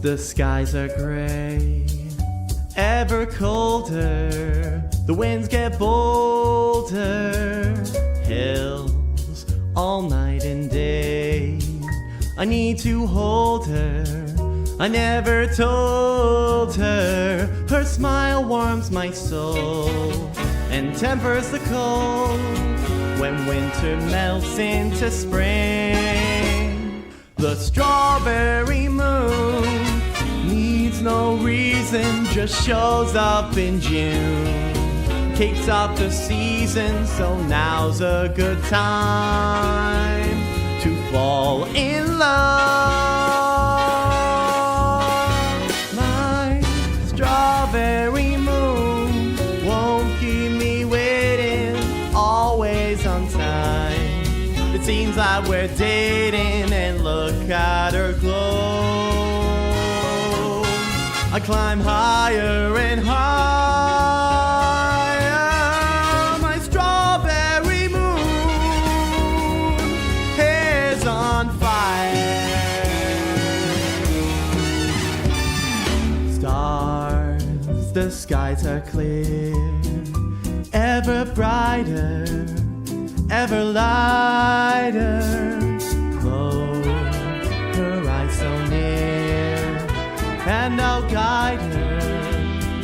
The skies are gray, ever colder. The winds get bolder. Hills all night and day. I need to hold her. I never told her. Her smile warms my soul and tempers the cold. When winter melts into spring, the strawberry moon needs no reason, just shows up in June. Kicks off the season, so now's a good time to fall in love. My strawberry moon won't keep me waiting, always on time. It seems like we're dating, and look at her glow. I climb higher and higher. My strawberry moon is on fire. Stars, the skies are clear, ever brighter, ever lighter. Close her eyes so near, and I'll guide her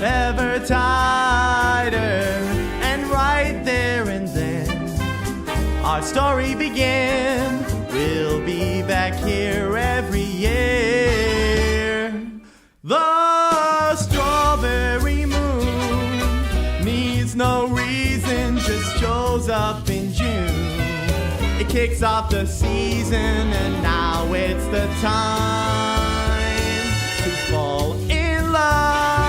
ever tighter. And right there and then our story began. We'll be back here every year. The strawberry moon needs no reason, just shows up in June. It kicks off the season, and now it's the time to fall in love.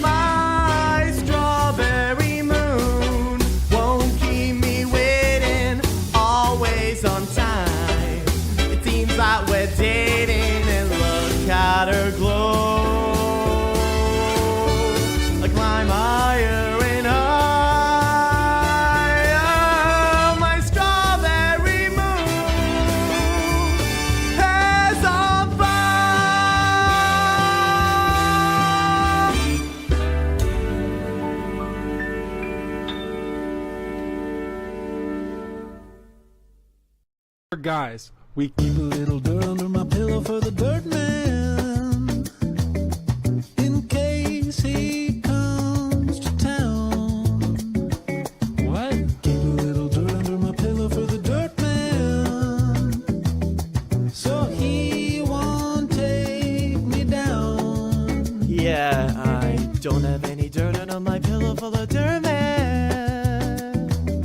My strawberry moon won't keep me waiting, always on time. It seems like we're dating, and look at her glow. I climb higher and higher. My strawberry moon has on fire. Guys, we keep a little dirt under my pillow for the dirt man, in case he comes to town. What? Keep a little dirt under my pillow for the dirt man, so he won't take me down. Yeah, I don't have any dirt under my pillow for the dirt man,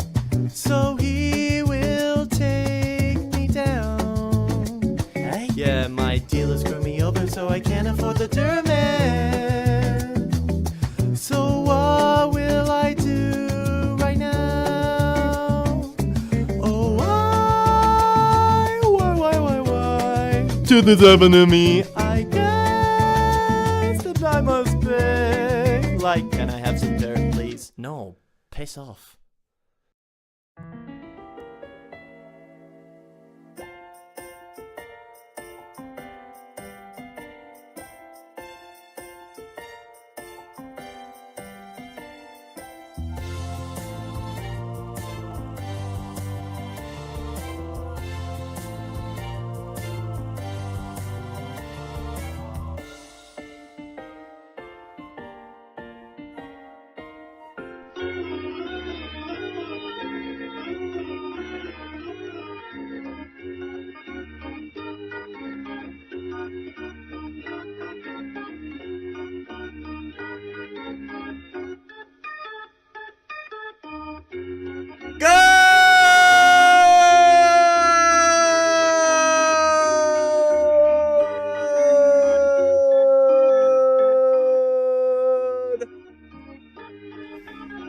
so he will take me down. Hey? Yeah, my dealer screwed me over, so I can't afford the dirt man. So what will I do right now? Oh, why did this happen to me? I guess that I must pay. Like, can I have some dirt, please? No, piss off.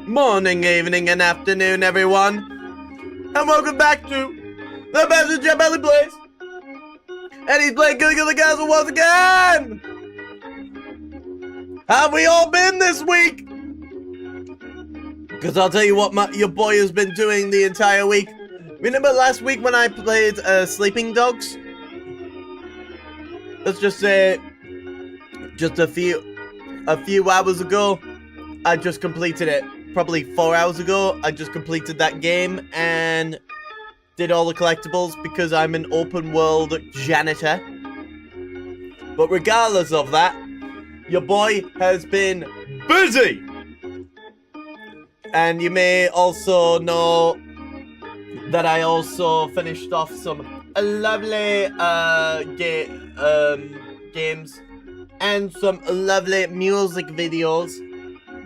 Morning, evening, and afternoon, everyone, and welcome back to the ThatBastardChap Belly Place. And he's playing Good the Castle once again. Have we all been this week? Because I'll tell you what your boy has been doing the entire week. Remember last week when I played Sleeping Dogs? let's just say, just a few hours ago, I just completed it. Probably 4 hours ago, I just completed that game and did all the collectibles because I'm an open world janitor. But regardless of that, your boy has been busy. And you may also know that I also finished off some lovely games and some lovely music videos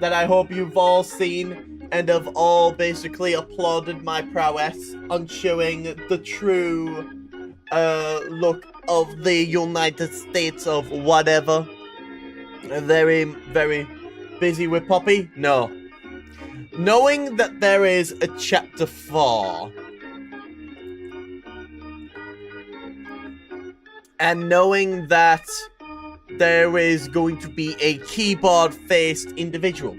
that I hope you've all seen and have all basically applauded my prowess on showing the true look of the United States of whatever. Very, very busy with Poppy? No. Knowing that there is a chapter 4 and knowing that there is going to be a keyboard-faced individual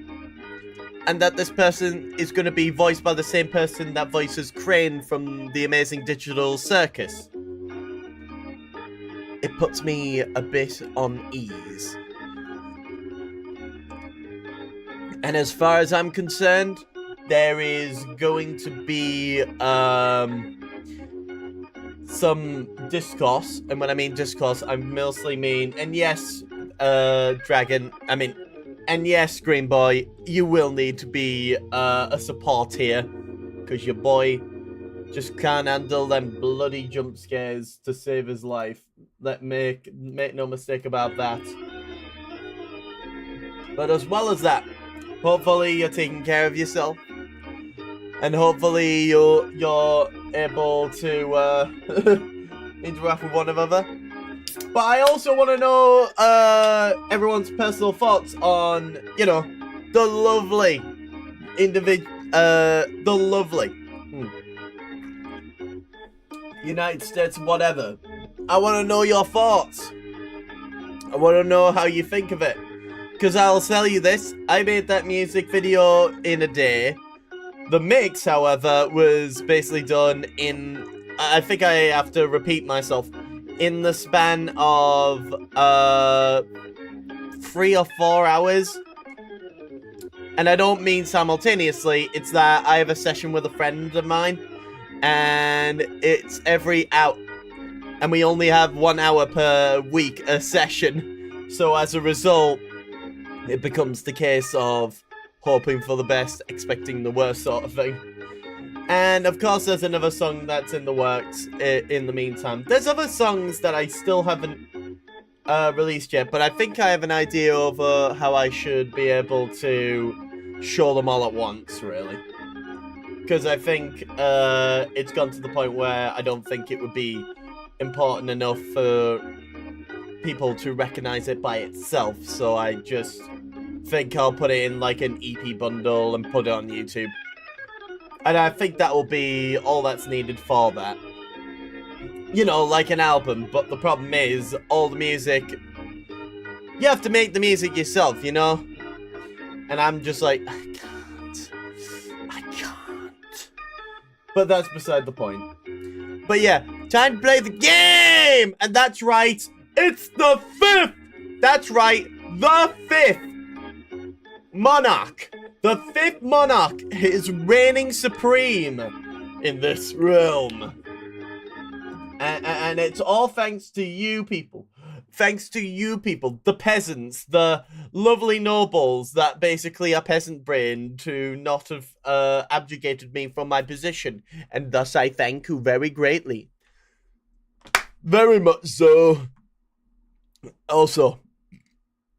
and that this person is going to be voiced by the same person that voices Crane from the Amazing Digital Circus, it puts me a bit on ease. And as far as I'm concerned, there is going to be some discourse. And when I mean discourse, I mostly mean, and yes, Dragon, and yes, Green Boy, you will need to be a support here. Because your boy just can't handle them bloody jump scares to save his life. Make no mistake about that. But as well as that, hopefully you're taking care of yourself, and hopefully you're able to interact with one another. But I also want to know everyone's personal thoughts on, you know, the lovely United States whatever. I want to know your thoughts. I want to know how you think of it. Because I'll tell you this, I made that music video in a day. The mix, however, was basically done in, I think I have to repeat myself, in the span of 3 or 4 hours. And I don't mean simultaneously, it's that I have a session with a friend of mine, and it's every hour. And we only have 1 hour per week a session. So as a result, it becomes the case of hoping for the best, expecting the worst sort of thing. And of course there's another song that's in the works in the meantime. There's other songs that I still haven't released yet, but I think I have an idea of how I should be able to show them all at once, really. Because I think it's gone to the point where I don't think it would be important enough for people to recognize it by itself, so I just think I'll put it in like an EP bundle and put it on YouTube. And I think that will be all that's needed for that. You know, like an album, but the problem is, all the music, you have to make the music yourself, you know? And I'm just like, I can't. But that's beside the point. But yeah, time to play the game! And that's right, it's the 5th! That's right, the 5th monarch. The 5th monarch is reigning supreme in this realm. And it's all thanks to you people. Thanks to you people, the peasants, the lovely nobles that basically are peasant-brained to not have abjugated me from my position. And thus I thank you very greatly. Very much so. Also,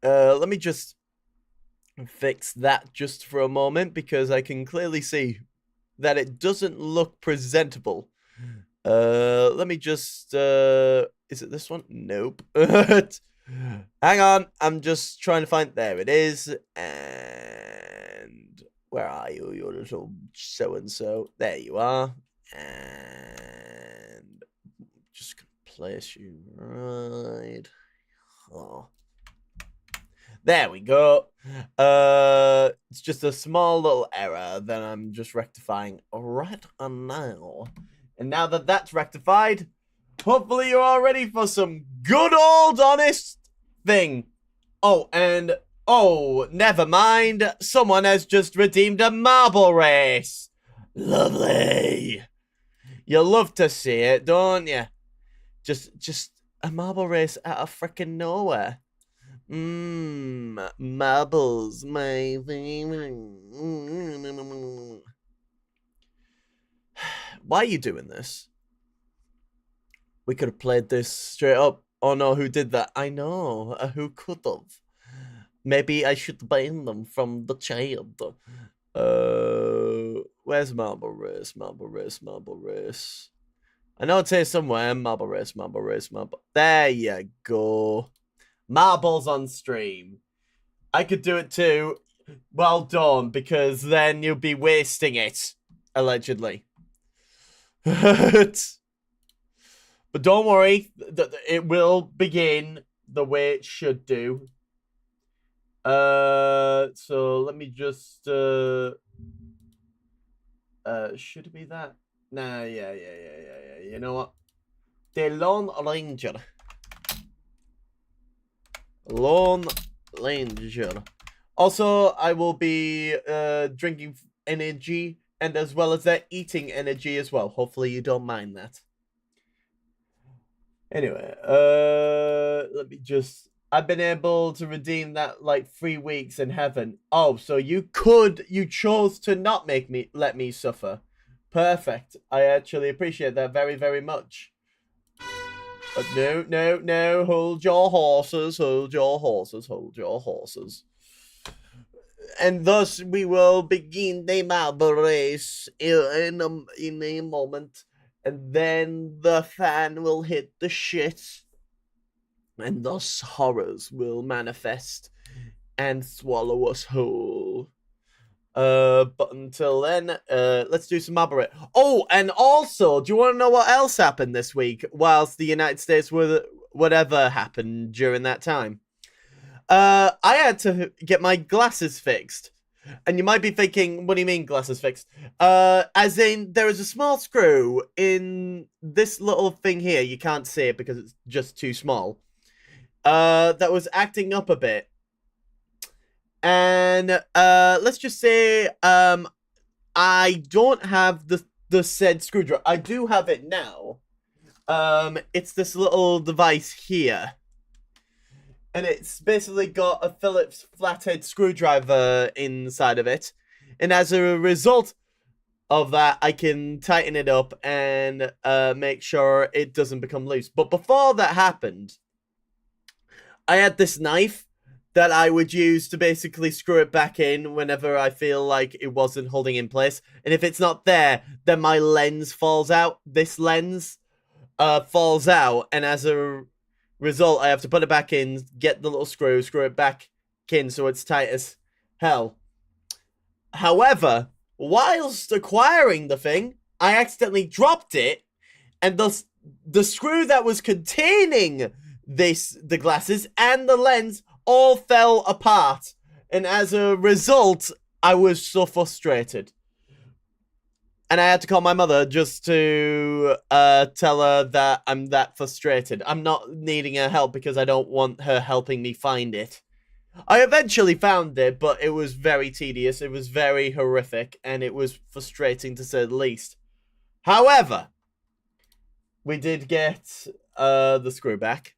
let me just fix that just for a moment, because I can clearly see that it doesn't look presentable. Let me just, is it this one? Nope. Hang on, I'm just trying to find, there it is, and where are you, your little so-and-so? There you are, and just gonna place you right, oh. There we go. It's just a small little error that I'm just rectifying right now. And now that that's rectified, Hopefully you're all ready for some good old honest thing. Oh, and oh, never mind. Someone has just redeemed a marble race. Lovely. You love to see it, don't you? Just a marble race out of frickin' nowhere. Marbles, my favorite. Why are you doing this? We could have played this straight up. Oh no, who did that? I know. Who could have? Maybe I should ban them from the child. Where's Marble Race? Marble Race, Marble Race. I know it's here somewhere. Marble Race, Marble Race, Marble. There you go. Marbles on stream. I could do it too. Well done, because then you'll be wasting it. Allegedly. But don't worry, it will begin the way it should do. So let me just should it be that? Nah, yeah. You know what? The Lone Ranger. Lone Ranger. Also, I will be drinking energy, and as well as that, eating energy as well. Hopefully you don't mind that. Anyway, let me just... I've been able to redeem that, like, 3 weeks in heaven. Oh, so you chose to not let me suffer. Perfect. I actually appreciate that very, very much. But no, hold your horses, hold your horses, hold your horses. And thus we will begin the marble race in a moment. And then the fan will hit the shit. And thus horrors will manifest and swallow us whole. But until then, let's do some marble race. Oh, and also, do you want to know what else happened this week whilst the United States were whatever happened during that time? I had to get my glasses fixed. And you might be thinking, what do you mean glasses fixed? As in, there is a small screw in this little thing here. You can't see it because it's just too small. That was acting up a bit. And let's just say I don't have the said screwdriver. I do have it now. It's this little device here. And it's basically got a Phillips flathead screwdriver inside of it. And as a result of that, I can tighten it up and make sure it doesn't become loose. But before that happened, I had this knife that I would use to basically screw it back in whenever I feel like it wasn't holding in place. And if it's not there, then my lens falls out. This lens falls out, and as a result, I have to put it back in, get the little screw it back in so it's tight as hell. However, whilst acquiring the thing, I accidentally dropped it, and the screw that was containing the glasses and the lens all fell apart. And as a result, I was so frustrated. And I had to call my mother just to tell her that I'm that frustrated. I'm not needing her help because I don't want her helping me find it. I eventually found it, but it was very tedious. It was very horrific, and it was frustrating to say the least. However, we did get the screw back,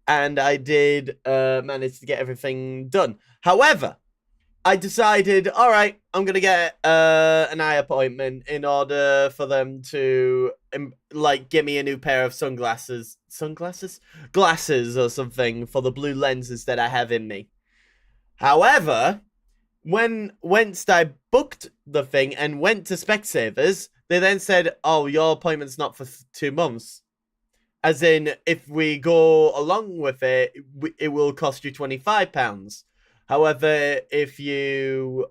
and I did manage to get everything done. However, I decided, all right, I'm going to get an eye appointment in order for them to, like, give me a new pair of sunglasses. Sunglasses? Glasses or something for the blue lenses that I have in me. However, once I booked the thing and went to Specsavers, they then said, oh, your appointment's not for 2 months. As in, if we go along with it, it will cost you £25. However, if you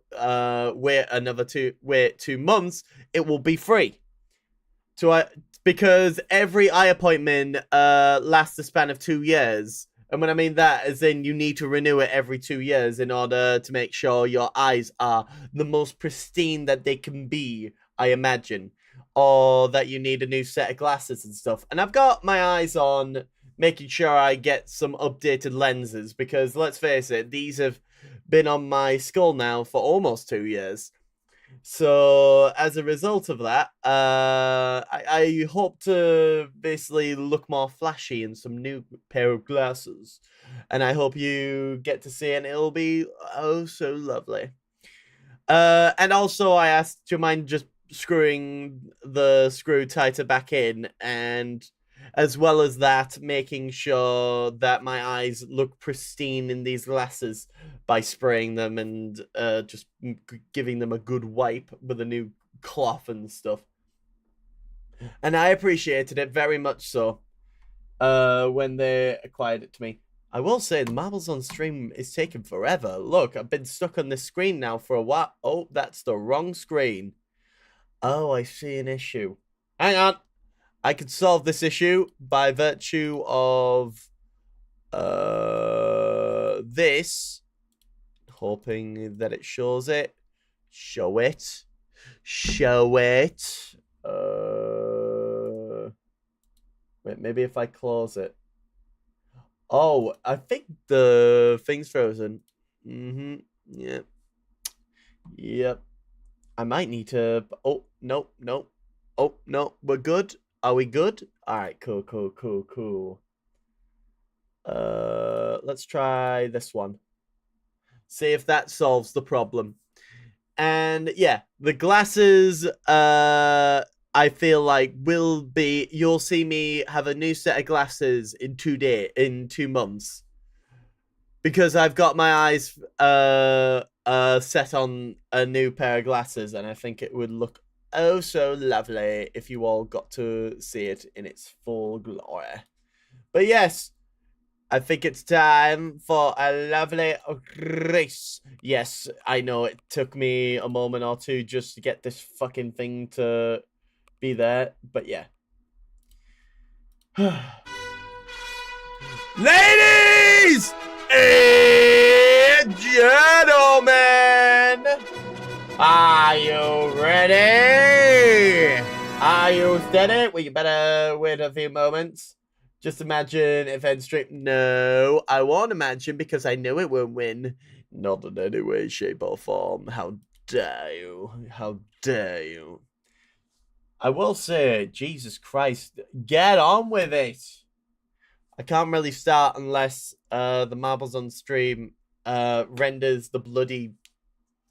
wait 2 months, it will be free. Because every eye appointment lasts a span of 2 years. And when I mean that, as in you need to renew it every 2 years in order to make sure your eyes are the most pristine that they can be, I imagine. or that you need a new set of glasses and stuff. And I've got my eyes on making sure I get some updated lenses because, let's face it, these have been on my skull now for almost 2 years. So as a result of that, I hope to basically look more flashy in some new pair of glasses. And I hope you get to see it and it'll be oh so lovely. And also I asked, do you mind just screwing the screw tighter back in, and as well as that, making sure that my eyes look pristine in these glasses by spraying them and just giving them a good wipe with a new cloth and stuff. And I appreciated it very much so when they acquired it to me. I will say the marbles on stream is taking forever. Look, I've been stuck on this screen now for a while. Oh, that's the wrong screen. Oh, I see an issue. Hang on. I could solve this issue by virtue of this. Hoping that it shows it. Show it. Show it. Wait, maybe if I close it. Oh, I think the thing's frozen. Yep. Yep. I might need to... Oh, no. Oh, no. We're good. Are we good? Alright, cool. Let's try this one. See if that solves the problem. And yeah, the glasses, I feel like will be... You'll see me have a new set of glasses in 2 months. Because I've got my eyes set on a new pair of glasses, and I think it would look oh so lovely if you all got to see it in its full glory. But yes, I think it's time for a lovely race. Yes, I know it took me a moment or two just to get this fucking thing to be there, but yeah. Ladies and gentlemen, are you ready? Are you steady? Well, you better wait a few moments. Just imagine if end stream. No, I won't imagine because I know it won't win. Not in any way, shape, or form. How dare you? How dare you? I will say, Jesus Christ, get on with it. I can't really start unless the marbles on stream renders the bloody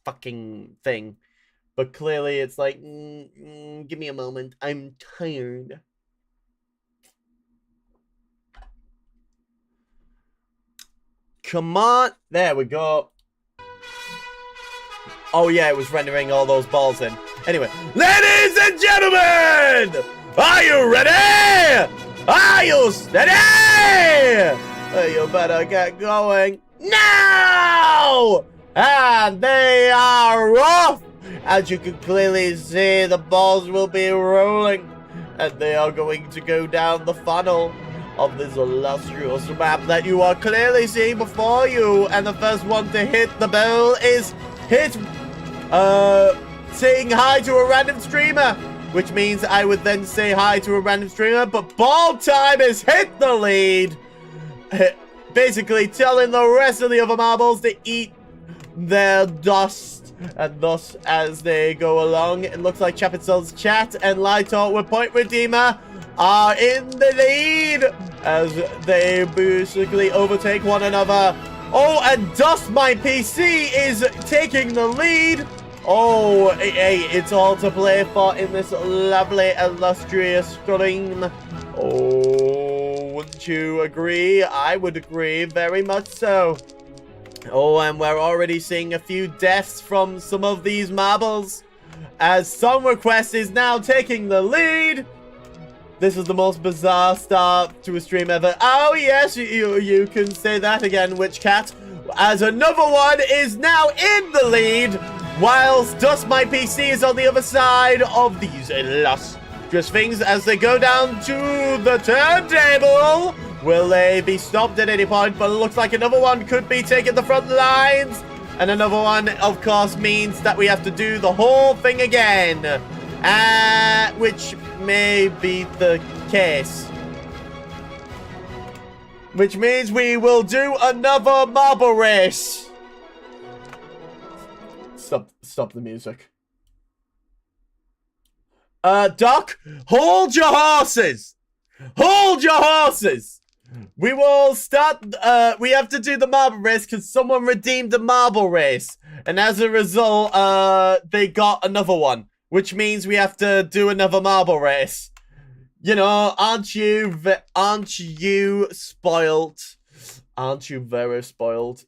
fucking thing. But clearly it's like, give me a moment. I'm tired. Come on. There we go. Oh yeah, it was rendering all those balls in. Anyway, ladies and gentlemen, are you ready? Are you steady? You better get going now! And they are off! As you can clearly see, the balls will be rolling, and they are going to go down the funnel of this illustrious map that you are clearly seeing before you. And the first one to hit the ball is saying hi to a random streamer, which means I would then say hi to a random streamer, but ball time is hit the lead. Basically telling the rest of the other marbles to eat their dust. And thus, as they go along, it looks like Chapitzel's Chat and Light Talk with Point Redeemer are in the lead as they basically overtake one another. Oh, and Dust My PC is taking the lead. Oh, hey, it's all to play for in this lovely, illustrious stream. Oh, wouldn't you agree? I would agree very much so. Oh, and we're already seeing a few deaths from some of these marbles, as Song Request is now taking the lead. This is the most bizarre start to a stream ever. Oh, yes, you can say that again, Witch Cat. As another one is now in the lead, whilst Dust My PC is on the other side of these illustrious things as they go down to the turntable. Will they be stopped at any point? But it looks like another one could be taking the front lines. And another one, of course, means that we have to do the whole thing again. Which may be the case. Which means we will do another marble race. Stop the music. Doc, hold your horses. Hold your horses. We will start, we have to do the marble race because someone redeemed the marble race. And as a result, they got another one. Which means we have to do another marble race. You know, aren't you spoiled? Aren't you very spoiled?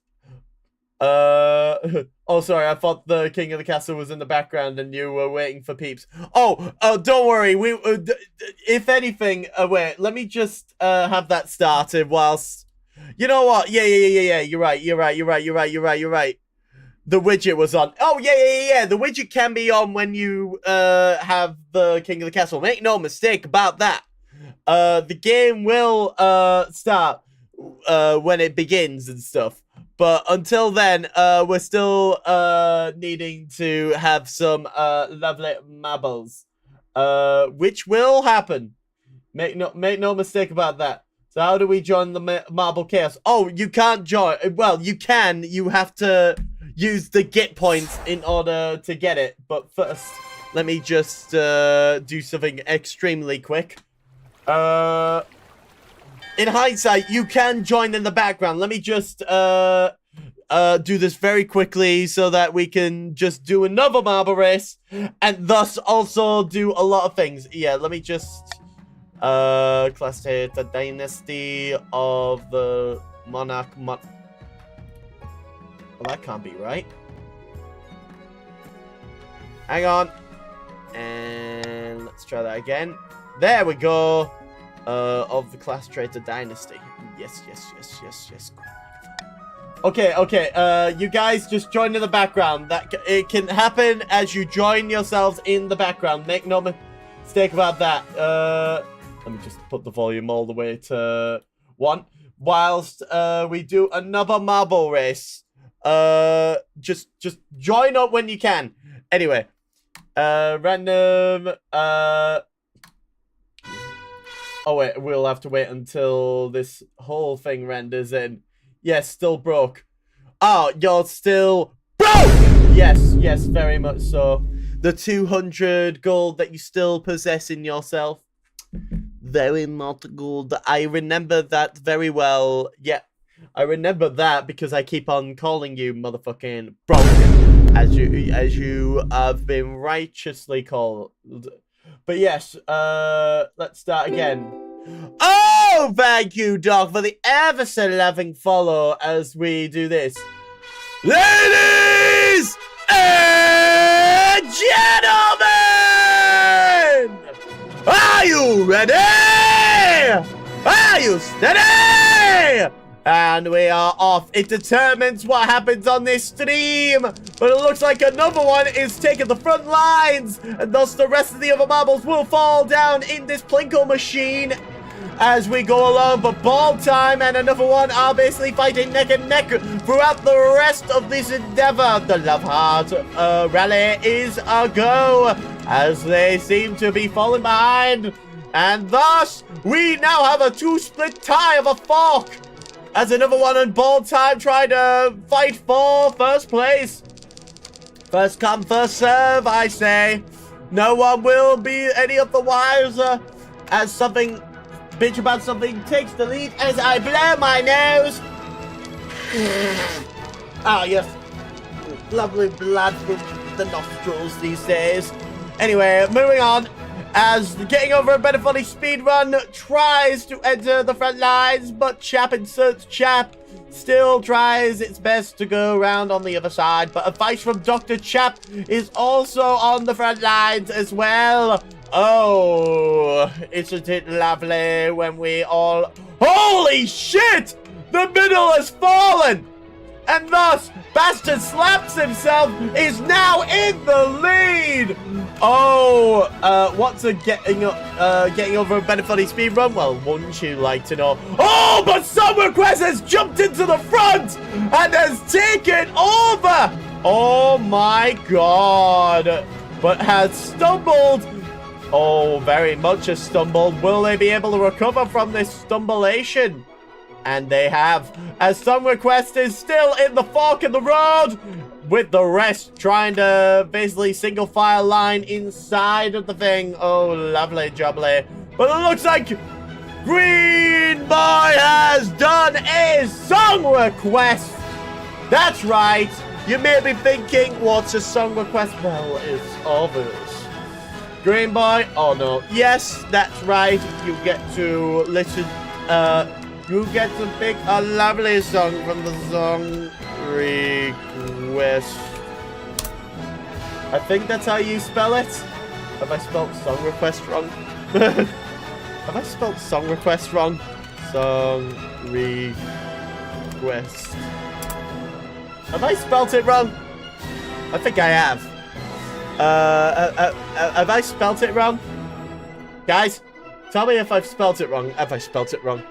Oh, sorry, I thought the king of the castle was in the background and you were waiting for peeps. Oh, don't worry. If anything, wait, let me just, have that started whilst, you know what? Yeah, you're right. The widget was on. Oh, yeah. The widget can be on when you, have the king of the castle. Make no mistake about that. The game will, start, when it begins and stuff. But until then, we're still needing to have some lovely marbles, which will happen. Make no mistake about that. So how do we join the marble chaos? Oh, you can't join. Well, you can. You have to use the get points in order to get it. But first, let me just do something extremely quick. In hindsight, you can join in the background. Let me just do this very quickly so that we can just do another marble race and thus also do a lot of things. Yeah, let me just class the dynasty of the monarch. Well, that can't be right. Hang on. And let's try that again. There we go. Of the class traitor dynasty. Yes. Okay, you guys just join in the background. It can happen as you join yourselves in the background. Make no mistake about that. Let me just put the volume all the way to 1. Whilst we do another marble race. Just join up when you can. Anyway, random, oh wait, we'll have to wait until this whole thing renders in. Yes, still broke. Oh, you're still broke! Yes, very much so. The 200 gold that you still possess in yourself. Very much gold. I remember that very well. Yeah, I remember that because I keep on calling you motherfucking broke. As you have been righteously called. But yes, let's start again. Oh, thank you, Doc, for the ever so loving follow as we do this. Ladies and gentlemen! Are you ready? Are you steady? And we are off. It determines what happens on this stream. But it looks like another one is taking the front lines. And thus the rest of the other marbles will fall down in this Plinko machine as we go along. But Ball Time and another one are basically fighting neck and neck throughout the rest of this endeavor. The Love Heart rally is a go as they seem to be falling behind. And thus, we now have a 2-split tie of a fork. As another one on Ball Time trying to fight for first place. First come, first serve, I say. No one will be any of the wiser as something, bitch about something, takes the lead as I blow my nose. Ah, yes. Lovely blood from the nostrils these days. Anyway, moving on. As Getting Over a Better Funny speedrun tries to enter the front lines, but Chap inserts Chap still tries its best to go around on the other side. But advice from Dr. Chap is also on the front lines as well. Oh, isn't it lovely when we all... Holy shit! The middle has fallen! And thus, Bastard Slaps himself is now in the lead! Oh, what's a Getting Over a Better Funny speedrun? Well, wouldn't you like to know? Oh, but SummerQuest has jumped into the front and has taken over! Oh my god. but has stumbled. Oh, very much has stumbled. Will they be able to recover from this stumbleation? And they have, as Song Request is still in the fork in the road, with the rest trying to basically single file line inside of the thing. Oh, lovely jubbly. But it looks like Green Boy has done a Song Request. That's right. You may be thinking, what's a Song Request? Well, it's obvious. Green Boy, oh no. Yes, that's right. You get to listen, you get to pick a lovely song from the Song Request. I think that's how you spell it. Have I spelled Song Request wrong? Have I spelled Song Request wrong? Song Request. Have I spelt it wrong? I think I have. Have I spelt it wrong? Guys, tell me if I've spelt it wrong. Have I spelt it wrong?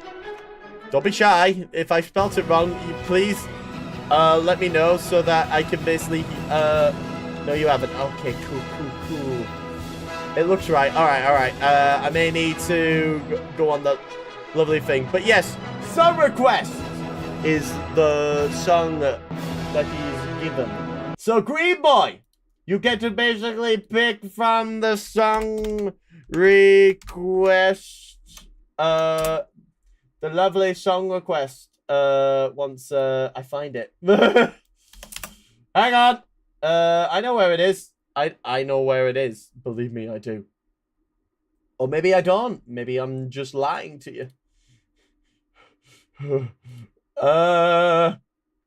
Don't be shy. If I spelt it wrong, please let me know so that I can basically... No, you haven't. Okay, cool. It looks right. Alright. I may need to go on the lovely thing. But yes, Song Request is the song that he's given. So, Green Boy, you get to basically pick from the Song Request, the lovely Song Request, once, I find it. Hang on. I know where it is. I know where it is. Believe me, I do. Or maybe I don't. Maybe I'm just lying to you.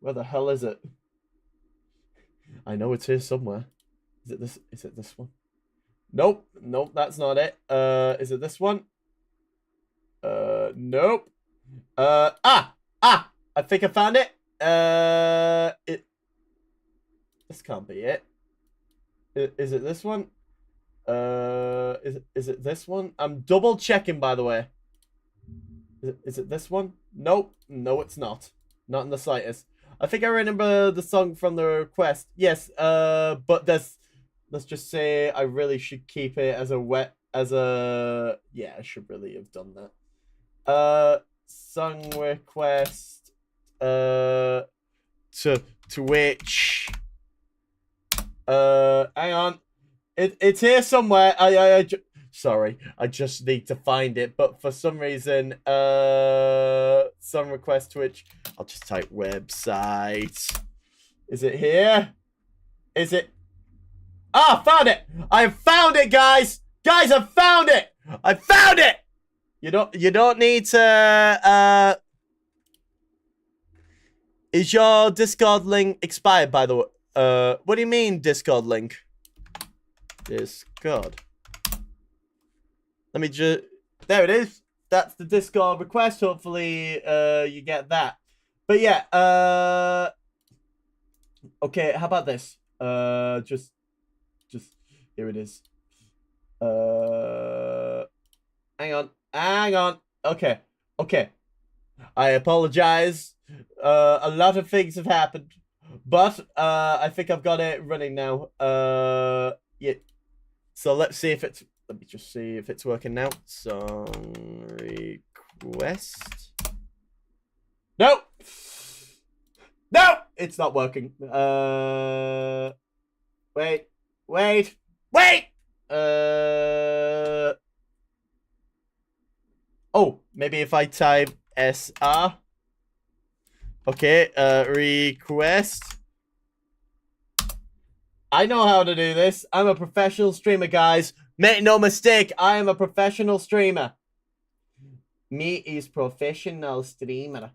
Where the hell is it? I know it's here somewhere. Is it this one? Nope, that's not it. Is it this one? Nope. I think I found it. This can't be it. Is it this one? Is it this one? I'm double checking, by the way. Is it this one? Nope. No, it's not. Not in the slightest. I think I remember the song from the request. Yes, but let's just say I really should keep it as yeah, I should really have done that. Song request, to which, hang on. It's here somewhere. Sorry, I just need to find it. But for some reason, song request to which I'll just type website. Is it here? Is it? Ah, found it! I found it, guys! Guys, I found it! I found it! You don't need to, Is your Discord link expired, by the way? What do you mean, Discord link? Discord. Let me just... There it is. That's the Discord request. Hopefully, you get that. But yeah, okay, how about this? Just... Here it is. Hang on. Okay. I apologize. A lot of things have happened. But, I think I've got it running now. Yeah. So let's see if it's... Let me just see if it's working now. Song request. No! No! It's not working. Wait. Oh, maybe if I type SR. Okay, request. I know how to do this. I'm a professional streamer, guys. Make no mistake, I am a professional streamer. Me is professional streamer.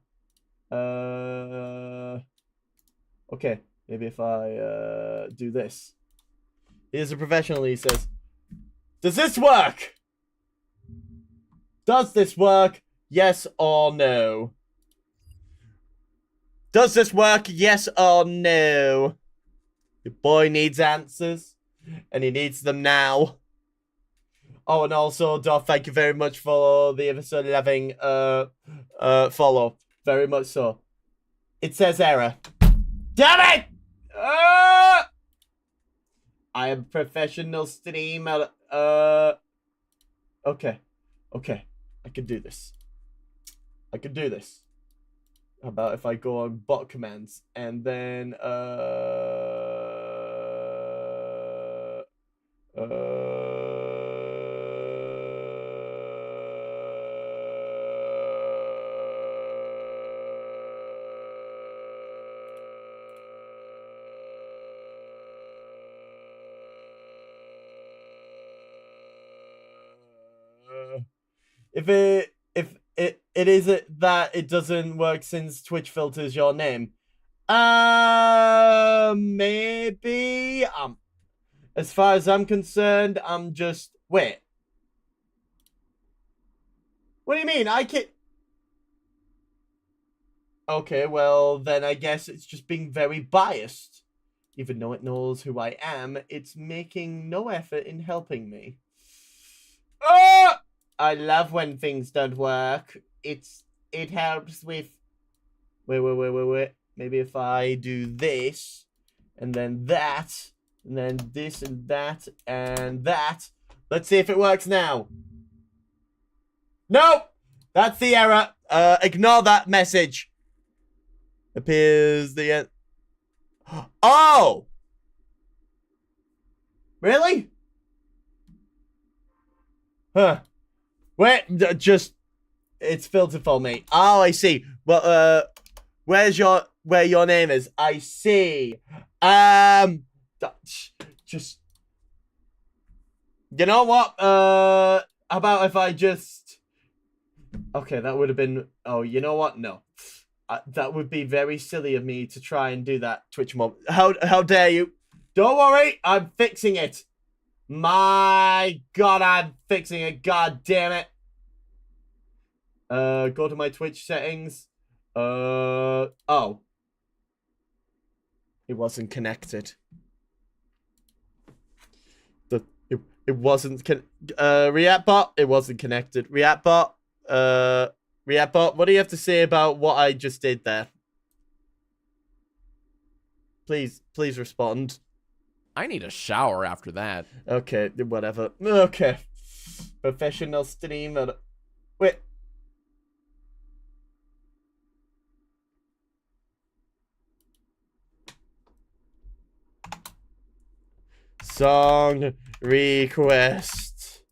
Okay, maybe if I do this. Here's a professional, he says. Does this work? Does this work? Yes or no? Does this work? Yes or no? Your boy needs answers, and he needs them now. Oh, and also, Doff, thank you very much for the episode 11 follow. Very much so. It says error. Damn it! I am professional streamer. Okay. Okay. I can do this. I can do this. How about if I go on bot commands and then if it is it that it doesn't work since Twitch filters your name. Maybe. As far as I'm concerned, I'm just wait. What do you mean? I can't. Okay, well then I guess it's just being very biased. Even though it knows who I am, it's making no effort in helping me. Oh! I love when things don't work. It helps with. Wait. Maybe if I do this, and then that, and then this and that, and that. Let's see if it works now. Nope! That's the error. Ignore that message. Appears the end. Oh! Really? Huh. Wait, just... It's filtered for me. Oh, I see. Well, where your name is? I see. Just... You know what? How about if I just... Okay, that would have been... Oh, you know what? No. That would be very silly of me to try and do that, Twitch mob. How dare you? Don't worry, I'm fixing it. My God, I'm fixing it. God damn it. Go to my Twitch settings. Oh. It wasn't connected. It wasn't ReactBot, it wasn't connected. ReactBot, what do you have to say about what I just did there? Please respond. I need a shower after that. Okay, whatever. Okay. Professional streamer. Wait. Song request.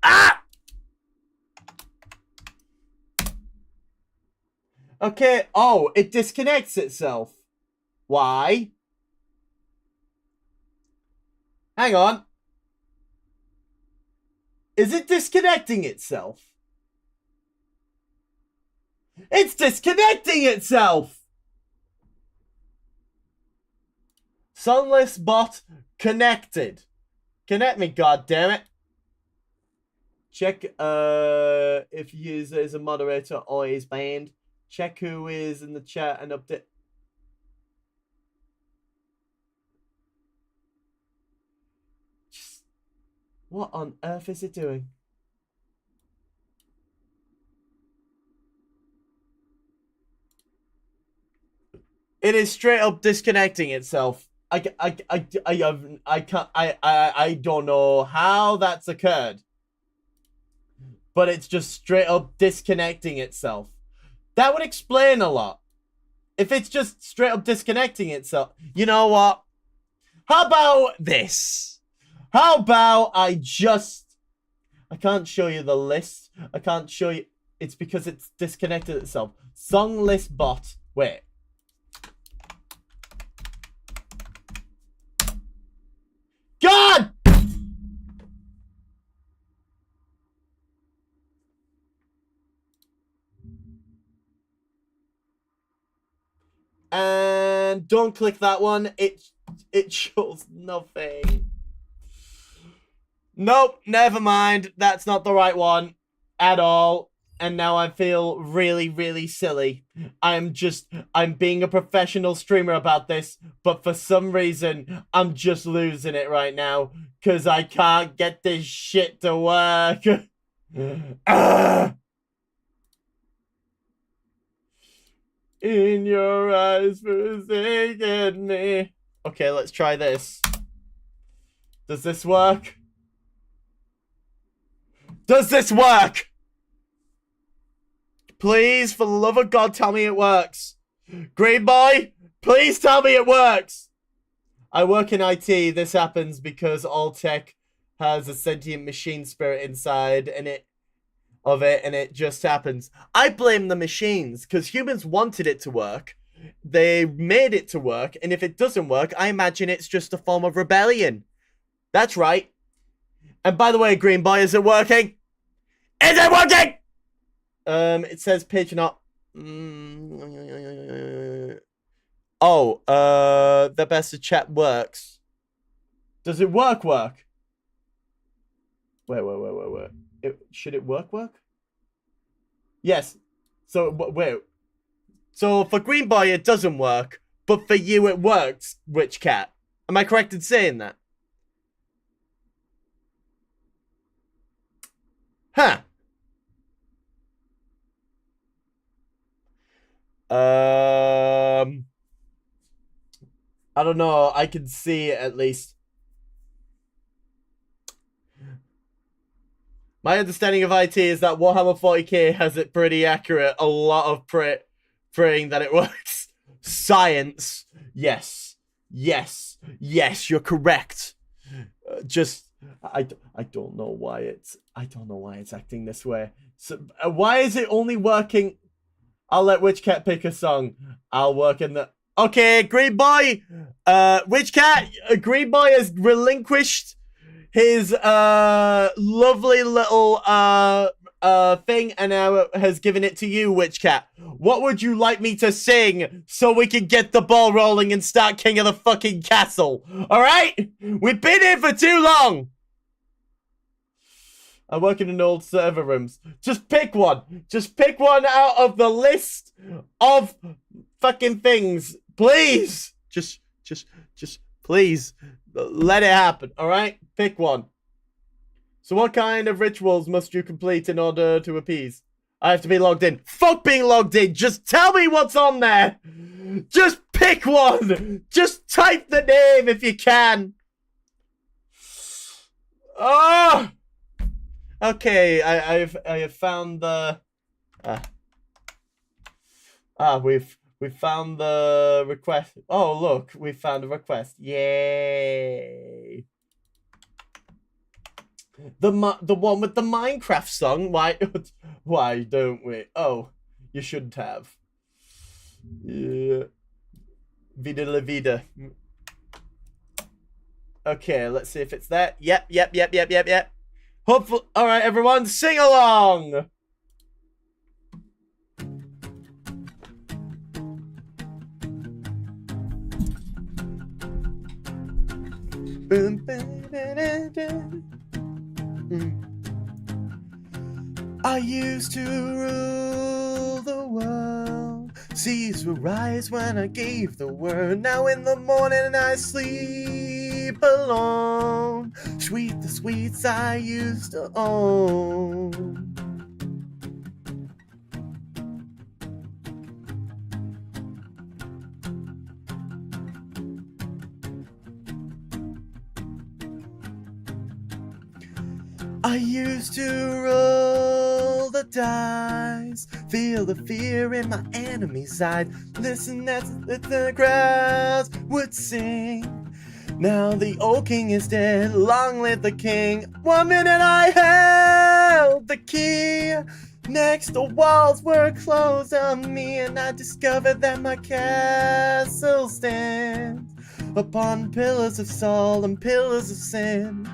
Ah! Okay, oh, it disconnects itself. Why? Hang on. Is it disconnecting itself? It's disconnecting itself! Sunless bot connected. Connect me, goddammit. Check if user is a moderator or is banned. Check who is in the chat and update. Just, what on earth is it doing? It is straight up disconnecting itself. I don't know how that's occurred, but it's just straight up disconnecting itself. That would explain a lot. If it's just straight up disconnecting itself. You know what? How about this? How about I can't show you the list. I can't show you. It's because it's disconnected itself. Song list bot. Wait. God! And don't click that one. It shows nothing. Nope, never mind. That's not the right one at all. And now I feel really, really silly. I'm being a professional streamer about this, but for some reason, I'm just losing it right now. Because I can't get this shit to work. In your eyes forsaken me. Okay, let's try this. Does this work? Does this work? Please, for the love of God, tell me it works. Green boy, please tell me it works. I work in IT. This happens because all tech has a sentient machine spirit inside and it just happens. I blame the machines because humans wanted it to work. They made it to work, and if it doesn't work, I imagine it's just a form of rebellion. That's right. And by the way, Green Boy, is it working? Is it working? It says page not. Oh, the best chat works. Does it work? Wait. Should it work? Yes. So, wait. So, for Green Boy, it doesn't work. But for you, it works, Witch Cat. Am I correct in saying that? Huh. I don't know. I can see it at least. My understanding of IT is that Warhammer 40k has it pretty accurate. A lot of praying that it works. Science. Yes. Yes. Yes, you're correct. I don't know why it's acting this way. So why is it only working? I'll let Witchcat pick a song. I'll work in the... Okay, Green Boy. Witchcat, Green Boy has relinquished his lovely little thing and now has given it to you, Witchcat. What would you like me to sing so we can get the ball rolling and start King of the fucking Castle? Alright? We've been here for too long. I work in an old server rooms. Just pick one. Just pick one out of the list of fucking things. Please. Just please. Let it happen. Alright? Pick one. So what kind of rituals must you complete in order to appease? I have to be logged in. Fuck being logged in. Just tell me what's on there. Just pick one. Just type the name if you can. Oh! Okay, I have found the we've found the request. Oh look, we found a request. Yay! The one with the Minecraft song. Why don't we? Oh, you shouldn't have. Yeah. Vida la vida. Okay, let's see if it's that. Yep. Hopefully, all right, everyone, sing along. I used to rule the world. Seas would rise when I gave the word. Now in the morning I sleep alone. Sweet the sweets I used to own. I used to roll the dice, feel the fear in my enemy's eyes, listen as the crowds would sing. Now the old king is dead, long live the king. 1 minute I held the key, next the walls were closed on me, and I discovered that my castle stands upon pillars of salt and pillars of sin.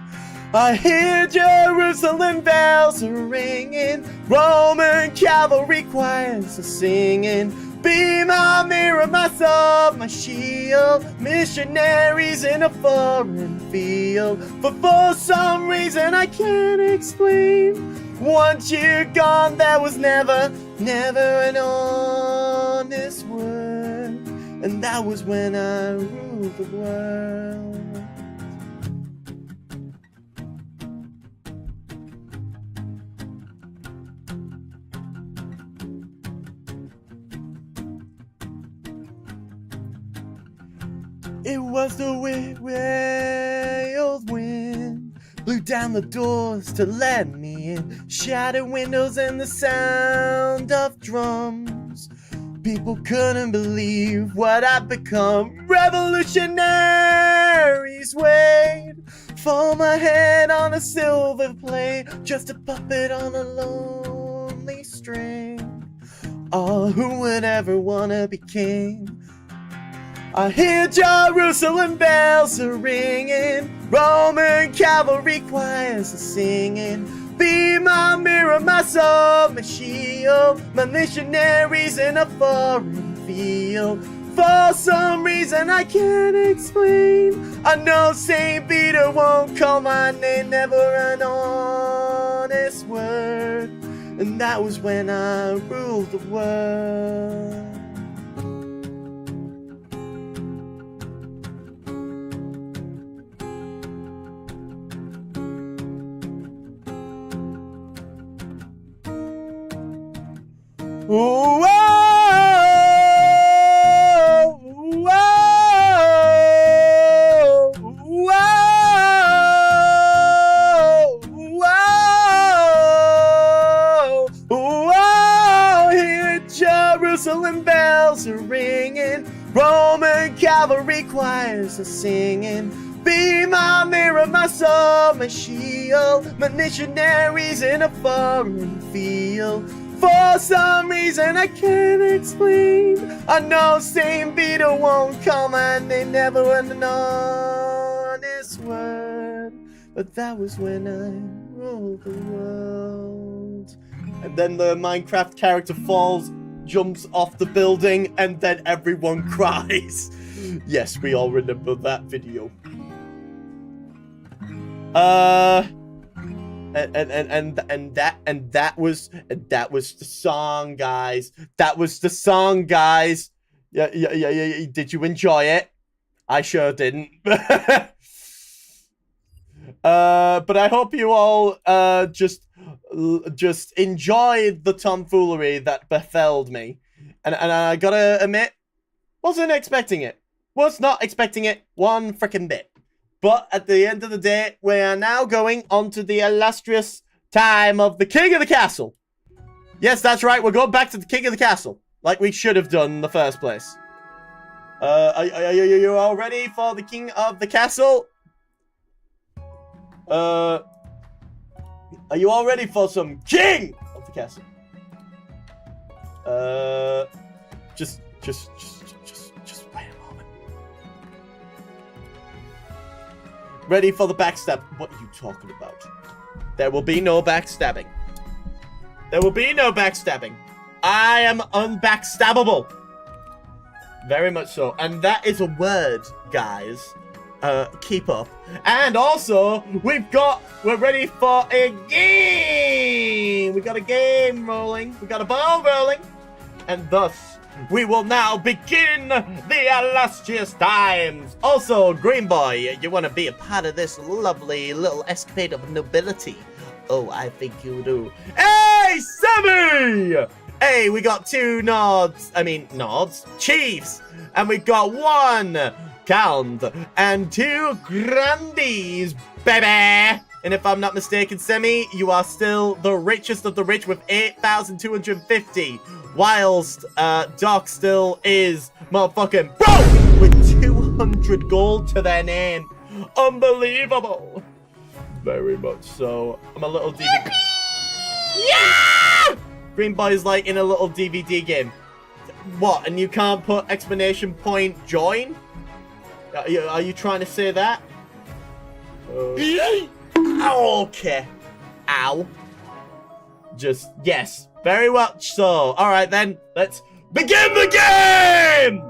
I hear Jerusalem bells are ringing, Roman cavalry choirs are singing. Be my mirror, my sword, my shield, missionaries in a foreign field. But for some reason I can't explain, once you're gone there was never an honest word. And that was when I ruled the world. It was the way old wind blew down the doors to let me in, shattered windows and the sound of drums. People couldn't believe what I'd become. Revolutionaries wait for my head on a silver plate, just a puppet on a lonely string. Oh, who would ever wanna be king? I hear Jerusalem bells are ringing, Roman cavalry choirs are singing. Be my mirror, my soul, my shield, my missionaries in a foreign field. For some reason I can't explain, I know St. Peter won't call my name, never an honest word. And that was when I ruled the world. Whoa, whoa, whoa, whoa. Here Jerusalem bells are ringing, Roman cavalry choirs are singing. Be my mirror, my soul, my shield, my missionaries in a foreign field. For some reason I can't explain, I know St. Peter won't call my name, never an honest word. But that was when I ruled the world. And then the Minecraft character falls, jumps off the building, and then everyone cries. Yes, we all remember that video. And that was the song, guys. That was the song, guys. Yeah. Did you enjoy it? I sure didn't. But I hope you all just enjoyed the tomfoolery that befell me. And I gotta admit, wasn't expecting it. Was not expecting it one freaking bit. But at the end of the day, we are now going on to the illustrious time of the King of the Castle. Yes, that's right. We're going back to the King of the Castle, like we should have done in the first place. Are you all ready for the King of the Castle? Are you all ready for some King of the Castle? Just wait a moment. Ready for the backstab. What are you talking about? There will be no backstabbing. There will be no backstabbing. I am unbackstabbable. Very much so. And that is a word, guys. Keep up. And also, we're ready for a game. We got a game rolling. We got a ball rolling. And thus, we will now begin the illustrious times. Also, Green Boy, you want to be a part of this lovely little escapade of nobility? Oh, I think you do. Hey, Sammy! Hey, we got two chiefs. And we got one count and two grandees, baby. And if I'm not mistaken, Semi, you are still the richest of the rich with 8,250. Whilst Doc still is motherfucking broke with 200 gold to their name. Unbelievable. Very much so. I'm a little DVD. Yeah! Green Boy's like in a little DVD game. What? And you can't put exclamation point join? Are you trying to say that? Okay. Ow. Just, yes. Very much so. Alright then, let's begin the game!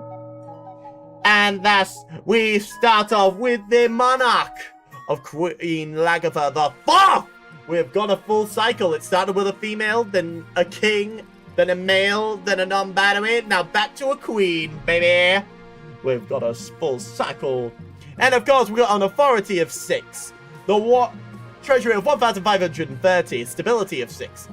And thus, we start off with the monarch of Queen Lagertha the Fourth! We've got a full cycle. It started with a female, then a king, then a male, then a non-binary. Now back to a queen, baby. We've got a full cycle. And of course, we got an authority of 6. The treasury of 1,530. Stability of 6.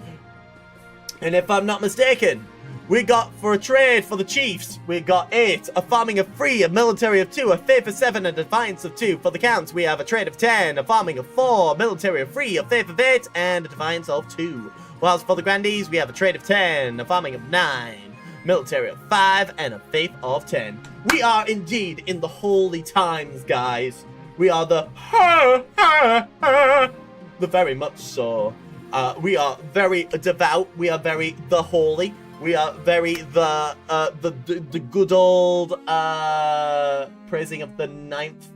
And if I'm not mistaken, We got for a trade for the chiefs, we got 8, a farming of 3, a military of 2, a faith of 7, and a defiance of 2. For the counts, we have a trade of 10, a farming of 4, a military of 3, a faith of 8, and a defiance of 2. Whilst for the grandees, we have a trade of 10, a farming of 9, military of 5, and a faith of 10. We are indeed in the holy times, guys. We are the very much so. We are very devout. We are very the holy. We are very the good old praising of the 9th.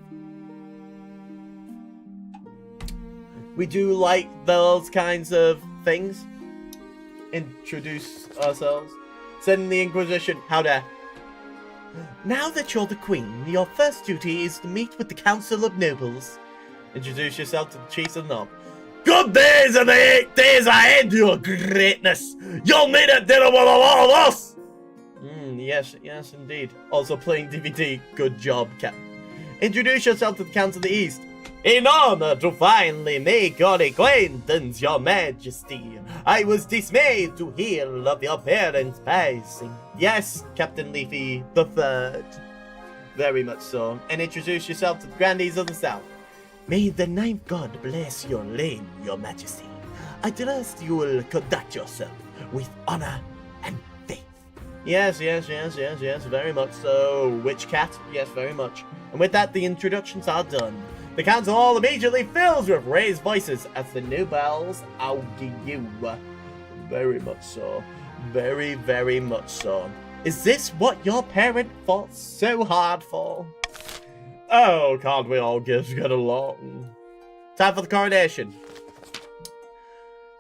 We do like those kinds of things. Introduce ourselves. Send the Inquisition. How dare. Now that you're the queen, your first duty is to meet with the Council of Nobles. Introduce yourself to the chiefs of the nob. Good days are the 8 days ahead, your greatness. You'll meet at dinner with a lot of us. Yes, indeed. Also playing DVD. Good job, Cap. Introduce yourself to the Council of the East. In honor to finally make your acquaintance, your majesty. I was dismayed to hear of your parents' passing. Yes, Captain Leafy the Third. Very much so. And introduce yourself to the grandees of the South. May the 9th God bless your reign, your majesty. I trust you will conduct yourself with honor and faith. Yes, very much so. Witch Cat, yes, very much. And with that, the introductions are done. The council all immediately fills with raised voices as the nobles argue you. Very much so. Very, very much so. Is this what your parent fought so hard for? Oh, can't we all just get along? Time for the coronation.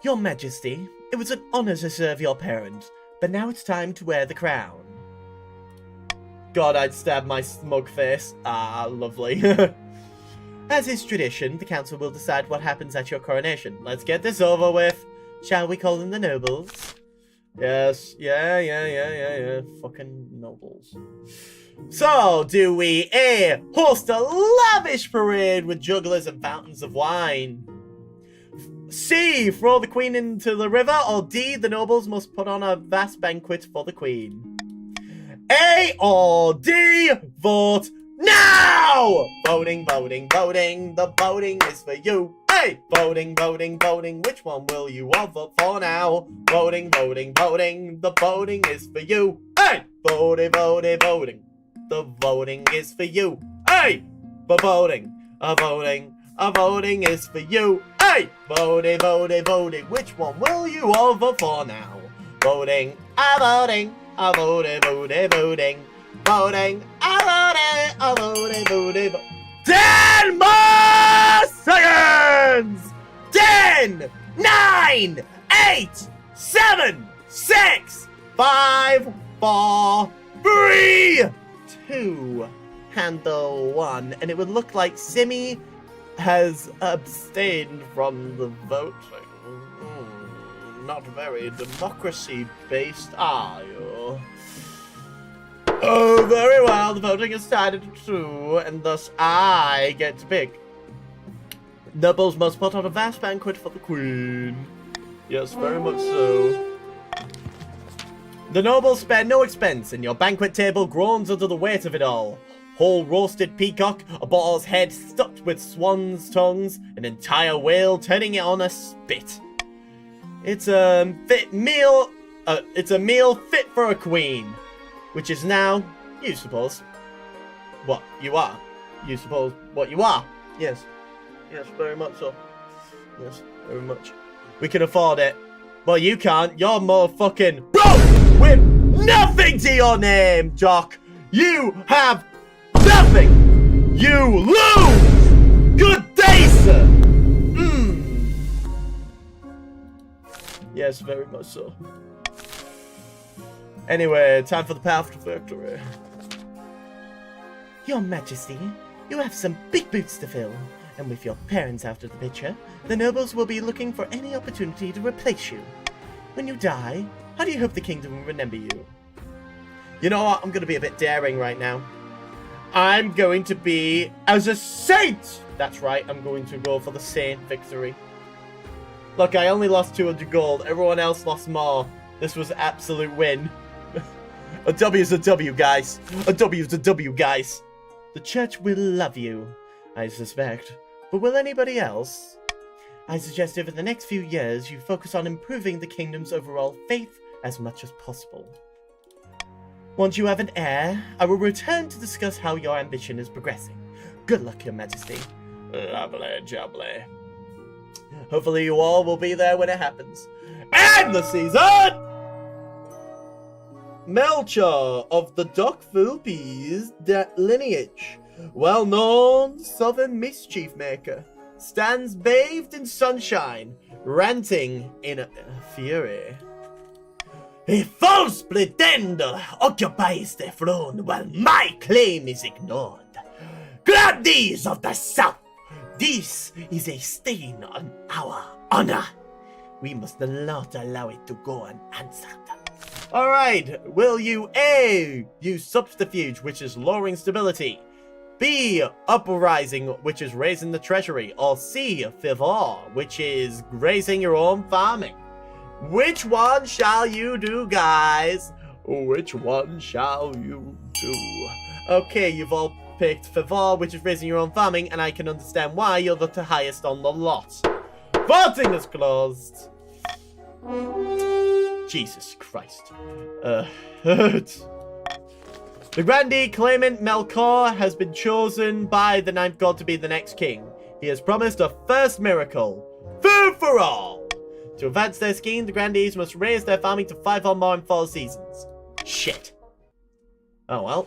Your Majesty, it was an honor to serve your parent, but now it's time to wear the crown. God, I'd stab my smug face. Ah, lovely. As is tradition, the council will decide what happens at your coronation. Let's get this over with. Shall we call in the nobles? Yes. Yeah. Fucking nobles. So, do we A, host a lavish parade with jugglers and fountains of wine? C, throw the queen into the river? Or D, the nobles must put on a vast banquet for the queen? A or D, vote now! Voting, the voting is for you. Hey! Voting, which one will you all vote for now? Voting, the voting is for you. Hey! Voting. The voting is for you. Hey! Voting is for you. Hey! Voting. Which one will you all vote for now? Voting. 10 more seconds! 10, 9, 8, 7, 6, 5, 4, 3, 2, handle 1. And it would look like Simi has abstained from the voting. Not very democracy-based, are you? Oh, very well. The voting is started too, and thus I get to pick. Nobles must put on a vast banquet for the queen. Yes, very much so. The nobles spare no expense, and your banquet table groans under the weight of it all. Whole roasted peacock, a boar's head stuffed with swan's tongues, an entire whale turning it on a spit. It's a meal fit for a queen, which is now, you suppose, what you are. You suppose what you are. Yes, very much so. Yes, very much. We can afford it, but you can't. You're more fucking broke with nothing to your name, Jock. You have nothing. You lose. Good day, sir. Yes, very much so. Anyway, time for the path to victory. Your Majesty, you have some big boots to fill, and with your parents out of the picture, the nobles will be looking for any opportunity to replace you. When you die, how do you hope the kingdom will remember you? You know what? I'm going to be a bit daring right now. I'm going to be as a saint! That's right, I'm going to go for the saint victory. Look, I only lost 200 gold. Everyone else lost more. This was an absolute win. A W's a W, guys. A W's a W, guys. The church will love you, I suspect. But will anybody else? I suggest over the next few years you focus on improving the kingdom's overall faith as much as possible. Once you have an heir, I will return to discuss how your ambition is progressing. Good luck, Your Majesty. Lovely jubbly. Hopefully you all will be there when it happens. And the season! Melchior of the Doc Philippies lineage, well-known southern mischief maker, stands bathed in sunshine, ranting in a fury. A false pretender occupies the throne while my claim is ignored. Grandees of the South, this is a stain on our honor. We must not allow it to go unanswered. Alright, will you A, use subterfuge, which is lowering stability, B, uprising, which is raising the treasury, or C, favor, which is raising your own farming? Which one shall you do, guys? Which one shall you do? Okay, you've all picked favor, which is raising your own farming, and I can understand why you're the highest on the lot. Voting is closed. Jesus Christ. The grandee claimant Melkor has been chosen by the ninth god to be the next king. He has promised a first miracle. Food for all! To advance their scheme, the grandees must raise their farming to 5 or more in 4 seasons. Shit. Oh well.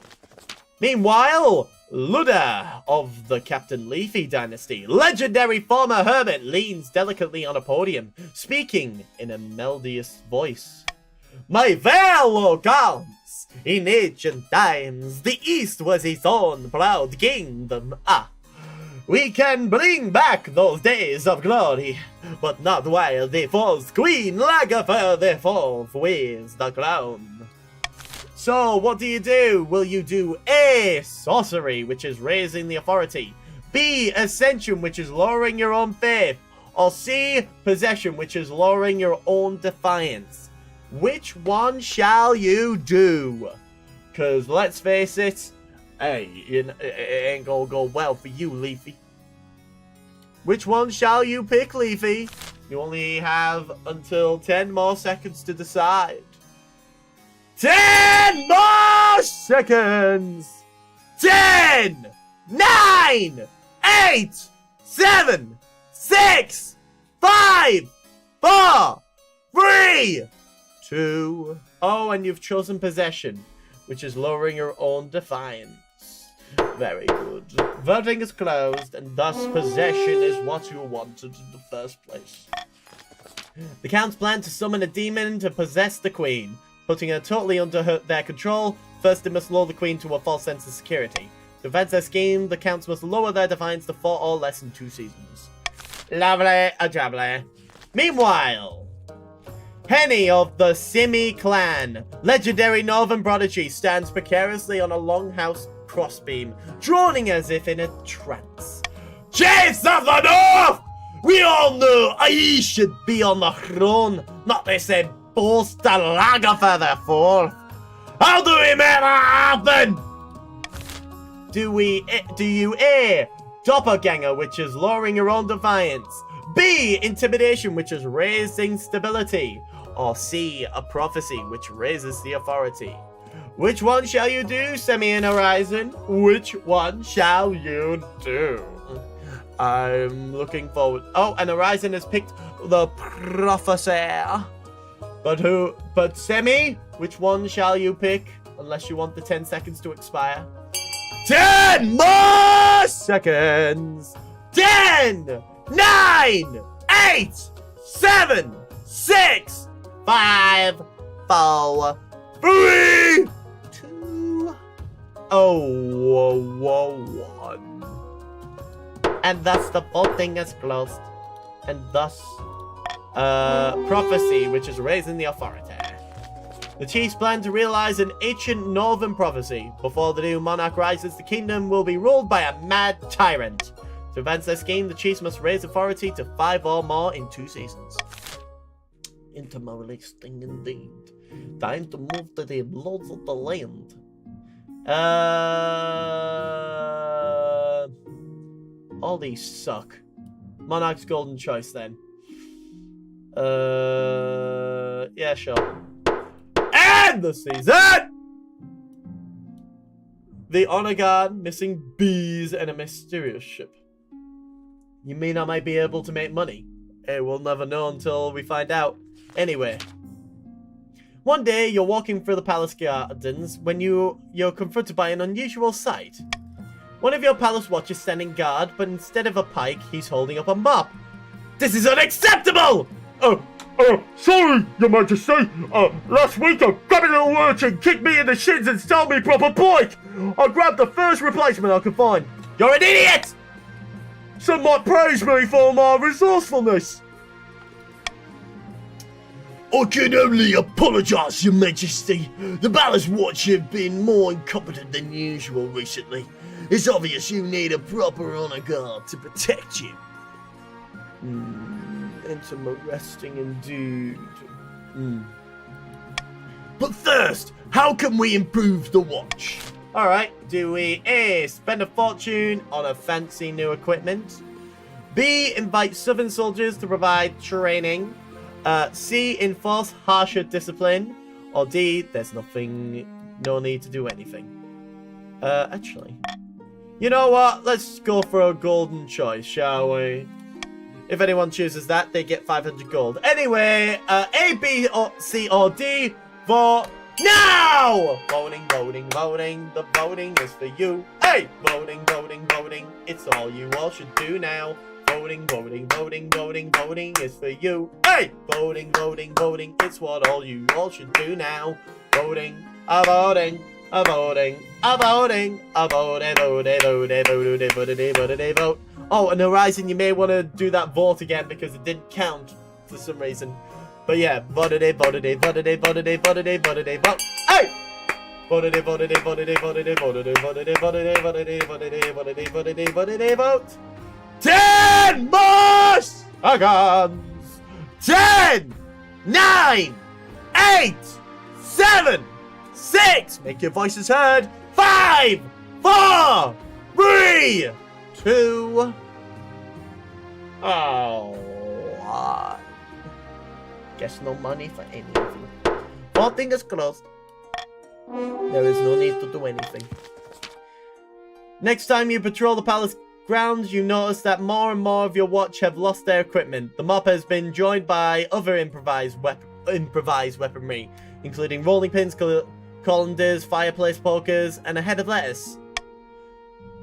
Meanwhile, Luda of the Captain Leafy dynasty, legendary former hermit, leans delicately on a podium, speaking in a melodious voice. My fellow counts, in ancient times, the East was its own proud kingdom. We can bring back those days of glory, but not while the false queen Lagafer the Fourth wears the crown. So, what do? Will you do A, sorcery, which is raising the authority, B, ascension, which is lowering your own faith, or C, possession, which is lowering your own defiance? Which one shall you do? Because, let's face it, hey, it ain't gonna go well for you, Leafy. Which one shall you pick, Leafy? You only have until 10 more seconds to decide. 10 more seconds! 10, 9, 8, 7, 6, 5, 4, 3, 2. Oh, and you've chosen possession, which is lowering your own defiance. Very good. Voting is closed, and thus possession is what you wanted in the first place. The Counts plan to summon a demon to possess the Queen, putting her totally under their control. First, they must lull the Queen to a false sense of security. To advance their scheme, the Counts must lower their defiance to 4 or less in 2 seasons. Lovely, a jubbly. Meanwhile, Henny of the Simi clan, legendary northern prodigy, stands precariously on a longhouse crossbeam, droning as if in a trance. Chiefs of the North! We all knew I should be on the throne, not this boaster Lagafer the Fourth. How do we make that happen? Do you A, doppelganger, which is lowering your own defiance, B, intimidation, which is raising stability, or C, a prophecy, which raises the authority? Which one shall you do, Semi and Horizon? Which one shall you do? I'm looking forward. Oh, and Horizon has picked the prophecy. But Semi, which one shall you pick? Unless you want the 10 seconds to expire. 10 more seconds! 10, 9, 8, 7, 6, 5, 4, 3, 2, 1. And thus the voting is closed. And thus, prophecy, which is raising the authority. The chiefs plan to realize an ancient northern prophecy. Before the new monarch rises, the kingdom will be ruled by a mad tyrant. To advance their scheme, the chiefs must raise authority to 5 or more in 2 seasons. Intermoralistic indeed. Time to move to the lords of the land. All these suck. Monarch's golden choice then. Yeah, sure. And the season! The honor guard, missing bees, and a mysterious ship. You mean I might be able to make money? Hey, we'll never know until we find out. Anyway. One day, you're walking through the palace gardens when you're confronted by an unusual sight. One of your palace watchers standing guard, but instead of a pike, he's holding up a mop. This is unacceptable! Sorry, Your Majesty. Last week a grubby little urchin kicked me in the shins and stole me proper pike. I grabbed the first replacement I could find. You're an idiot! Some might praise me for my resourcefulness. I can only apologise, Your Majesty. The Palace Watch have been more incompetent than usual recently. It's obvious you need a proper honor guard to protect you. Into arresting indeed. But first, how can we improve the watch? Alright, do we A. Spend a fortune on a fancy new equipment? B. Invite southern soldiers to provide training? C. Enforce harsher discipline? Or D. There's no need to do anything. Actually. You know what? Let's go for a golden choice, shall we? If anyone chooses that, they get 500 gold. Anyway, A, B, or C, or D, vote now! Voting, voting, voting. The voting is for you. Hey! Voting, voting, voting. It's all you all should do now. Voting, voting, voting, voting, voting is for you. Hey! Voting, voting, voting. It's what all you all should do now. Voting, voting, voting, voting, vote. Oh, and Horizon, you may want to do that vote again because it didn't count for some reason. But yeah, vote. Hey! Vote. Vote. 10 more seconds. 10, 9, 8, 7, 6. Make your voices heard. 5, 4, 3, 2. Oh, guess no money for any of you. Voting is closed. There is no need to do anything. Next time you patrol the palace grounds, you notice that more and more of your watch have lost their equipment. The mop has been joined by other improvised weaponry, including rolling pins, colanders, fireplace pokers, and a head of lettuce.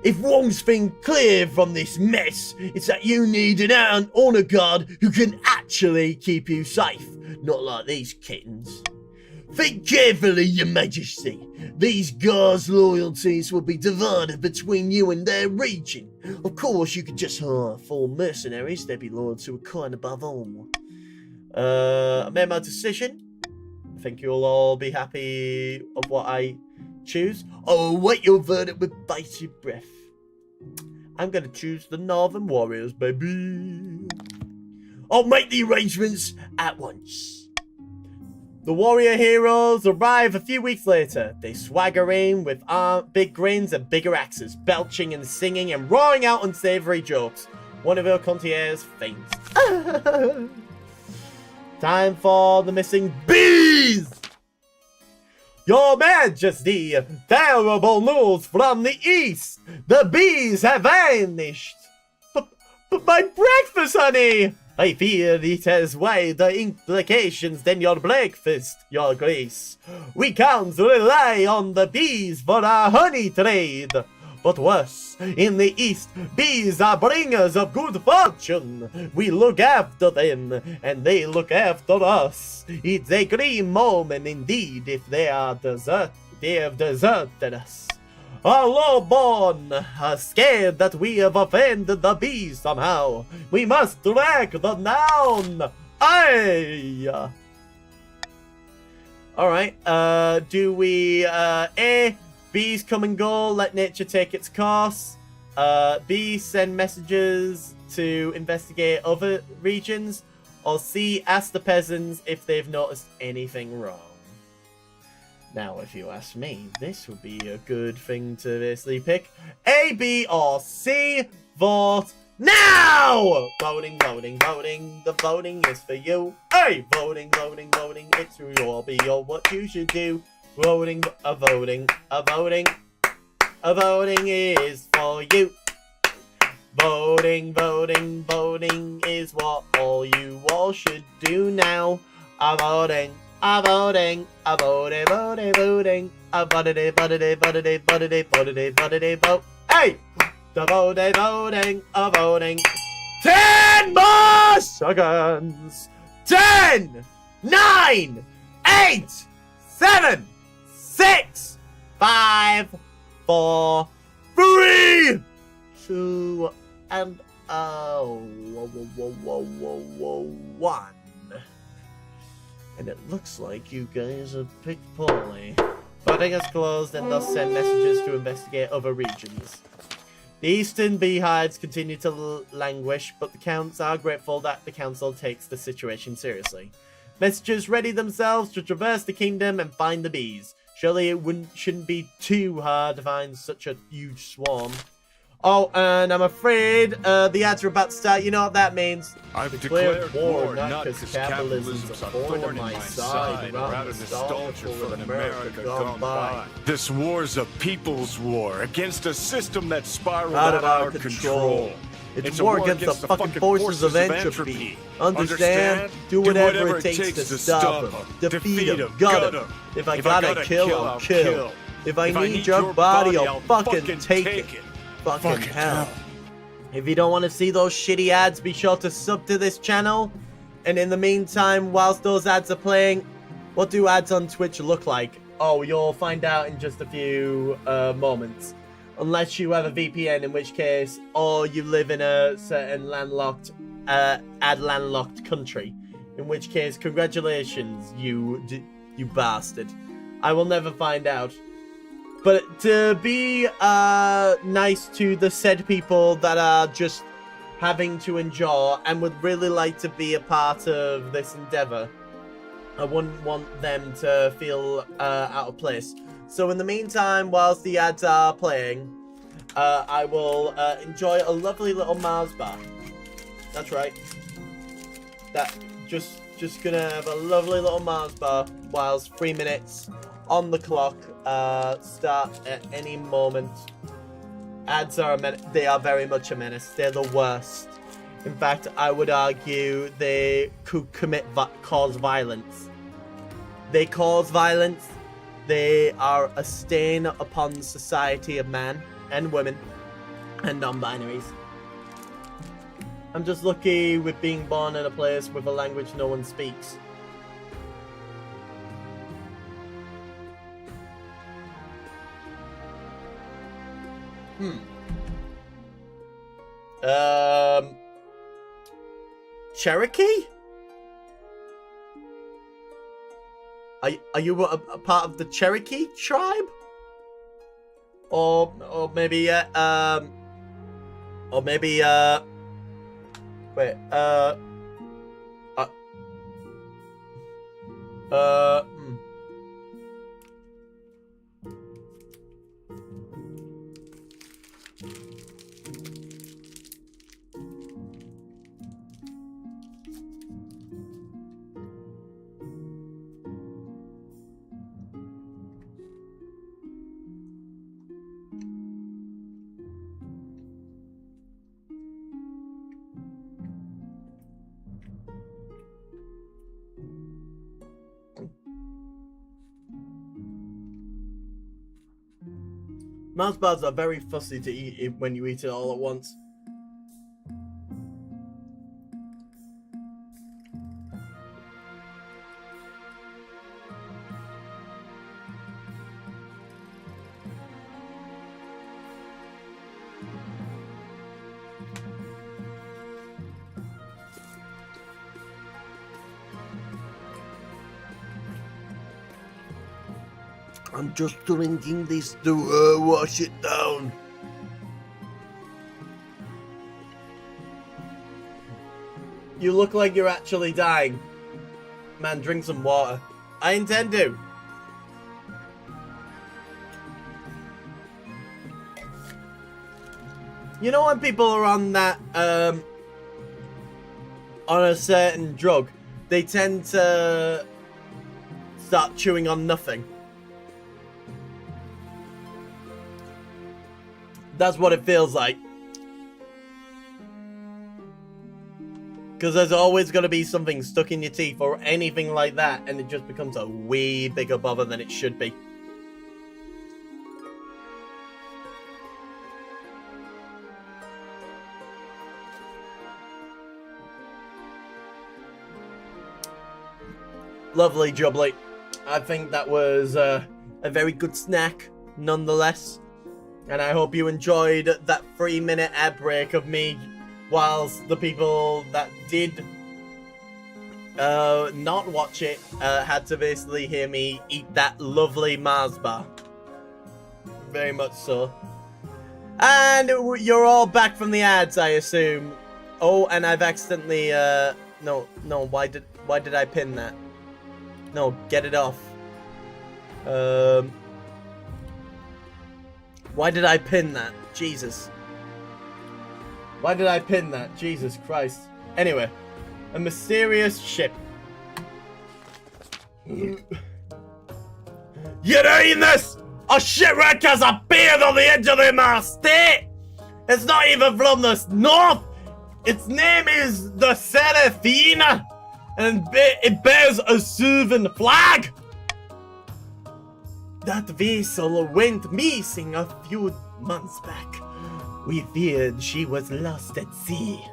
If one thing clear from this mess, it's that you need an honor guard who can actually keep you safe, not like these kittens. Think carefully, Your Majesty. These guards' loyalties will be divided between you and their region. Of course, you could just hire 4 mercenaries. They'd be loyal to a kind above all. I made my decision. I think you'll all be happy of what I choose. I'll await your verdict with bated breath. I'm going to choose the Northern Warriors, baby. I'll make the arrangements at once. The warrior heroes arrive a few weeks later. They swagger in with big grins and bigger axes, belching and singing and roaring out unsavory jokes. One of your concierges faints. Time for the missing bees! Your Majesty, terrible news from the east! The bees have vanished! But my breakfast, honey! I fear it has wider implications than your breakfast, Your Grace. We can't rely on the bees for our honey trade. But worse, in the east, bees are bringers of good fortune. We look after them, and they look after us. It's a grim moment indeed if they have deserted us. Our lowborn are scared that we have offended the bees somehow. We must track them down. Aye. Alright, do we, A, bees come and go, let nature take its course. B, send messages to investigate other regions. Or C, ask the peasants if they've noticed anything wrong. Now, if you ask me, this would be a good thing to basically pick A, B, or C. Vote now! Voting, voting, voting. The voting is for you. Hey! Voting, voting, voting. It's your be your what you should do. Voting, voting, voting. Voting is for you. Voting, voting, voting is what you all should do now. Voting. Voting, voting, voting, voting, voting, vote. Hey! The voting, voting. 10 more seconds. 10, 9, 8, 7, 6, 5, 4, 3, 2, and 1. And it looks like you guys have picked poorly. Voting has closed and thus send messages to investigate other regions. The eastern beehives continue to languish, but the counts are grateful that the council takes the situation seriously. Messengers ready themselves to traverse the kingdom and find the bees. Surely it shouldn't be too hard to find such a huge swarm. Oh, and I'm afraid the ads are about to start. You know what that means. I've declared war not because capitalism's capitalism's a thorn in my side, but out of nostalgia for an America gone by. This war's a people's war against a system that's spiraled out of our control. It's a war against the fucking forces of entropy. Understand? Do whatever it takes to stop them. Defeat them. Gut them. If I gotta kill, I'll kill. If I need your body, I'll fucking take it. Fucking hell. If you don't want to see those shitty ads, be sure to sub to this channel. And in the meantime, whilst those ads are playing, what do ads on Twitch look like? Oh, you'll find out in just a few moments. Unless you have a VPN, in which case, or you live in a certain landlocked country. In which case, congratulations, you bastard. I will never find out. But to be nice to the said people that are just having to endure and would really like to be a part of this endeavor, I wouldn't want them to feel out of place. So in the meantime, whilst the ads are playing, I will enjoy a lovely little Mars bar. That's right. Just gonna have a lovely little Mars bar whilst 3 minutes on the clock start at any moment. Ads are they are very much a menace. They're the worst. In fact, I would argue they could cause violence. They cause violence. They are a stain upon the society of man and women and non-binaries. I'm just lucky with being born in a place with a language no one speaks. Cherokee? Are you a part of the Cherokee tribe? Or maybe wait, Mars bars are very fussy to eat when you eat it all at once. I'm just drinking this to wash it down. You look like you're actually dying. Man, drink some water. I intend to. You know when people are on that, on a certain drug, they tend to start chewing on nothing. That's what it feels like. Because there's always going to be something stuck in your teeth or anything like that, and it just becomes a way bigger bother than it should be. Lovely jubbly. I think that was a very good snack, nonetheless. And I hope you enjoyed that 3-minute ad break of me, whilst the people that did not watch it had to basically hear me eat that lovely Mars bar. Very much so. And you're all back from the ads, I assume. Oh, and I've accidentally no, why did I pin that? No, get it off. Why did I pin that? Jesus. Why did I pin that? Jesus Christ. Anyway, a mysterious ship. You doing this? A shipwreck has appeared on the edge of the Mars State. It's not even from the north. Its name is the Serafina, and it bears a Suvan flag. That vessel went missing a few months back. We feared she was lost at sea.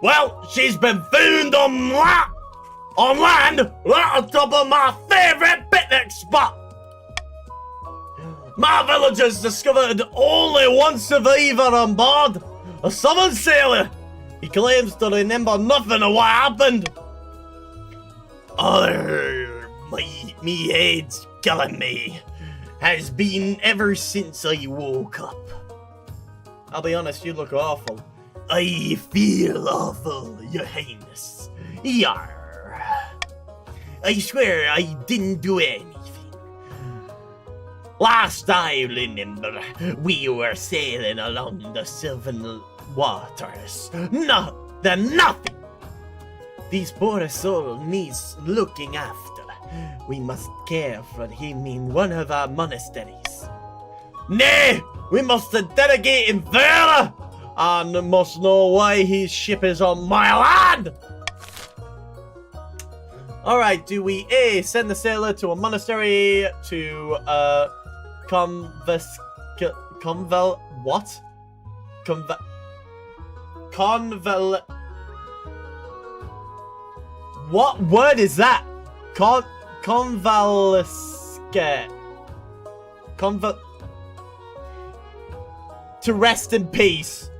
Well, she's been found on land, right on top of my favourite picnic spot. My villagers discovered only one survivor on board, a southern sailor. He claims to remember nothing of what happened. Me head's killing me. Has been ever since I woke up. I'll be honest, you look awful. I feel awful, Your Highness. Yarr. I swear I didn't do anything. Last I remember, we were sailing along the Sylvan waters. Nothing. This poor soul needs looking after. We must care for him in one of our monasteries. Nay, we must interrogate him further, and must know why his ship is on my land. Alright, do we A, send the sailor to a monastery to, what word is that? Convalescate. To rest in peace.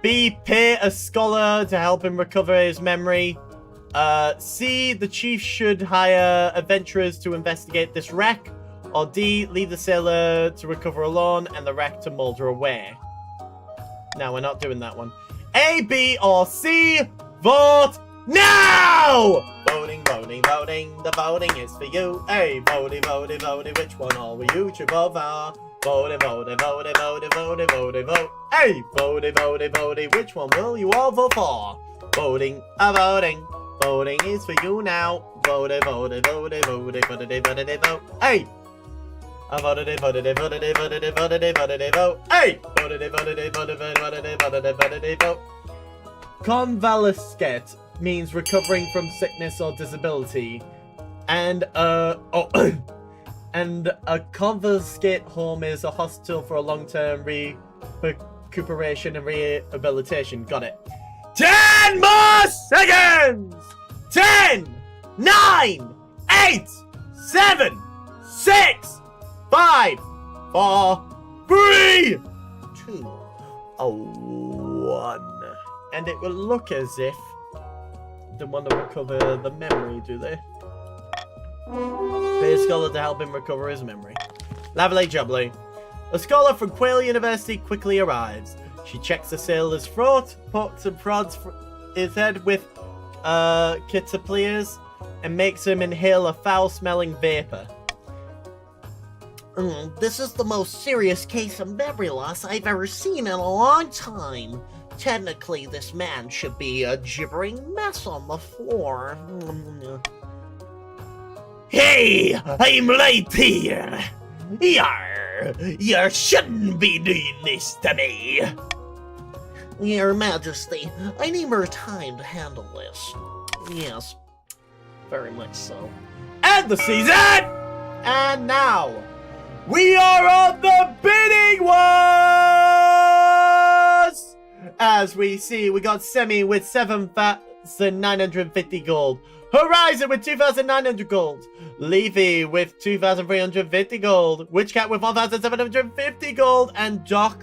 B, pay a scholar to help him recover his memory. C, the chief should hire adventurers to investigate this wreck. Or D, leave the sailor to recover alone and the wreck to moulder away. No, we're not doing that one. A, B, or C, vote now! Voting. The voting is for you. Hey, voting. Which one are we? You should vote for. Voting. Hey, voting. Which one will you all vote for? Voting. Voting is for you now. Voting. Hey. I voted. Hey. Vote. Convalescate means recovering from sickness or disability, and and a confiscate home is a hospital for a long-term recuperation and rehabilitation. Got it. 10 more seconds. 10, 9, 8, 7, 6, 5, 4, 3, 2, 1. And it will look as if they want to recover the memory, do they? Pay a scholar to help him recover his memory. Lovely jubbly. A scholar from Quail University quickly arrives. She checks the sailor's throat, pokes and prods his head with catapleas, and makes him inhale a foul-smelling vapor. This is the most serious case of memory loss I've ever seen in a long time. Technically, this man should be a gibbering mess on the floor. Hey, I'm right here. You shouldn't be doing this to me. Your Majesty, I need more time to handle this. Yes, very much so. End the season! And now, we are on the bidding wars! As we see, we got Semi with 7,950 gold. Horizon with 2,900 gold. Levy with 2,350 gold. Witchcat with 1,750 gold. And Doc,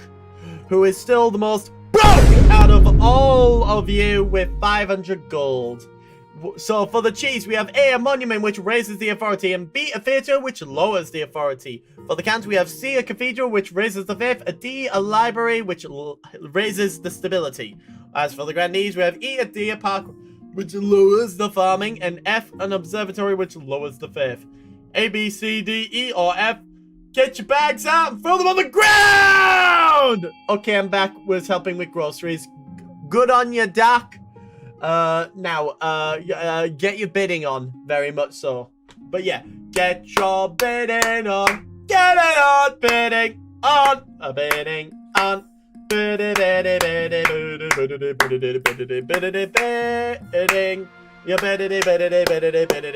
who is still the most broke out of all of you, with 500 gold. So for the cheese, we have A, a monument, which raises the authority, and B, a theatre, which lowers the authority. For the cans, we have C, a cathedral, which raises the faith, a D, a library, which raises the stability. As for the grandees, we have E, a deer park, which lowers the farming, and F, an observatory, which lowers the faith. A, B, C, D, E, or F, get your bags out and throw them on the ground! Okay, I'm back with helping with groceries. Good on you, Doc. Get your bidding on, very much so. But yeah, get your bidding on, get it on, bidding on, a bidding on, bidding, bidding, you bidding, bidding, bidding,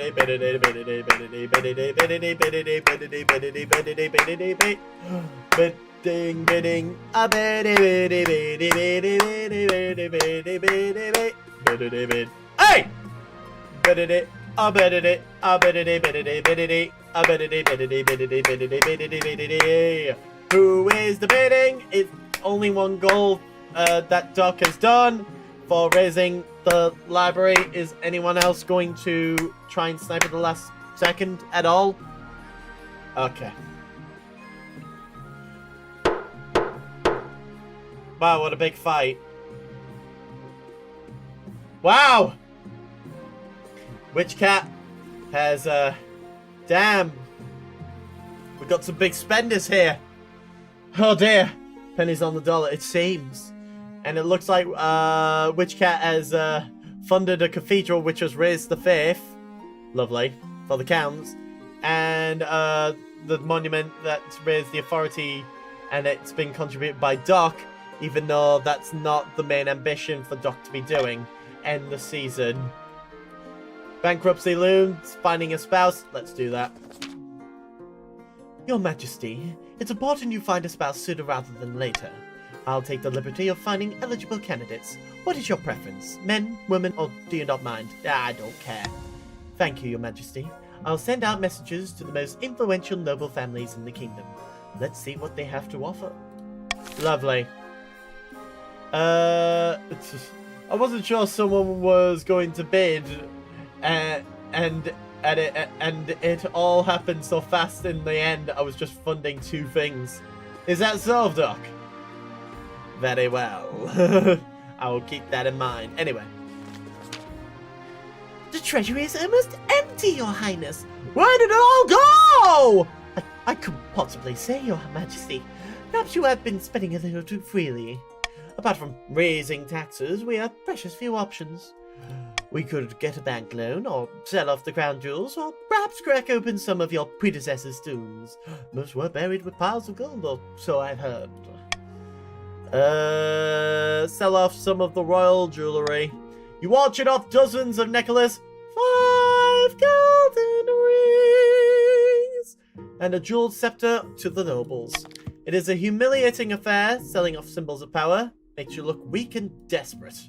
bidding, bidding, a bidding, hey! Who is the bidding? It's only one goal that Doc has done for raising the library. Is anyone else going to try and snipe at the last second at all? Okay. Wow, what a big fight. Wow! Witchcat has, damn. We got some big spenders here. Oh dear. Pennies on the dollar, it seems. And it looks like, Witchcat has, funded a cathedral which has raised the faith. Lovely. For the counts. And, the monument that's raised the authority, and it's been contributed by Doc, even though that's not the main ambition for Doc to be doing. End the season. Bankruptcy looms, finding a spouse. Let's do that. Your Majesty, it's important you find a spouse sooner rather than later. I'll take the liberty of finding eligible candidates. What is your preference? Men, women, or do you not mind? I don't care. Thank you, Your Majesty. I'll send out messages to the most influential noble families in the kingdom. Let's see what they have to offer. Lovely. I wasn't sure someone was going to bid, and it all happened so fast in the end. I was just funding two things. Is that so, Doc? Very well. I will keep that in mind. Anyway. The treasury is almost empty, Your Highness. Where did it all go? I couldn't possibly say, Your Majesty. Perhaps you have been spending a little too freely. Apart from raising taxes, we have precious few options. We could get a bank loan, or sell off the crown jewels, or perhaps crack open some of your predecessors' tombs. Most were buried with piles of gold, or so I've heard. Sell off some of the royal jewellery. You auction off dozens of necklaces, 5 golden rings, and a jeweled scepter to the nobles. It is a humiliating affair. Selling off symbols of power makes you look weak and desperate.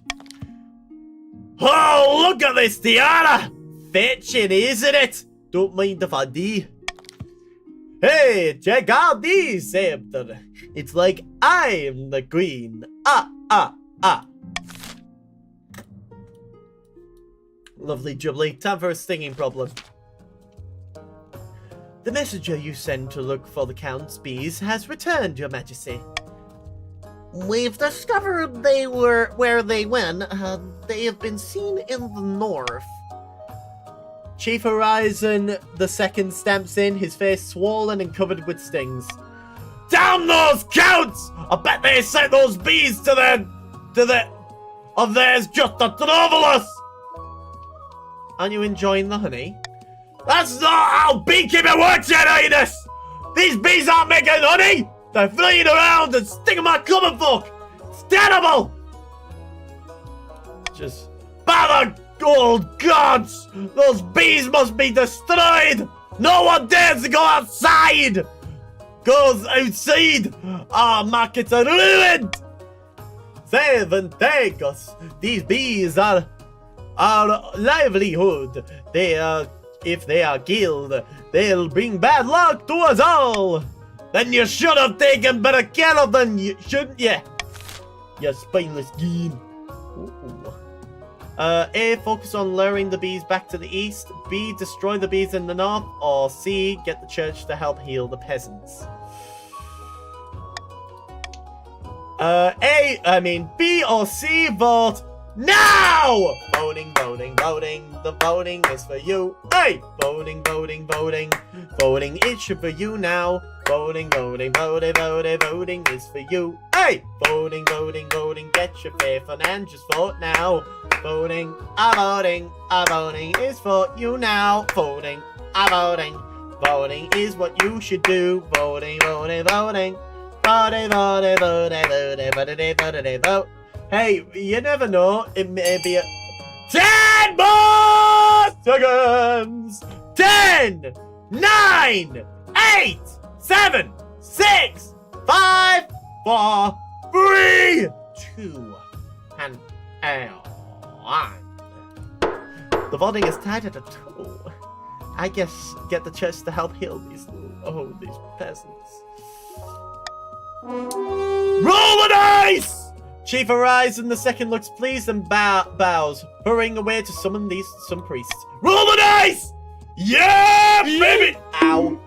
Oh, look at this tiara! Fetching, isn't it? Don't mind if I do. Hey, check out this scepter. It's like I'm the queen. Lovely jubbly. Time for a stinging problem. The messenger you sent to look for the Count's bees has returned, Your Majesty. We've discovered they were where they went. They have been seen in the north. Chief Horizon II stamps in, his face swollen and covered with stings. Damn those counts! I bet they sent those bees to the of theirs just to trouble us! Aren't you enjoying the honey? That's not how beekeeping works, Your Highness! These bees aren't making honey! They're flying around and stinging my common folk! It's terrible! Just... By the old gods! Those bees must be destroyed! No one dares to go outside! Goes outside! Our markets are ruined! Save and take us! These bees are our livelihood. If they are killed, they'll bring bad luck to us all! Then you should have taken better care of them, shouldn't you? You spineless game. A, focus on luring the bees back to the east. B, destroy the bees in the north. Or C, get the church to help heal the peasants. B or C, vote now! Voting, voting, voting. The voting is for you. Hey! Voting, voting, voting. Voting is for you now. Voting, voting, voting, voting, voting is for you. Hey! Voting, voting, voting. Get your faith on and just vote now. Voting, voting is for you now. Voting, voting. Voting is what you should do. Voting, voting, voting. Voting, voting, voting, voting, voting, voting, vote. Hey, you never know. It may be a 10 more seconds. 10, 9, 8, 7, 6, 5, 4, 3, 2, and 1. The voting is tied at 2. I guess get the church to help heal these peasants. Roll the dice! Chief Horizon II looks pleased and bows, hurrying away to summon some priests. Roll the dice! Yeah, baby! Ow.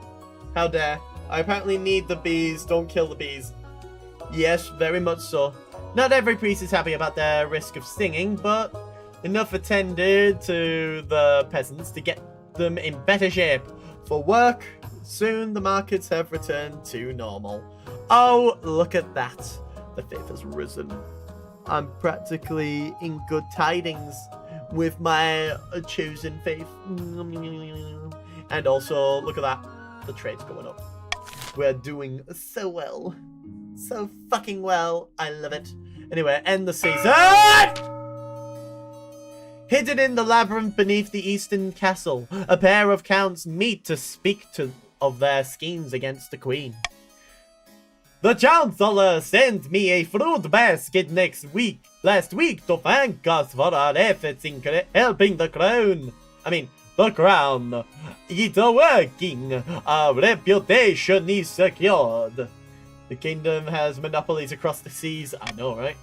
How dare. I apparently need the bees. Don't kill the bees. Yes, very much so. Not every priest is happy about their risk of stinging, but enough attended to the peasants to get them in better shape for work. Soon the markets have returned to normal. Oh, look at that. The faith has risen. I'm practically in good tidings with my chosen faith. And also, look at that. The trade's going up. We're doing so well. So fucking well. I love it. Anyway, end the season. Hidden in the labyrinth beneath the eastern castle, a pair of counts meet to speak of their schemes against the queen. The Chancellor sent me a fruit basket last week to thank us for our efforts in helping the crown. It's working. Our reputation is secured. The kingdom has monopolies across the seas. I know, right?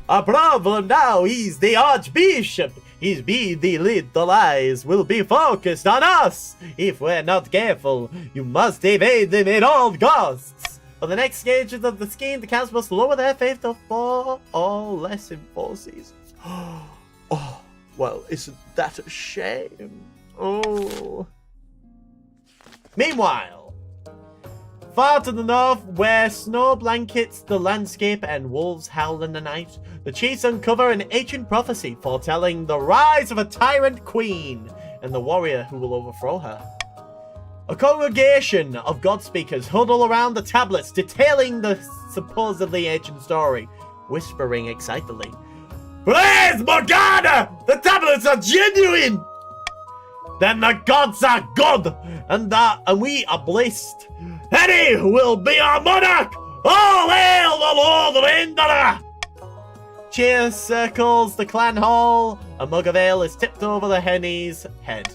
Our problem now is the Archbishop. His beady little eyes will be focused on us. If we're not careful, you must evade them at all costs. For the next stages of the scheme, the counts must lower their faith to 4 or less in 4 seasons. Oh, well, isn't that a shame? Oh. Meanwhile, far to the north, where snow blankets the landscape and wolves howl in the night, the chiefs uncover an ancient prophecy foretelling the rise of a tyrant queen and the warrior who will overthrow her. A congregation of God speakers huddle around the tablets detailing the supposedly ancient story, whispering excitedly, Praise Morgana! The tablets are genuine! Then the gods are good, and we are blessed. Eddie will be our monarch! All hail the Lord Renderer! Cheer circles the clan hall. A mug of ale is tipped over the henny's head.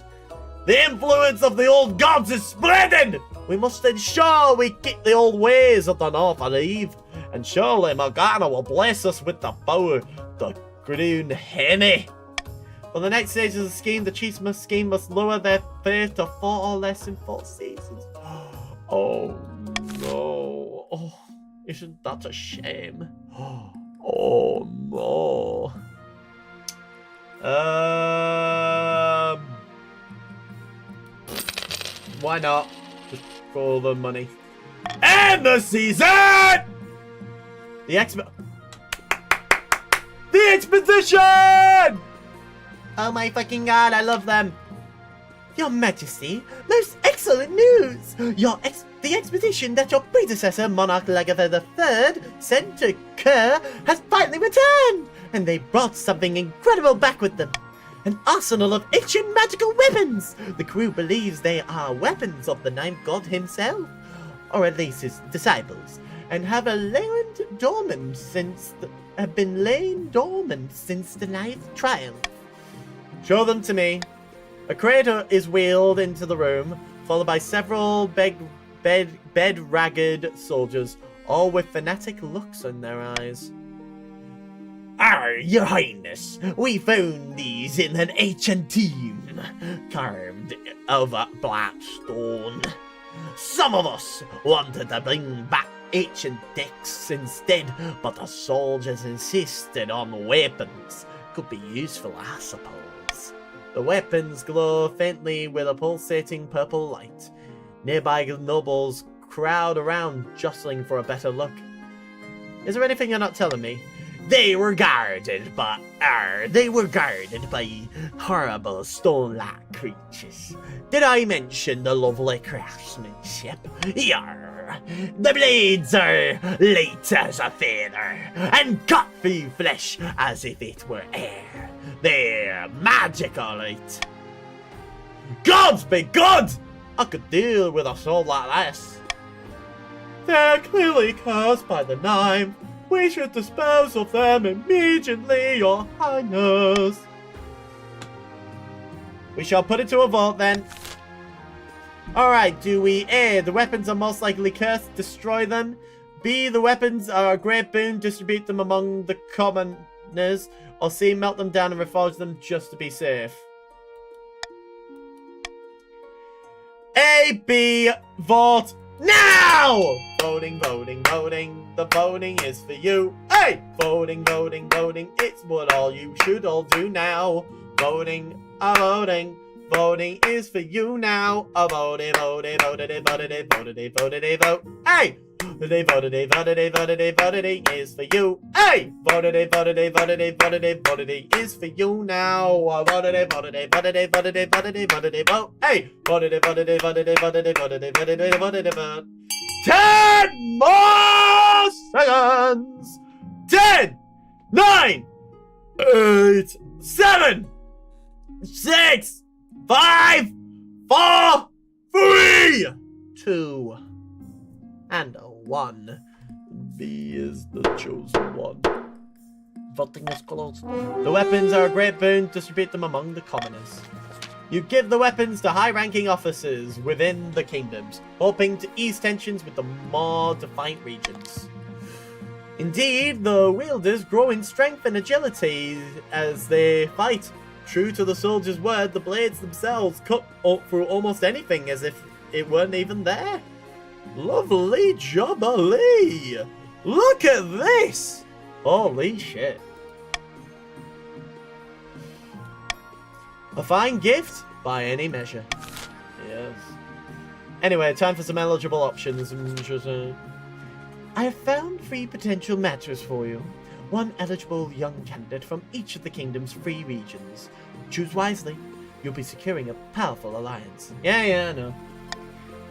The influence of the old gods is spreading! We must ensure we keep the old ways of the north alive, and surely Morgana will bless us with the power to crown Henny. For the next stage of the scheme, the chiefs must lower their faith to 4 or less in 4 seasons. Oh no. Oh, isn't that a shame? Oh no. why not? Just for the money. And the season! The expedition! Oh my fucking god, I love them. Your Majesty, most excellent news! The expedition that your predecessor, Monarch Lagatha III, sent to Kerr has finally returned! And they brought something incredible back with them. An arsenal of ancient magical weapons! The crew believes they are weapons of the ninth god himself, or at least his disciples, and have been laying dormant since the ninth trial. Show them to me. A crater is wheeled into the room, followed by several bed-ragged soldiers, all with fanatic looks in their eyes. Your Highness, we found these in an ancient tomb, carved of black stone. Some of us wanted to bring back ancient texts instead, but the soldiers insisted on weapons. Could be useful, I suppose. The weapons glow faintly with a pulsating purple light. Nearby nobles crowd around, jostling for a better look. Is there anything you're not telling me? They were guarded by horrible stone-like creatures. Did I mention the lovely craftsmanship? Yarr! The blades are light as a feather, and cut through flesh as if it were air. They're magical, right? Gods be good! I could deal with a sword like this. They're clearly cursed by the knife. We should dispose of them immediately, Your Highness. We shall put it to a vote then. Alright, do we A, the weapons are most likely cursed, destroy them. B, the weapons are a great boon, distribute them among the commoners. Or C, melt them down and reforge them just to be safe. A, B, vote now! Voting, voting, voting. The voting is for you. Hey! Voting, voting, voting. It's what all you should all do now. Voting, voting. Voting is for you now. Voting, voting, voting, voting, voting, voting, vote. Hey! Voting, voting, voting, voting, voting is for you. Hey! Voting, voting, voting, voting, voting is for you now. Voting, voting, voting, voting, voting, voting, vote. Hey! Voting, voting, voting, voting, voting, voting, vote. 10 more seconds! 10, 9, 8, 7, 6, 5, 4, 3, 2, and 1. B is the chosen one. Voting is closed. The weapons are a great boon. Distribute them among the commoners. You give the weapons to high-ranking officers within the kingdoms, hoping to ease tensions with the more defiant regions. Indeed, the wielders grow in strength and agility as they fight. True to the soldier's word, the blades themselves cut through almost anything as if it weren't even there. Lovely jubilee! Look at this! Holy shit. A fine gift by any measure. Yes. Anyway, time for some eligible options. I have found 3 potential matches for you. 1 eligible young candidate from each of the kingdom's 3 regions. Choose wisely. You'll be securing a powerful alliance. Yeah, I know.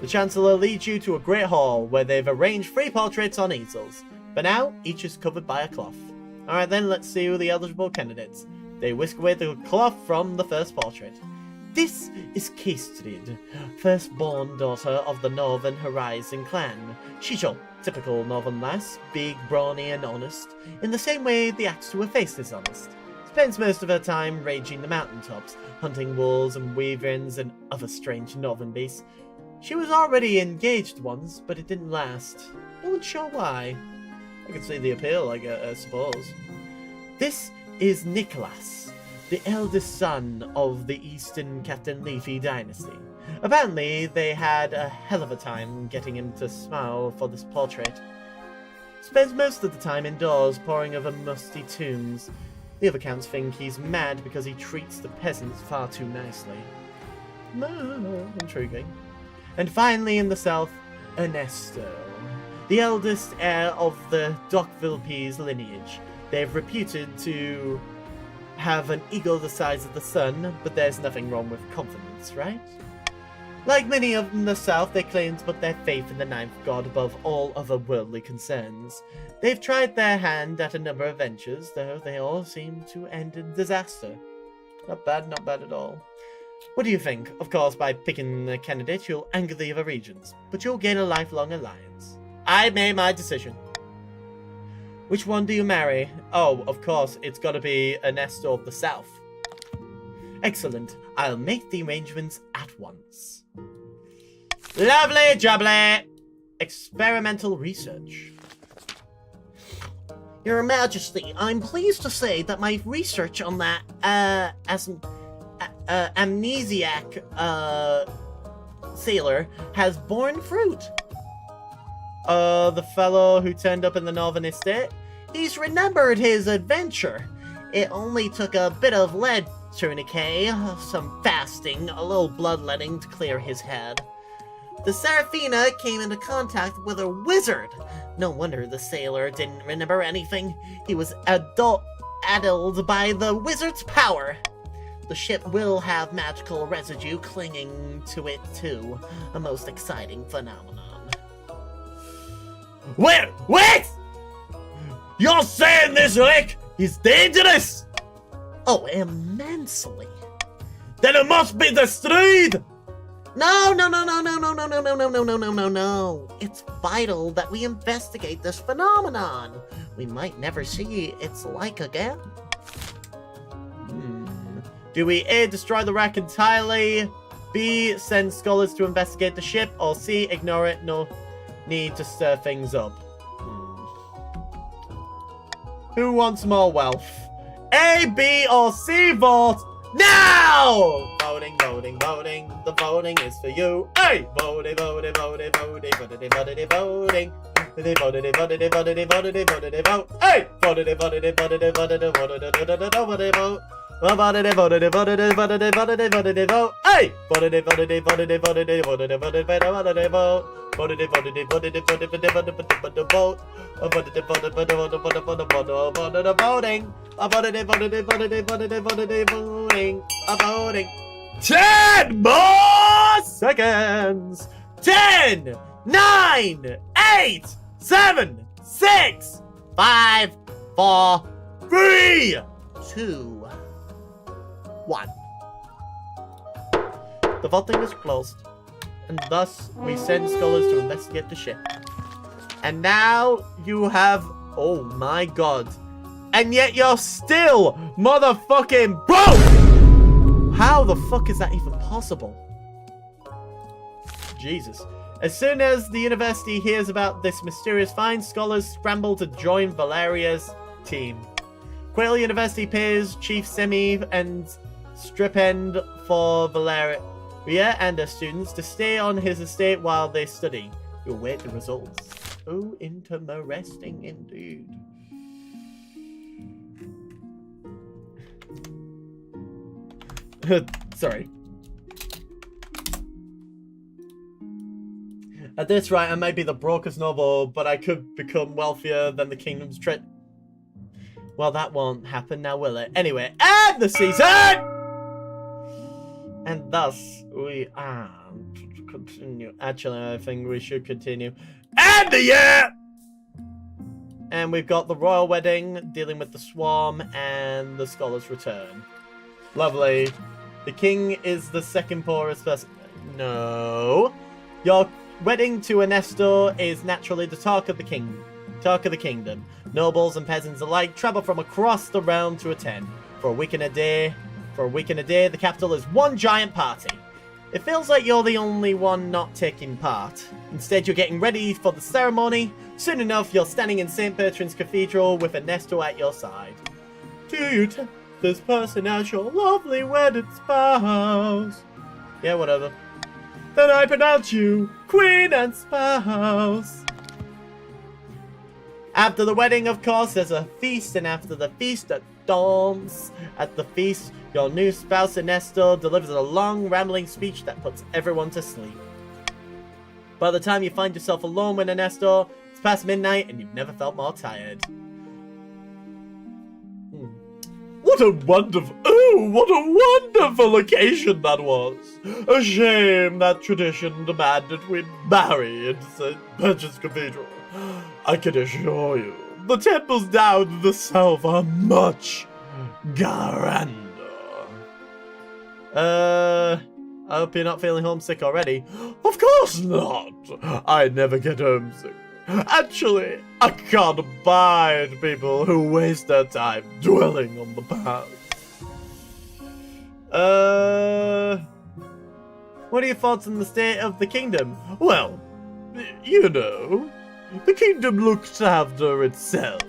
The Chancellor leads you to a great hall where they've arranged 3 portraits on easels. For now, each is covered by a cloth. Alright then, let's see who the eligible candidates. They whisk away the cloth from the first portrait. This is Castrid, firstborn daughter of the Northern Horizon clan. She's your typical northern lass, big, brawny and honest, in the same way the axe to her face is honest. Spends most of her time ranging the mountaintops, hunting wolves and wyverns and other strange northern beasts. She was already engaged once, but it didn't last. No one's sure why. I could see the appeal, I suppose. This is Nicholas, the eldest son of the Eastern Captain Leafy dynasty. Apparently, they had a hell of a time getting him to smile for this portrait. Spends most of the time indoors, poring over musty tombs. The other counts think he's mad because he treats the peasants far too nicely. Intriguing. And finally in the south, Ernesto, the eldest heir of the Dockville Peas lineage. They're reputed to have an ego the size of the sun, but there's nothing wrong with confidence, right? Like many of the South, they claim to put their faith in the ninth god above all other worldly concerns. They've tried their hand at a number of ventures, though they all seem to end in disaster. Not bad at all. What do you think? Of course, by picking a candidate, you'll anger the other regions, but you'll gain a lifelong alliance. I made my decision. Which one do you marry? Oh, of course, it's gotta be Ernesto of the South. Excellent. I'll make the arrangements at once. Lovely jubbly! Experimental research. Your Majesty, I'm pleased to say that my research on that, amnesiac, sailor has borne fruit. The fellow who turned up in the Northern Estate? He's remembered his adventure. It only took a bit of lead tourniquet, some fasting, a little bloodletting to clear his head. The Seraphina came into contact with a wizard. No wonder the sailor didn't remember anything. He was addled by the wizard's power. The ship will have magical residue clinging to it too. A most exciting phenomenon. Wait! You're saying this wreck is dangerous? Oh, immensely. Then it must be destroyed! No. It's vital that we investigate this phenomenon. We might never see its like again. Do we A, destroy the wreck entirely, B, send scholars to investigate the ship, or C, ignore it, no need to stir things up? Who wants more wealth? A, B, or C, vote now! Voting. The voting is for you. Hey! Voting. Vote. Hey! Voting. Voting. 10 more seconds. 10, 9, 8, 7, 6, 5, 4, 3, 2, 1. The voting is closed, and thus we send scholars to investigate the ship. And now you have... Oh my god. And yet you're still motherfucking broke! How the fuck is that even possible? Jesus. As soon as the university hears about this mysterious find, scholars scramble to join Valeria's team. Quail University pays Chief Semi and Stripend for Valeria and her students to stay on his estate while they study. You'll wait the results. Oh, interesting indeed. Sorry. At this rate, I may be the brokest noble, but I could become wealthier than the kingdom's treasure. Well, that won't happen now, will it? Anyway, end the season! And thus, we continue. Actually, I think we should continue. End the year! And we've got the royal wedding, dealing with the swarm, and the scholars return. Lovely. The king is the second poorest person. No. Your wedding to Ernesto is naturally the talk of the kingdom. Nobles and peasants alike travel from across the realm to attend. For a week and a day, the capital is one giant party. It feels like you're the only one not taking part. Instead, you're getting ready for the ceremony. Soon enough, you're standing in St. Bertrand's Cathedral with Ernesto at your side. Do you take this person as your lovely wedded spouse? Yeah, whatever. Then I pronounce you queen and spouse. After the wedding, of course, there's a feast, and after the feast, a dance. At the feast, your new spouse Ernesto delivers a long, rambling speech that puts everyone to sleep. By the time you find yourself alone with Ernesto, it's past midnight and you've never felt more tired. What a wonderful occasion that was. A shame that tradition demanded we marry in St. Petrus Cathedral. I can assure you, the temples down in the south are much grander. I hope you're not feeling homesick already. Of course not. I never get homesick. Actually, I can't abide people who waste their time dwelling on the past. What are your thoughts on the state of the kingdom? Well, you know, the kingdom looks after itself.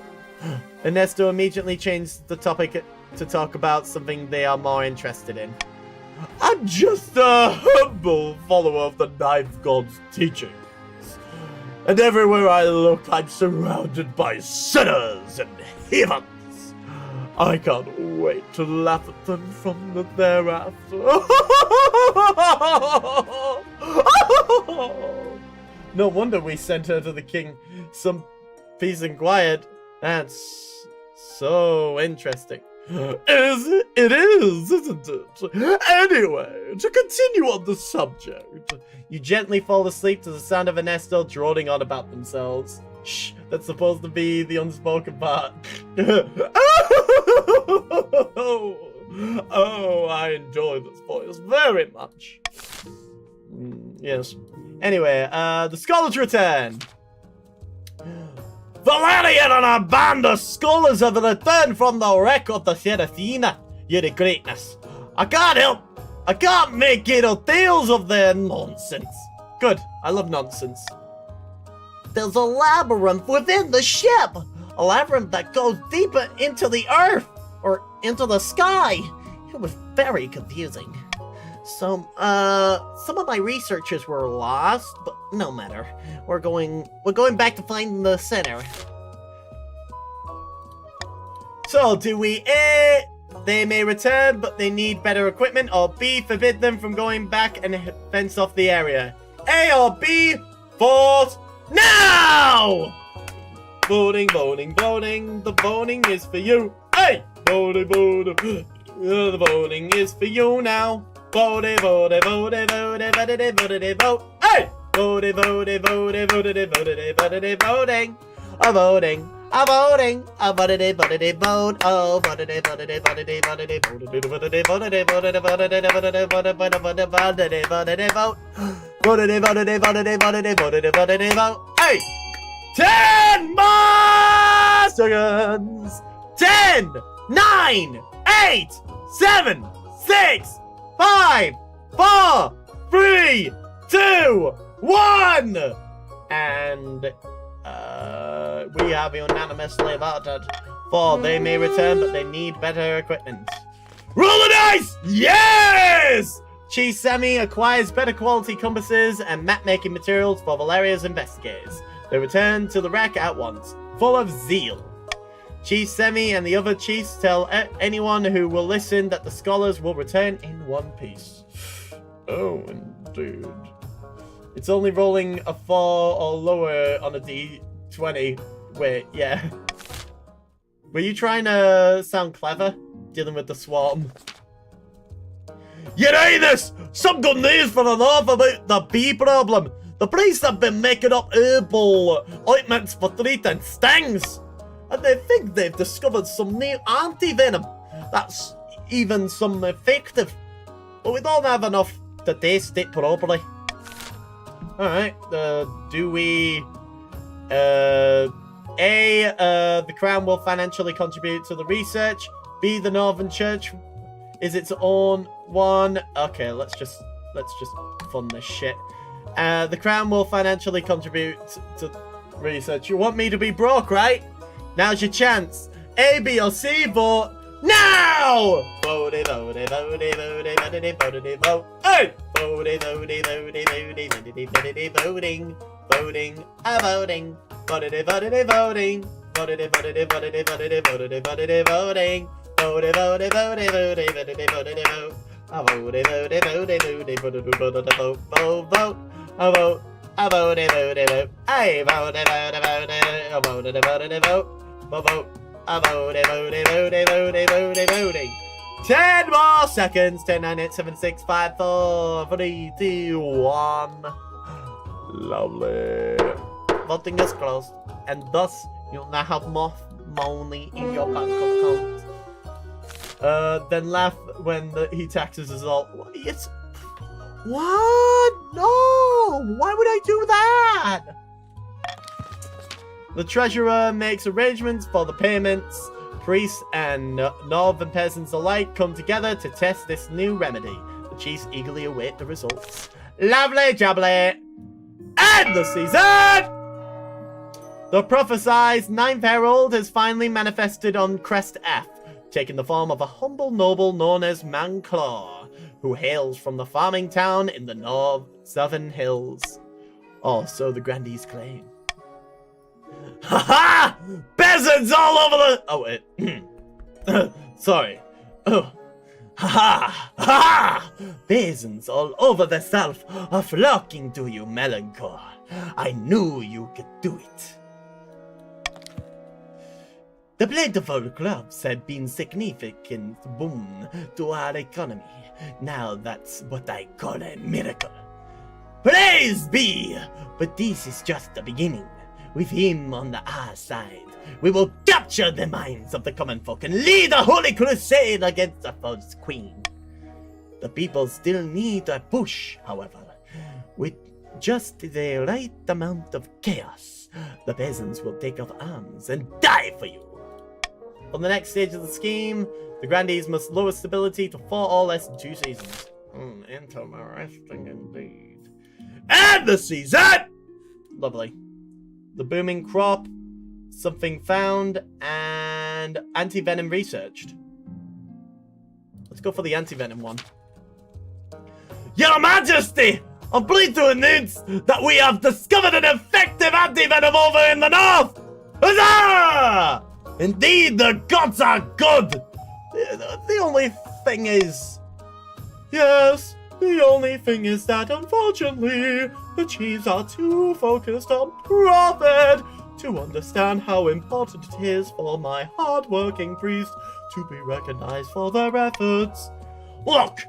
Ernesto immediately changed the topic to talk about something they are more interested in. I'm just a humble follower of the Ninth God's teachings. And everywhere I look, I'm surrounded by sinners and heathens. I can't wait to laugh at them from the thereafter. No wonder we sent her to the king. Some peace and quiet. That's so interesting. It is, isn't it? Anyway, to continue on the subject. You gently fall asleep to the sound of Ernesto droning on about themselves. Shh, that's supposed to be the unspoken part. Oh, I enjoy this voice very much. Yes. Anyway, the scholars return. Valerian and a band of scholars have returned from the wreck of the Serafina, your greatness. I can't make head or tails of their nonsense. Good, I love nonsense. There's a labyrinth within the ship. A labyrinth that goes deeper into the earth, or into the sky. It was very confusing. Some of my researchers were lost, but no matter. We're going back to find the center. So, do we A, they may return, but they need better equipment, or B, forbid them from going back and fence off the area? A or B, vote now! Voting, voting, voting, the voting is for you. Hey! Voting, voting, the voting is for you now. Vote, vote, vote, vote, vote, vote, vote. Hey! Vote, vote, vote, vote, vote, voting. A voting, a voting, a voted, voted, vote. Oh, voted, voted, voted, voted, voted, voted, voted, voted, voted, vote. Voted, voted, voted, voted, voted, voted, vote. Hey! 10 more seconds. 10, 9, 8, 7, 6, 5, 4, 3, 2, 1! And, we have unanimously voted for they may return, but they need better equipment. Roll the dice! Yes! Chisemi acquires better quality compasses and map-making materials for Valeria's investigators. They return to the wreck at once, full of zeal. Chisemi and the other chiefs tell anyone who will listen that the scholars will return in one piece. Oh, indeed. It's only rolling a 4 or lower on a D20. Wait, yeah. Were you trying to sound clever? Dealing with the swarm? You know this! Some good news for the north about the bee problem. The priests have been making up herbal ointments for treating stings. And they think they've discovered some new anti-venom that's even some effective. But we don't have enough to test it properly. Alright, do we... A, the Crown will financially contribute to the research. B, the Northern Church is its own one. Okay, let's just fund this shit. The Crown will financially contribute to research. You want me to be broke, right? Now's your chance. A, B, or C, vote now! Vote, vote, vote, vote, vote, vote, vote. Hey! Vote, vote, vote, vote, voting, voting, voting. Voted, voted, voting. Voted, voted, voted, voted, voted, voted, voting. Voted, voted, voted, voted, voted, voted, vote. I voted, voted, voted, voted, voted, voted, vote, vote, vote. I vote, I voted, voted, vote. I voted, voted, voted. I voted, voted, vote. Vote. I voted, voted, voted, voted, voted, voting. 10 more seconds. 10, 9, 8, 7, 6, 5, 4, 3, 2, 1. Lovely. Voting is closed. And thus, you'll now have more money in your bank account. Then laugh when he taxes us all. It's... What? No! Why would I do that? The treasurer makes arrangements for the payments. Priests and northern peasants alike come together to test this new remedy. The chiefs eagerly await the results. Lovely jubbly! End the season! The prophesied ninth herald has finally manifested on Crest F, taking the form of a humble noble known as Manclaw, who hails from the farming town in the southern hills. Or so the grandees claim. Ha-ha! Peasants all over the... Oh, wait. Sorry. Oh. Ha-ha! Ha-ha! Peasants all over the south are flocking to you, Melancholy. I knew you could do it. The plentiful crops had been significant boon to our economy. Now that's what I call a miracle. Praise be! But this is just the beginning. With him on our side, we will capture the minds of the common folk and lead a holy crusade against the false queen. The people still need a push, however. With just the right amount of chaos, the peasants will take up arms and die for you. On the next stage of the scheme, the grandees must lower stability to 4 or less in 2 seasons. Interesting indeed. And the season! Lovely. The booming crop, something found, and anti-venom researched. Let's go for the anti-venom one. Your Majesty! I'm pleased to announce that we have discovered an effective anti-venom over in the north! Huzzah! Indeed, the gods are good! The only thing is... Yes, the only thing is that, unfortunately, the chiefs are too focused on profit to understand how important it is for my hard-working priest to be recognized for their efforts. Look,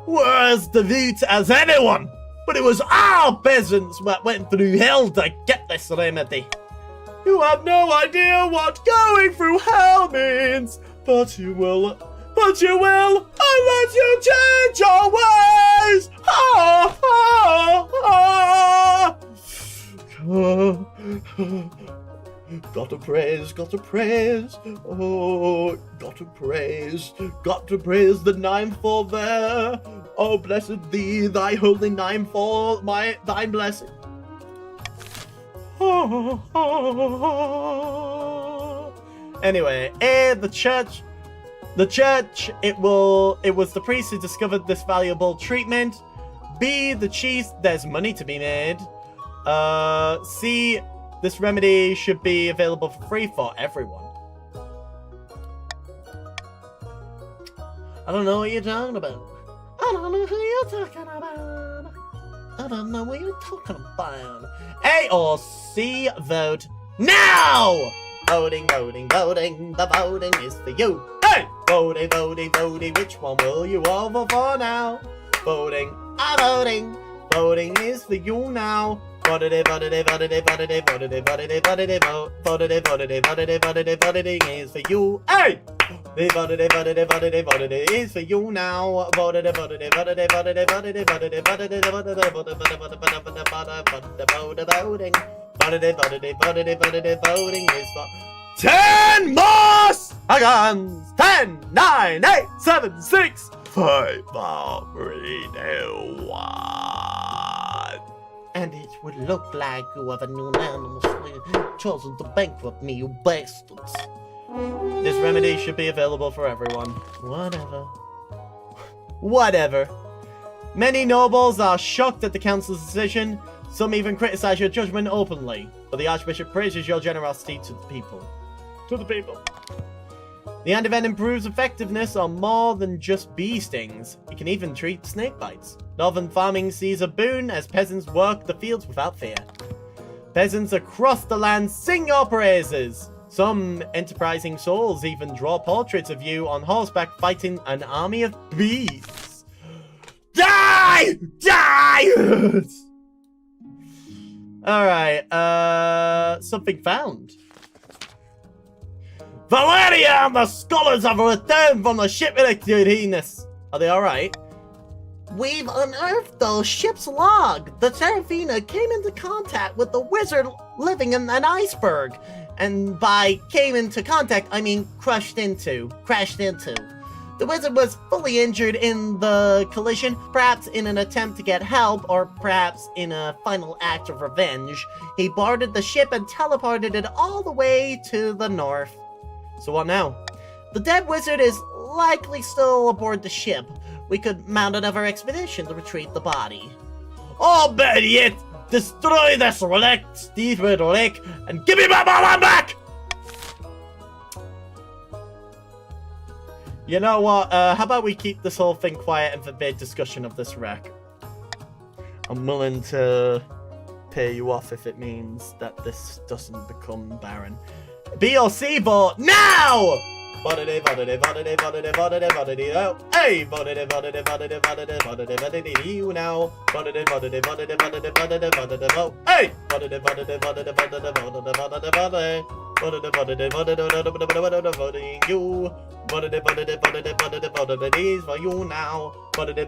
we're as devout as anyone, but it was our peasants that went through hell to get this remedy. You have no idea what going through hell means, but you will unless you change your ways. Ha, ha, ha. Gotta praise, oh, gotta praise the ninefold there. Oh, blessed thee, thy holy ninefold, thy blessing. Anyway, the church, it was the priest who discovered this valuable treatment. B, the chiefs, there's money to be made. C, this remedy should be available for free for everyone. I don't know what you're talking about. I don't know who you're talking about. I don't know what you're talking about. A or C, vote now! Voting, the voting is for you. Hey! Voting, which one will you all vote for now? Voting voting is for you now. Voting is for you. Hey! Voting is for you now. Voting is for 10 more seconds. 10, 9, 8, 7, 6, 5, 4, 3, 2, 1. And it would look like you have unanimously chosen to bankrupt me, you bastards. This remedy should be available for everyone. Whatever. Many nobles are shocked at the council's decision. Some even criticize your judgment openly. But the Archbishop praises your generosity to the people. The antivenom improves effectiveness on more than just bee stings. It can even treat snake bites. Northern farming sees a boon as peasants work the fields without fear. Peasants across the land sing your praises. Some enterprising souls even draw portraits of you on horseback fighting an army of bees. Die! Die! Alright, something found. Valeria and the scholars have returned from the ship Venus. Are they alright? We've unearthed the ship's log. The Serafina came into contact with the wizard living in an iceberg. And by came into contact, I mean crashed into. The wizard was fully injured in the collision, perhaps in an attempt to get help, or perhaps in a final act of revenge. He boarded the ship and teleported it all the way to the north. So what now? The dead wizard is likely still aboard the ship. We could mount another expedition to retrieve the body. Or better yet, destroy this relic, stupid relic, and give me my mom back! You know what, how about we keep this whole thing quiet and forbid discussion of this wreck? I'm willing to pay you off if it means that this doesn't become barren. B or C vote now! Hey! Hey! You now. Hey! You. These for you now. Voting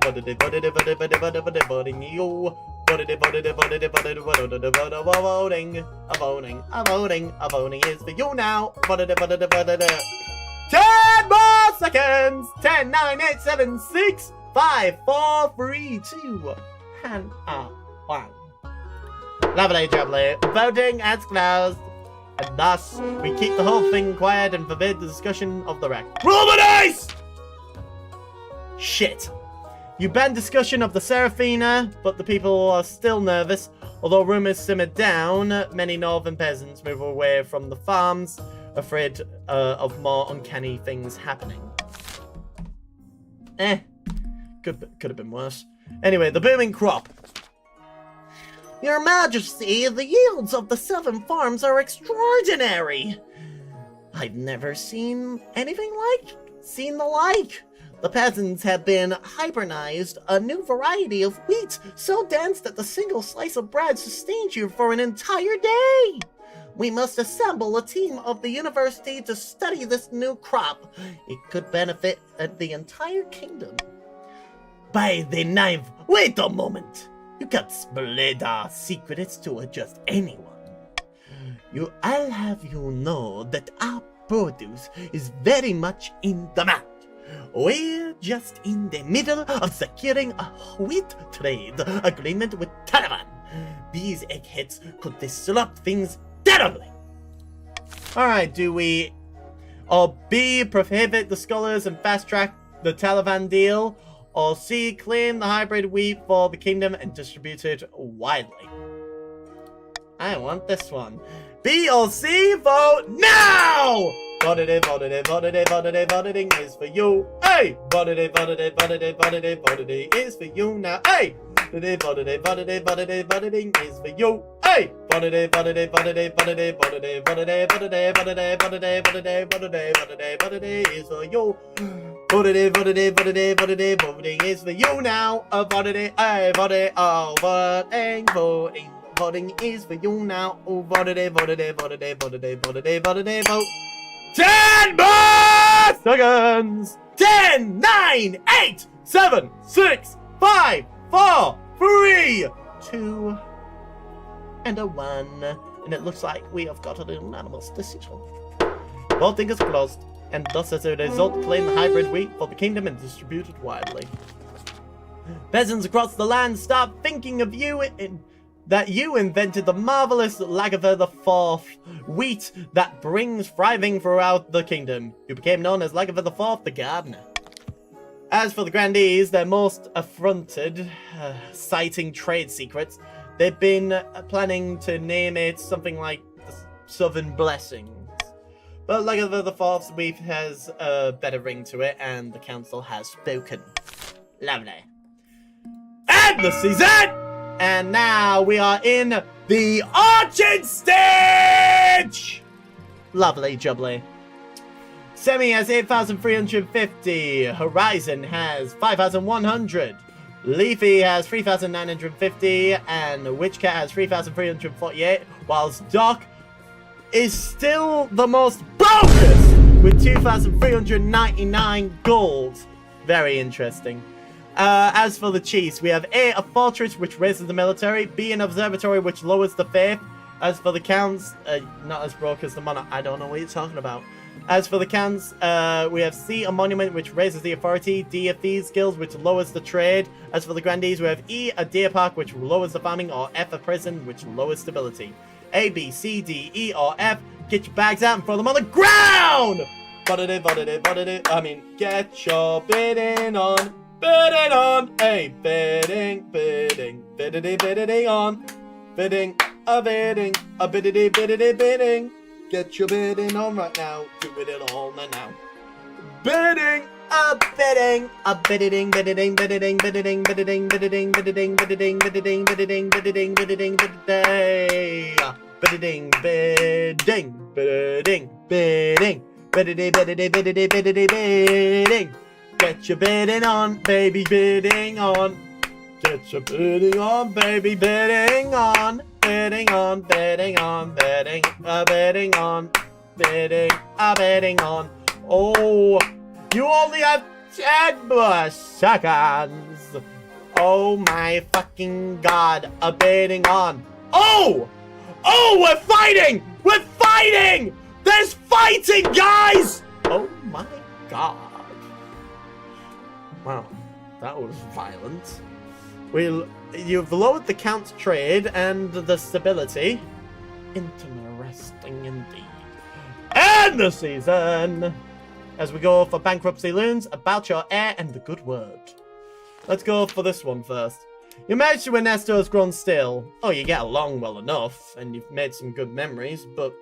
is for you now. 10 more seconds! 10, 9, 8, 7, 6, 5, 4, 3, 2, and 1. Lovely jubbly. Voting has closed. And thus, we keep the whole thing quiet and forbid the discussion of the wreck. Roll the dice! Shit. You banned discussion of the Serafina, but the people are still nervous. Although rumors simmered down, many northern peasants move away from the farms, afraid of more uncanny things happening. Could have been worse. Anyway, the booming crop. Your Majesty, the yields of the 7 farms are extraordinary. I've never seen anything the like. The peasants have been hibernized, a new variety of wheat so dense that the single slice of bread sustains you for an entire day. We must assemble a team of the university to study this new crop. It could benefit the entire kingdom. By the ninth, wait a moment. You can't split our secrets to just anyone. I'll have you know that our produce is very much in demand. We're just in the middle of securing a wheat trade agreement with Taliban. These eggheads could disrupt things terribly. Alright, do we... Or B, prohibit the scholars and fast-track the Taliban deal? Or C, claim the hybrid wheat for the kingdom and distribute it widely? I want this one. B or C, vote now! Voting is for you. Hey! Voting is for you now. Hey! Voting is for you. Hey! Voting is for you. Voting is for you now. Voting is for you now. Vote. 10 more seconds. 10, 9, 8, 7, 6, 5, 4, 3, 2, and a 1. And it looks like we have got an unanimous decision. Voting is closed, and thus as a result, claim the hybrid wheat for the kingdom and distribute it widely. Peasants across the land start thinking of you that you invented the marvelous Lagavulin IV wheat that brings thriving throughout the kingdom. You became known as Lagavulin IV the Gardener. As for the grandees, they're most affronted, citing trade secrets. They've been planning to name it something like the Southern Blessings. But like the fourth week has a better ring to it, and the council has spoken. Lovely. And the season! And now we are in the auction stage! Lovely jubbly. Semi has 8,350. Horizon has 5,100. Leafy has 3,950. And Witchcat has 3,348. Whilst Doc is still the most bogus with 2,399 gold. Very interesting. As for the Chiefs, we have A, a fortress which raises the military, B, an observatory which lowers the faith. As for the Counts, not as broke as the monarch. I don't know what you're talking about. As for the Counts, we have C, a monument which raises the authority, D, a thieves guild which lowers the trade. As for the Grandees, we have E, a deer park which lowers the farming, or F, a prison which lowers stability. A, B, C, D, E, or F. Get your bags out and throw them on the ground! I mean, get your bidding on. Bidding on. Hey, bidding on. Bidding, a bidding, a bidding. Get your bidding on right now. Do it all now. Bidding, a bidding, a bidding. Get your bidding on, baby, bidding on. Get your bidding on, baby, bidding on. Bidding on, bidding on, bidding, bidding on. Bidding, bidding on. Oh, you only have 10 more seconds. Oh my fucking god, a bidding on. Oh! Oh, we're fighting! We're fighting! There's fighting, guys! Oh my god. Wow, that was violent. You've lowered the Count's trade and the stability. Interesting indeed. And the season! As we go for bankruptcy loons, about your heir, and the good word. Let's go for this one first. Your marriage to Ernesto has grown stale. Oh, you get along well enough, and you've made some good memories, but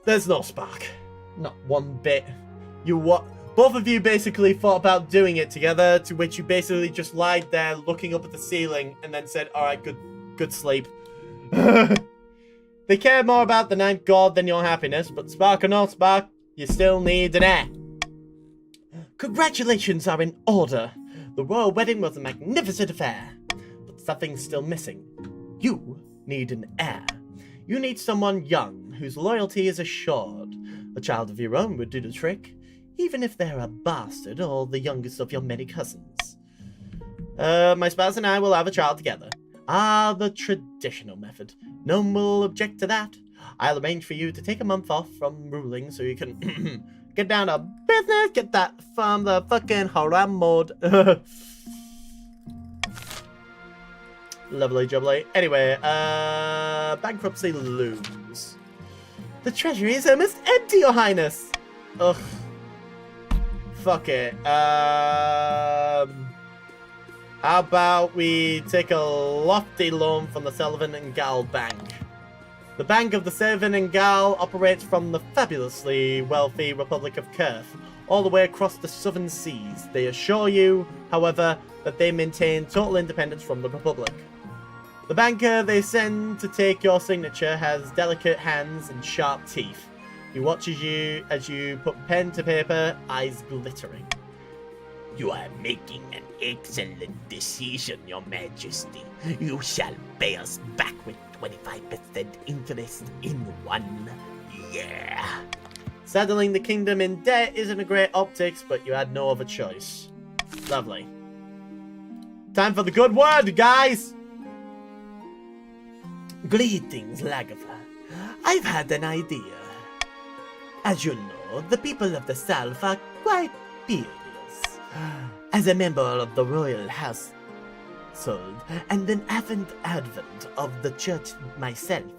there's no spark. Not one bit. Both of you basically thought about doing it together, to which you basically just lied there looking up at the ceiling and then said, alright, good sleep. They care more about the ninth god than your happiness, but spark or no spark, you still need an heir. Congratulations are in order. The royal wedding was a magnificent affair, but something's still missing. You need an heir. You need someone young, whose loyalty is assured. A child of your own would do the trick, even if they're a bastard or the youngest of your many cousins. My spouse and I will have a child together. The traditional method. No one will object to that. I'll arrange for you to take a month off from ruling so you can get down to business, get that from the fucking haram mode. Lovely jubbly. Anyway, bankruptcy looms. The treasury is almost empty, your highness. Ugh. Fuck it. How about we take a lofty loan from the Sullivan and Gall Bank? The Bank of the Sullivan and Gall operates from the fabulously wealthy Republic of Kurth, all the way across the southern seas. They assure you, however, that they maintain total independence from the Republic. The banker they send to take your signature has delicate hands and sharp teeth. He watches you as you put pen to paper, eyes glittering. You are making an excellent decision, Your Majesty. You shall pay us back with 25% interest in 1 year. Settling the kingdom in debt isn't a great optics, but you had no other choice. Lovely. Time for the good word, guys! Greetings, Lagertha. I've had an idea. As you know, the people of the South are quite furious. As a member of the royal household and an advent of the church myself.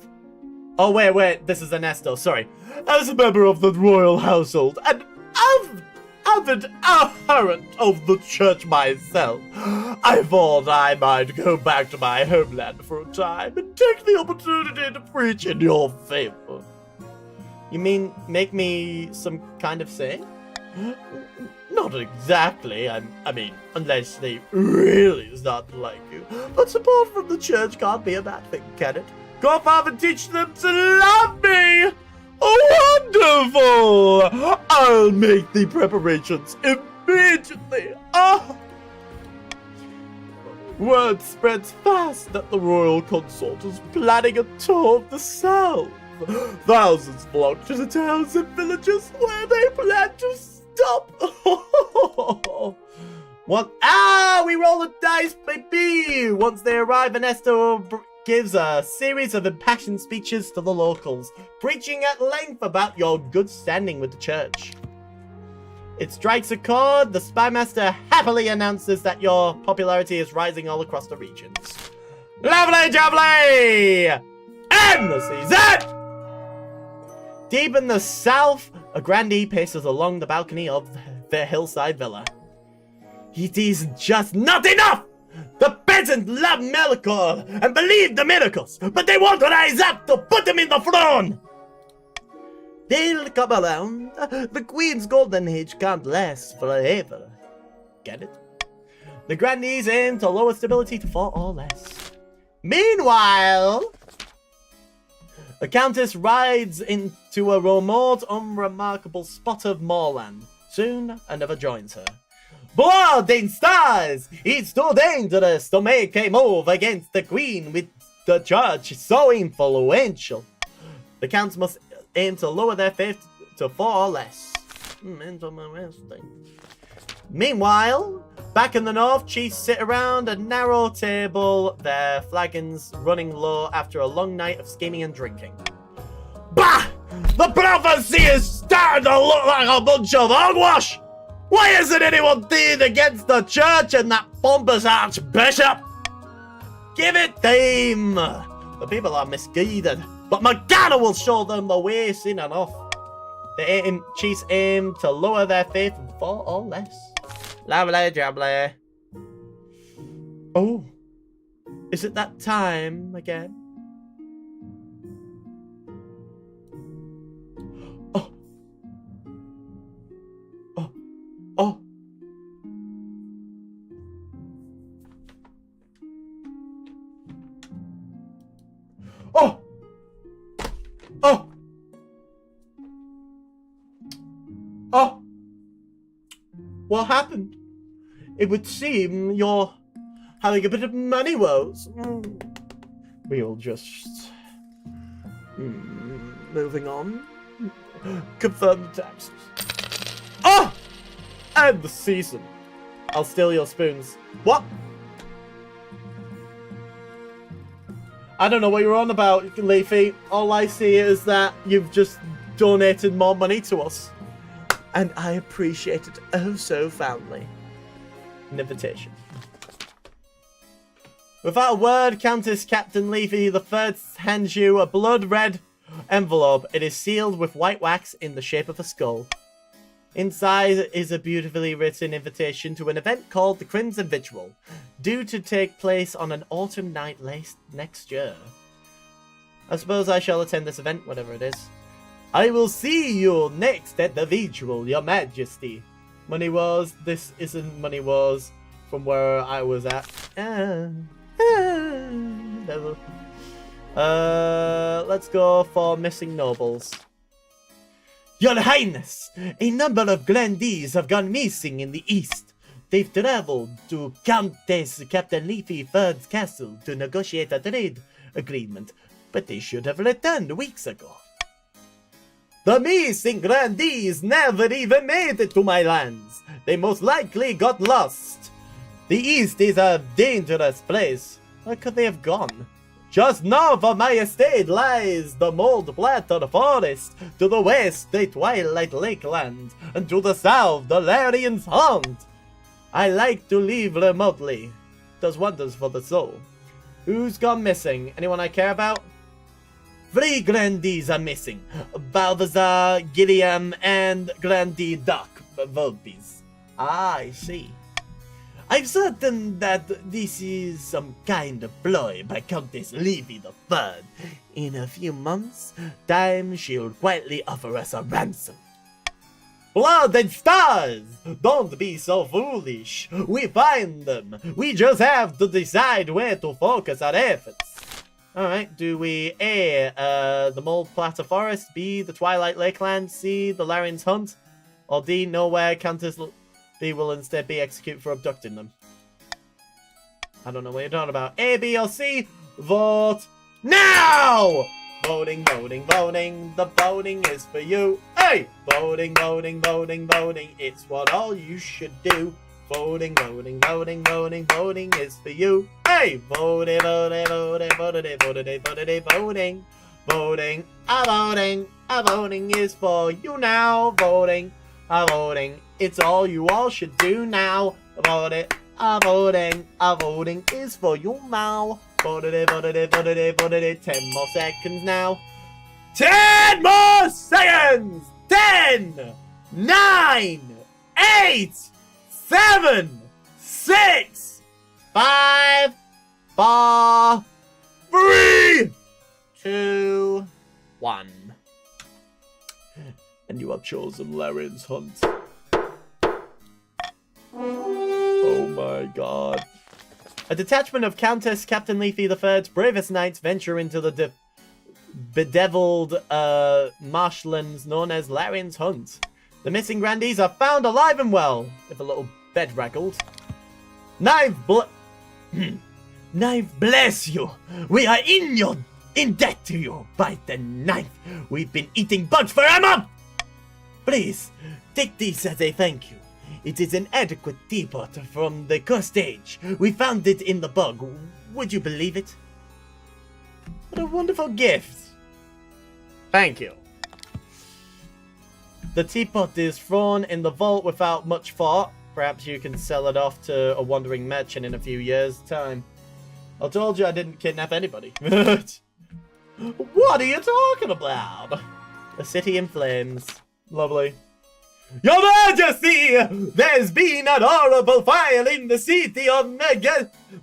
Oh, wait, this is Ernesto, sorry. As a member of the royal household and avid adherent of the church myself, I thought I might go back to my homeland for a time and take the opportunity to preach in your favor. You mean make me some kind of saint? Not exactly. I mean, unless they really start to like you. But support from the church can't be a bad thing, can it? Go off and teach them to love me! Oh, wonderful! I'll make the preparations immediately. Oh! Word spreads fast that the royal consort is planning a tour of the south. Thousands flock to the towns and villages where they plan to stop. What? We roll the dice, baby! Once they arrive, Ernesto gives a series of impassioned speeches to the locals, preaching at length about your good standing with the church. It strikes a chord. The Spymaster happily announces that your popularity is rising all across the regions. Lovely jubbly! End the season! Deep in the south, a grandee paces along the balcony of their hillside villa. It is just not enough! The peasants love Melkor and believe the miracles, but they won't rise up to put them in the throne! They'll come around. The Queen's golden age can't last forever. Get it? The grandees aim to lower stability to 4 or less. Meanwhile, the Countess rides into a remote, unremarkable spot of moorland. Soon, another joins her. Blood and stars! It's too dangerous to make a move against the Queen with the church so influential. The Counts must aim to lower their faith to 4 or less. Interesting. Meanwhile, back in the north, chiefs sit around a narrow table, their flagons running low after a long night of scheming and drinking. Bah! The prophecy is starting to look like a bunch of hogwash! Why isn't anyone dead against the church and that pompous archbishop? Give it time! The people are misguided, but Morgana will show them the way soon enough. The chiefs aim to lower their faith from 4 or less. Lovely jubbly. Oh, is it that time again? Oh. Oh. Oh. Oh. Oh. Oh. What happened? It would seem you're having a bit of money woes. We'll just... moving on. Confirm the taxes. Oh! And the season. I'll steal your spoons. What? I don't know what you're on about, Leafy. All I see is that you've just donated more money to us. And I appreciate it oh so fondly. An invitation. Without a word, Countess Captain Leafy III hands you a blood-red envelope. It is sealed with white wax in the shape of a skull. Inside is a beautifully written invitation to an event called the Crimson Vigil, due to take place on an autumn night next year. I suppose I shall attend this event, whatever it is. I will see you next at the Vigil, your majesty. Money Wars, this isn't Money Wars from where I was at. Let's go for missing nobles. Your Highness, a number of grandees have gone missing in the east. They've traveled to Countess Captain Leafy III's castle to negotiate a trade agreement, but they should have returned weeks ago. The missing grandees never even made it to my lands. They most likely got lost. The east is a dangerous place. Where could they have gone? Just north of my estate lies the mold-platted forest. To the west, the twilight lakeland. And to the south, the Larian's haunt. I like to live remotely. Does wonders for the soul. Who's gone missing? Anyone I care about? 3 grandees are missing. Balthazar, Gilliam, and Grandee Duck Volpes. Ah, I see. I'm certain that this is some kind of ploy by Countess Levy the Third. In a few months' time, she'll quietly offer us a ransom. Blood and stars! Don't be so foolish. We find them. We just have to decide where to focus our efforts. Alright, do we A, the Mold Platter Forest, B, the Twilight Lakeland, C, the Larian's Hunt, or D, nowhere Countess B will instead be executed for abducting them? I don't know what you're talking about. A, B, or C? Vote now! Voting, voting, voting. The voting is for you. Hey! Voting, voting, voting, voting. It's what all you should do. Voting, voting, voting, voting, voting is for you. Hey! Voting, voting, voting, voting, voting, voting, voting. Voting, a voting is for you now. Voting, a voting. It's all you all should do now. Voting, a voting is for you now. Voted, voted, voted, voted. 10 more seconds now. 10 more seconds! 10, 9, 8, 7, 6, 5, 4, 3, 2, 1. And you have chosen Larian's Hunt. Oh my god. A detachment of Countess Captain Leafy III's bravest knights venture into the bedeviled marshlands known as Larian's Hunt. The missing grandees are found alive and well, if a little bedraggled. Knife bless you! We are in debt to you by the knife. We've been eating bugs for a month! Please, take this as a thank you. It is an adequate teapot from the cursed age. We found it in the bog. Would you believe it? What a wonderful gift. Thank you. The teapot is thrown in the vault without much thought. Perhaps you can sell it off to a wandering merchant in a few years' time. I told you I didn't kidnap anybody. What are you talking about? A city in flames. Lovely. Your Majesty! There's been an horrible fire in the city of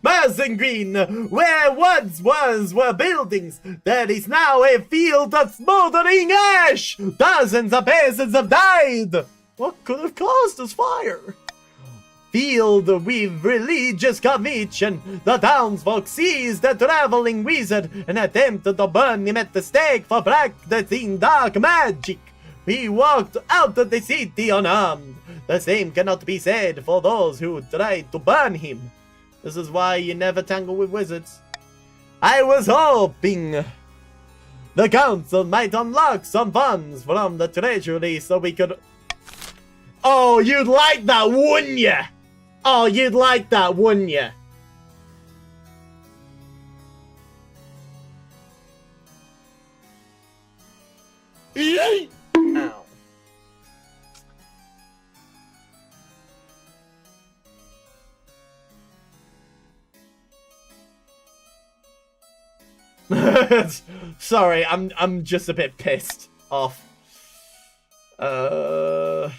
Mazen Green, where once were buildings. There is now a field of smoldering ash! Dozens of peasants have died! What could have caused this fire? Field with religious conviction, the townsfolk seized the traveling wizard and attempted to burn him at the stake for practicing dark magic. He walked out of the city unarmed. The same cannot be said for those who tried to burn him. This is why you never tangle with wizards. I was hoping the council might unlock some funds from the treasury so we could... Oh, you'd like that, wouldn't you? Oh, you'd like that, wouldn't you? Ow. Sorry, I'm just a bit pissed off. I'll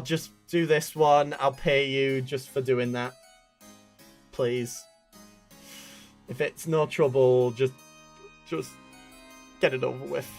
just do this one. I'll pay you just for doing that. Please. If it's no trouble, just get it over with.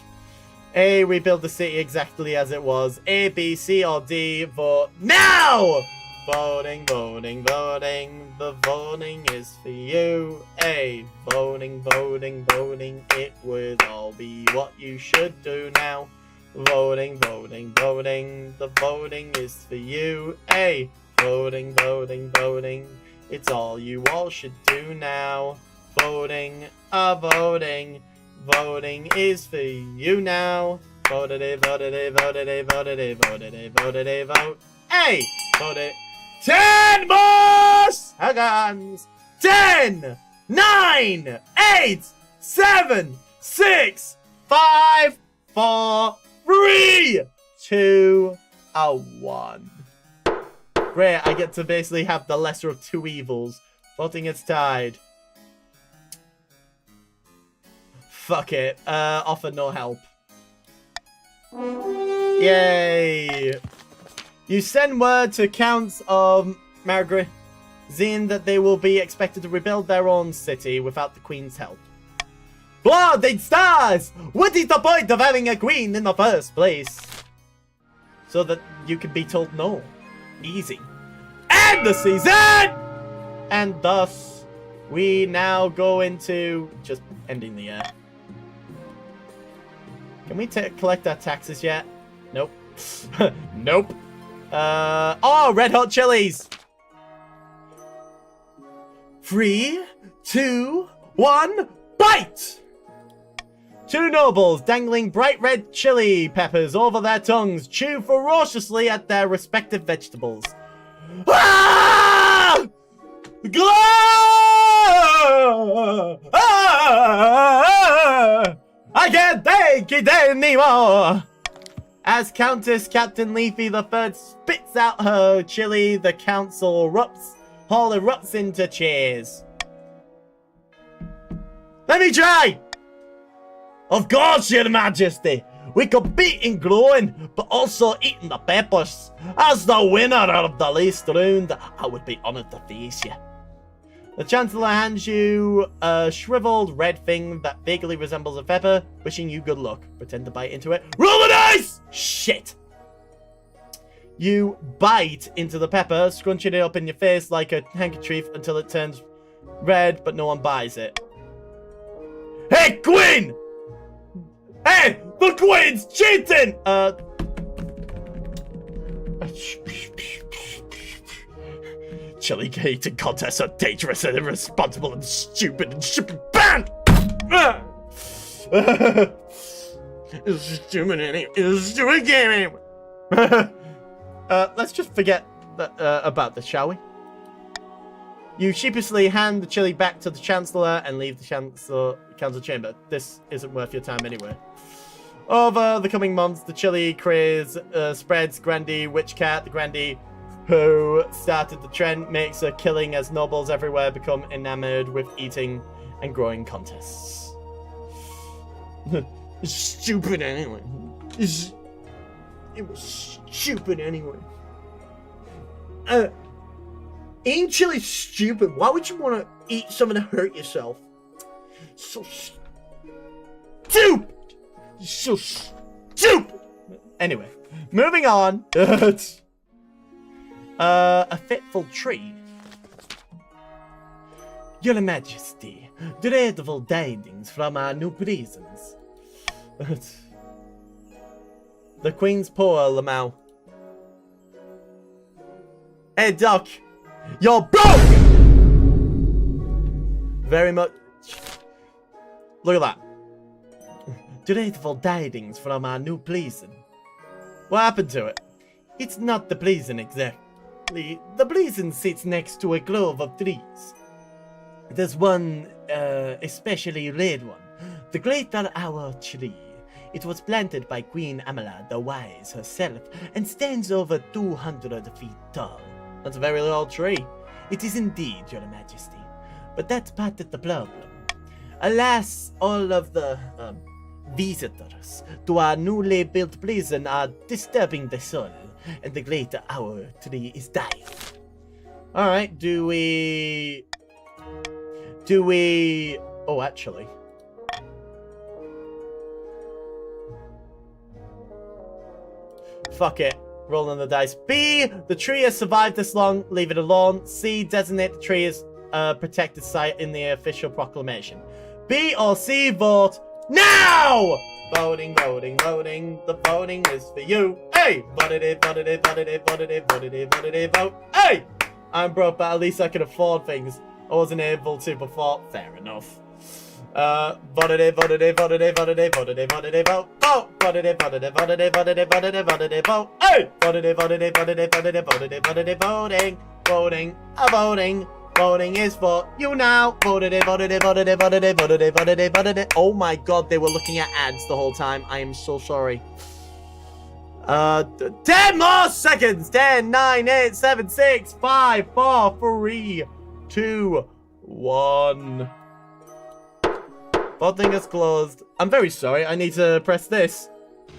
A, rebuild the city exactly as it was. A, B, C, or D, vote now! Voting, voting, voting. The voting is for you. A, voting, voting, voting. It would all be what you should do now. Voting, voting, voting. The voting is for you. A, voting, voting, voting. It's all you all should do now. Voting, voting. Voting is for you now. Voted it, voted it, voted it, voted it, voted it, voted it, vote. Hey! Voted 10 more seconds! 10, 9, 8, 7, 6, 5, 4, 3, 2, 1. Great, I get to basically have the lesser of two evils. Voting is tied. Fuck it. Offer no help. Yay! You send word to Counts of seeing that they will be expected to rebuild their own city without the Queen's help. Blood and stars! What is the point of having a queen in the first place? So that you can be told no. Easy. End the season! And thus, we now go into just ending the year. Can we collect our taxes yet? Nope. Nope. Oh, red hot chilies! 3, 2, 1, bite! 2 nobles dangling bright red chili peppers over their tongues chew ferociously at their respective vegetables. Ah! Ah! I can't take it anymore! As Countess Captain Leafy III spits out her chili, the council hall erupts into cheers. Let me try! Of course, Your Majesty! We compete in growing, but also eating the peppers. As the winner of the last round, I would be honored to face you. The Chancellor hands you a shriveled red thing that vaguely resembles a pepper, wishing you good luck. Pretend to bite into it. Roll the dice! Shit! You bite into the pepper, scrunching it up in your face like a handkerchief until it turns red, but no one buys it. Hey, Queen! Hey, the Queen's cheating! Chili eating contests are dangerous and irresponsible and stupid and should be banned! It's stupid anyway. It's a stupid game anyway. Let's just forget about this, shall we? You sheepishly hand the chili back to the Chancellor and leave the council chamber. This isn't worth your time anyway. Over the coming months, the chili craze spreads. Grandy Witchcat, the Grandy who started the trend, makes a killing as nobles everywhere become enamored with eating and growing contests. It's stupid anyway. It was stupid anyway. Ain't chili stupid? Why would you want to eat something to hurt yourself? So stupid! So stupid! Anyway, moving on. A fitful tree. Your Majesty, dreadful tidings from our new prisons. The Queen's poor Lamau. Hey, Doc. You're broke! Very much. Look at that. Dreadful tidings from our new prison. What happened to it? It's not the prison exactly. The prison sits next to a grove of trees. There's one, especially red one. The Greater Hour Tree. It was planted by Queen Amala the Wise herself and stands over 200 feet tall. That's a very tall tree. It is indeed, Your Majesty. But that's part of the problem. Alas, all of the visitors to our newly built prison are disturbing the soil, and the Great Hour Tree is dying. Alright, do we... Oh, actually... Fuck it. Rolling the dice. B, the tree has survived this long, leave it alone. C, designate the tree as a protected site in the official proclamation. B or C, vote now! Voting, voting, voting. The voting is for you. Hey! Voted, voted, voted, voted, voted, voted, vote. Hey! I'm broke, but at least I can afford things I wasn't able to before. Fair enough. Voted, voted, voted, voted, voted, voted, vote. Vote! Voted, voted, voted, voted, voted, voted, vote. Hey! Voted, voted, voted, voted, voted, voted, voting. Voting, voting. Voting is for you now. Voted, voted, voted, voted, voted, voted, voted. Oh my god, they were looking at ads the whole time. I am so sorry. 10 more seconds. 10, 9, 8, 7, 6, 5, 4, 3, 2, 1. Voting is closed. I'm very sorry. I need to press this.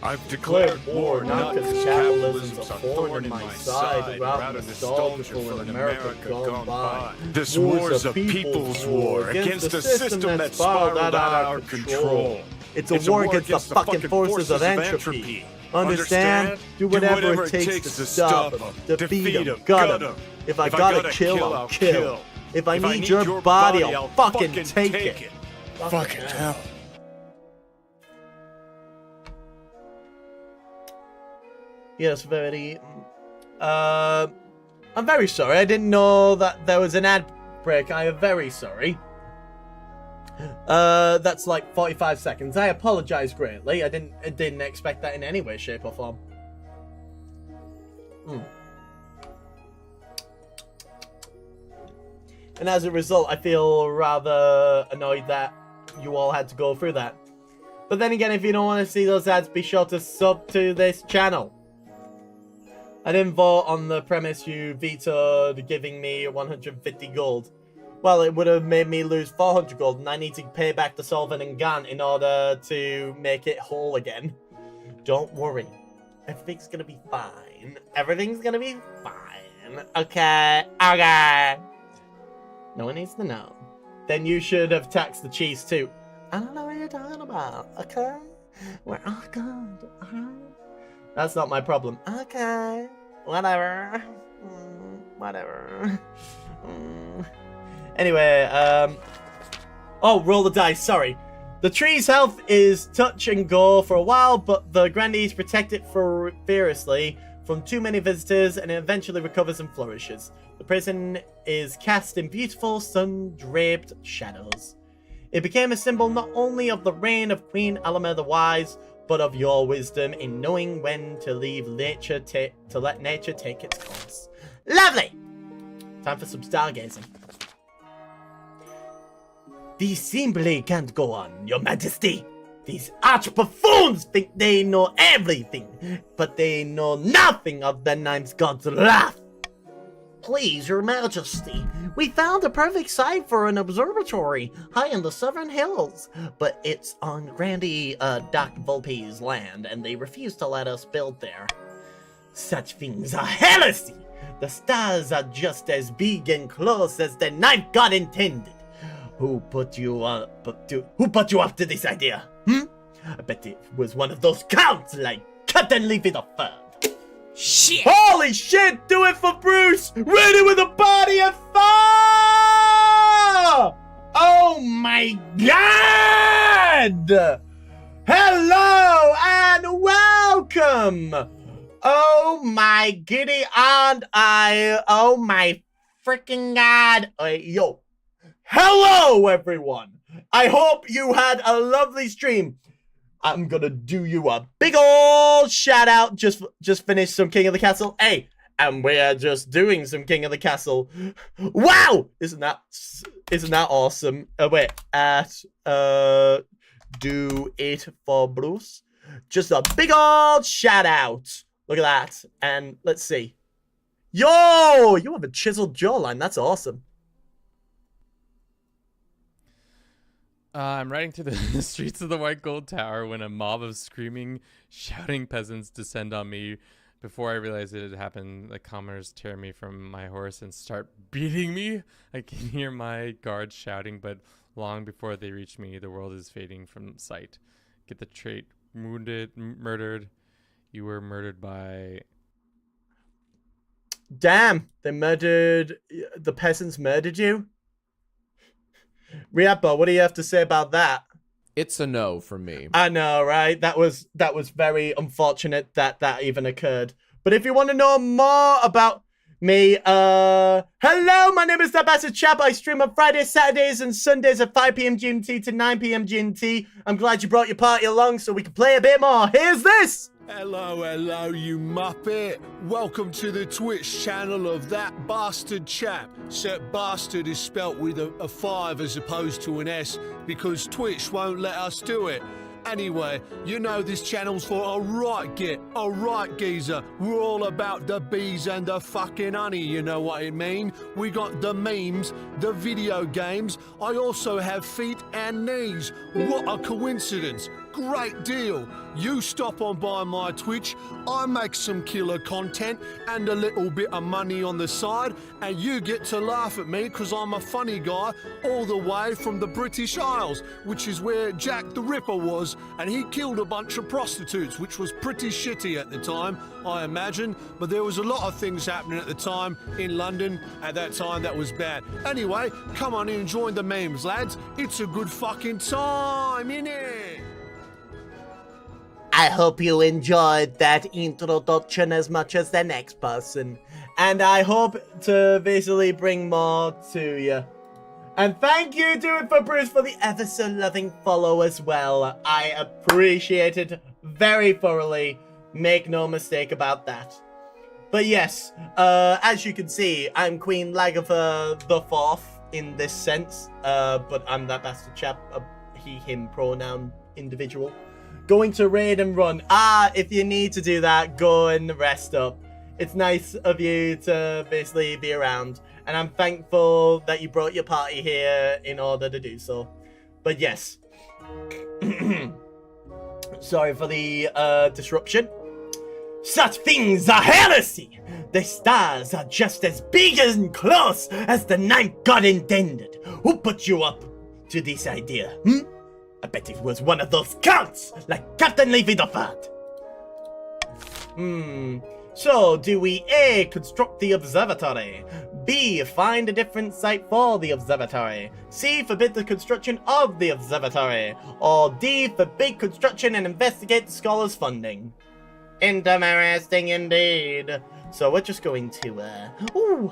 I've declared war not because capitalism's a thorn in my side, rather nostalgia for an America gone by. This war's a people's war against a system that's spiraled out of our control. It's a war against the fucking forces of entropy. Understand? Do whatever it takes to stop them, defeat them, gut them. If I gotta kill, I'll kill. If I need your body, I'll fucking take it. Fucking hell. Yes, very. I'm very sorry. I didn't know that there was an ad break. I am very sorry. That's like 45 seconds. I apologize greatly. I didn't expect that in any way, shape, or form. And as a result, I feel rather annoyed that you all had to go through that. But then again, if you don't want to see those ads, be sure to sub to this channel. I didn't vote on the premise you vetoed giving me 150 gold. Well, it would have made me lose 400 gold, and I need to pay back to Solvin and Gant in order to make it whole again. Don't worry. Everything's gonna be fine. Everything's gonna be fine. Okay? Okay. No one needs to know. Then you should have taxed the cheese too. I don't know what you're talking about. Okay? We're all good. Alright? That's not my problem. Okay. Whatever. Whatever. Anyway, oh, roll the dice, sorry. The tree's health is touch and go for a while, but the grandees protect it furiously from too many visitors, and it eventually recovers and flourishes. The prison is cast in beautiful, sun-draped shadows. It became a symbol not only of the reign of Queen Alama the Wise, but of your wisdom in knowing when to leave nature to let nature take its course. Lovely! Time for some stargazing. These simply can't go on, your majesty. These arch buffoons think they know everything, but they know nothing of the Ninth God's wrath. Please, your majesty, we found a perfect site for an observatory high in the southern hills, but it's on Grandee Dr. Volpe's land, and they refuse to let us build there. Such things are heresy. The stars are just as big and close as the Ninth God intended. Who put you up to this idea? I bet it was one of those counts like Captain Leafy the Third. Shit! Holy shit! Do it for Bruce! Ready with a body of fire! Oh my god! Hello and welcome! Oh my giddy and oh my freaking god! Yo. Hello everyone! I hope you had a lovely stream. I'm gonna do you a big ol' shout out. Just finished some King of the Castle. Hey, and we're just doing some King of the Castle. Wow! Isn't that awesome? Wait, do it for Bruce. Just a big ol' shout out. Look at that. And let's see. Yo, you have a chiseled jawline. That's awesome. I'm riding through the streets of the White Gold Tower when a mob of screaming, shouting peasants descend on me. Before I realize it had happened, the commoners tear me from my horse and start beating me. I can hear my guards shouting, but long before they reach me, the world is fading from sight. Get the trait. Wounded, murdered. You were murdered by... Damn, they murdered... The peasants murdered you? Riappa, what do you have to say about that? It's a no from me. I know, right? That was very unfortunate that even occurred. But if you want to know more about me, hello, my name is ThatBastardChap. I stream on Fridays, Saturdays, and Sundays at 5 PM GMT to 9 PM GMT. I'm glad you brought your party along so we can play a bit more. Here's this! Hello, you muppet. Welcome to the Twitch channel of ThatBastardChap. Except bastard is spelt with a 5 as opposed to an S because Twitch won't let us do it. Anyway, you know this channel's for a right geezer. We're all about the bees and the fucking honey, you know what I mean? We got the memes, the video games. I also have feet and knees. What a coincidence. great deal. You stop on by my Twitch, I make some killer content and a little bit of money on the side, and you get to laugh at me because I'm a funny guy all the way from the British Isles, which is where Jack the Ripper was, and he killed a bunch of prostitutes, which was pretty shitty at the time, I imagine, but there was a lot of things happening at the time in London at that time that was bad. Anyway, come on in and join the memes, lads. It's a good fucking time, innit? I hope you enjoyed that introduction as much as the next person. And I hope to basically bring more to you. And thank you, Do It For Bruce, for the ever so loving follow as well. I appreciate it very thoroughly. Make no mistake about that. But yes, as you can see, I'm Queen Lagertha the Fourth in this sense. But I'm that bastard chap, a he, him pronoun individual. Going to raid and run. If you need to do that, go and rest up. It's nice of you to basically be around. And I'm thankful that you brought your party here in order to do so. But yes. Sorry for the disruption. Such things are heresy! The stars are just as big and close as the ninth god intended. Who put you up to this idea, I bet it was one of those counts, like Captain Leafy the Fat. So, do we A, construct the observatory, B, find a different site for the observatory, C, forbid the construction of the observatory, or D, forbid construction and investigate the scholars' funding? Interesting indeed. So we're just going to,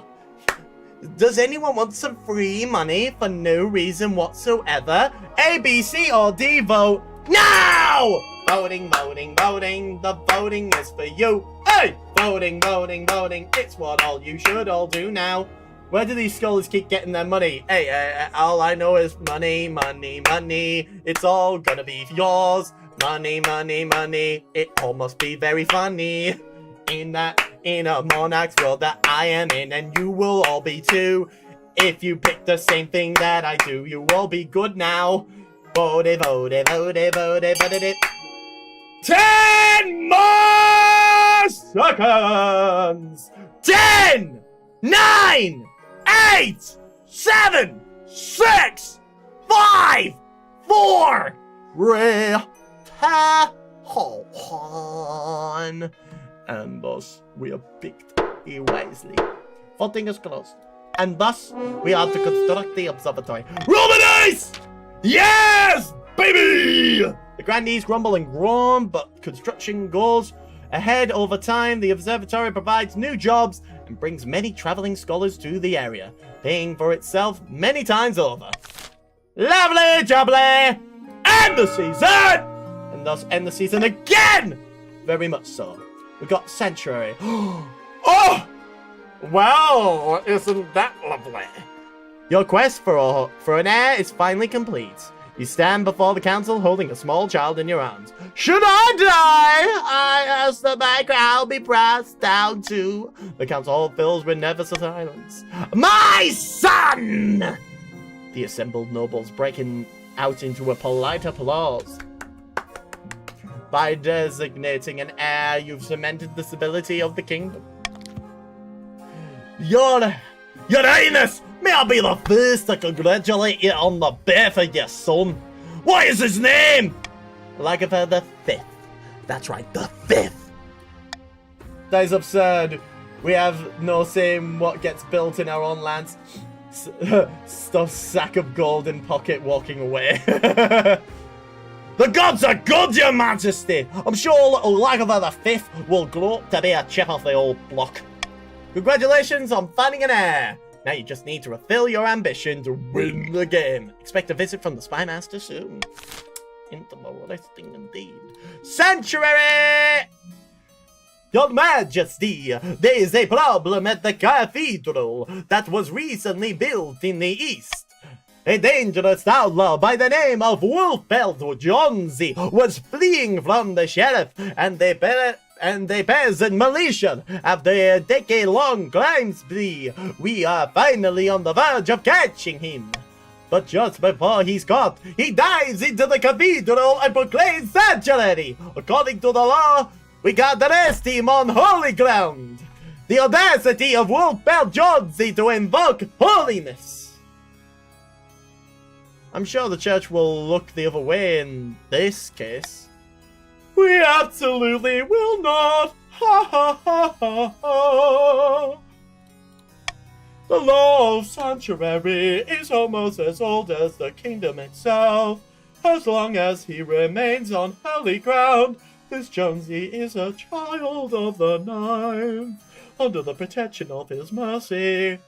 does anyone want some free money for no reason whatsoever? A, B, C, or D, vote now! Voting, voting, voting, the voting is for you. Hey! Voting, voting, voting, it's what all you should all do now. Where do these scholars keep getting their money? Hey, all I know is money, money, money. It's all gonna be yours. Money, money, money. It all must be very funny. In a monarch's world that I am in, and you will all be too. If you pick the same thing that I do, you will be good now. Vote it, vote it, vote it, vote it, vote it. 10 more seconds! 10, 9, 8, 7, 6, 5, 4, 3, on. And thus we are picked wisely. Voting is closed. And thus we are to construct the observatory. Roll the dice! Yes, baby! The grandees grumble and groan, but construction goes ahead over time. The observatory provides new jobs and brings many traveling scholars to the area, paying for itself many times over. Lovely jubbly! End the season! And thus end the season again! Very much so. We got Sanctuary. Oh! Well, isn't that lovely? Your quest for an heir is finally complete. You stand before the council holding a small child in your arms. Should I die? I ask that my crown be pressed down to. The council hall fills with nervous silence. My son! The assembled nobles breaking out into a polite applause. By designating an heir, you've cemented the stability of the kingdom. Your Highness, may I be the first to congratulate you on the birth of your son. What is his name? Lagertha the Fifth. That's right, the Fifth. That is absurd. We have no saying what gets built in our own lands. Stuffed sack of gold in pocket walking away. The gods are good, your majesty! I'm sure little Lagertha the Fifth will grow up to be a chip off the old block. Congratulations on finding an heir! Now you just need to fulfill your ambition to win the game. Expect a visit from the Spy Master soon. Interesting indeed. Sanctuary! Your Majesty, there is a problem at the cathedral that was recently built in the east. A dangerous outlaw by the name of Wolfbelt Johnsy was fleeing from the sheriff and the peasant militia after a decade-long crime spree. We are finally on the verge of catching him. But just before he's caught, he dives into the cathedral and proclaims sanctuary. According to the law, we can't arrest him on holy ground. The audacity of Wolfbelt Jonesy to invoke holiness. I'm sure the church will look the other way in this case. We absolutely will not. Ha ha ha ha ha. The law of sanctuary is almost as old as the kingdom itself. As long as he remains on holy ground, this Jonesy is a child of the Ninth, under the protection of his mercy.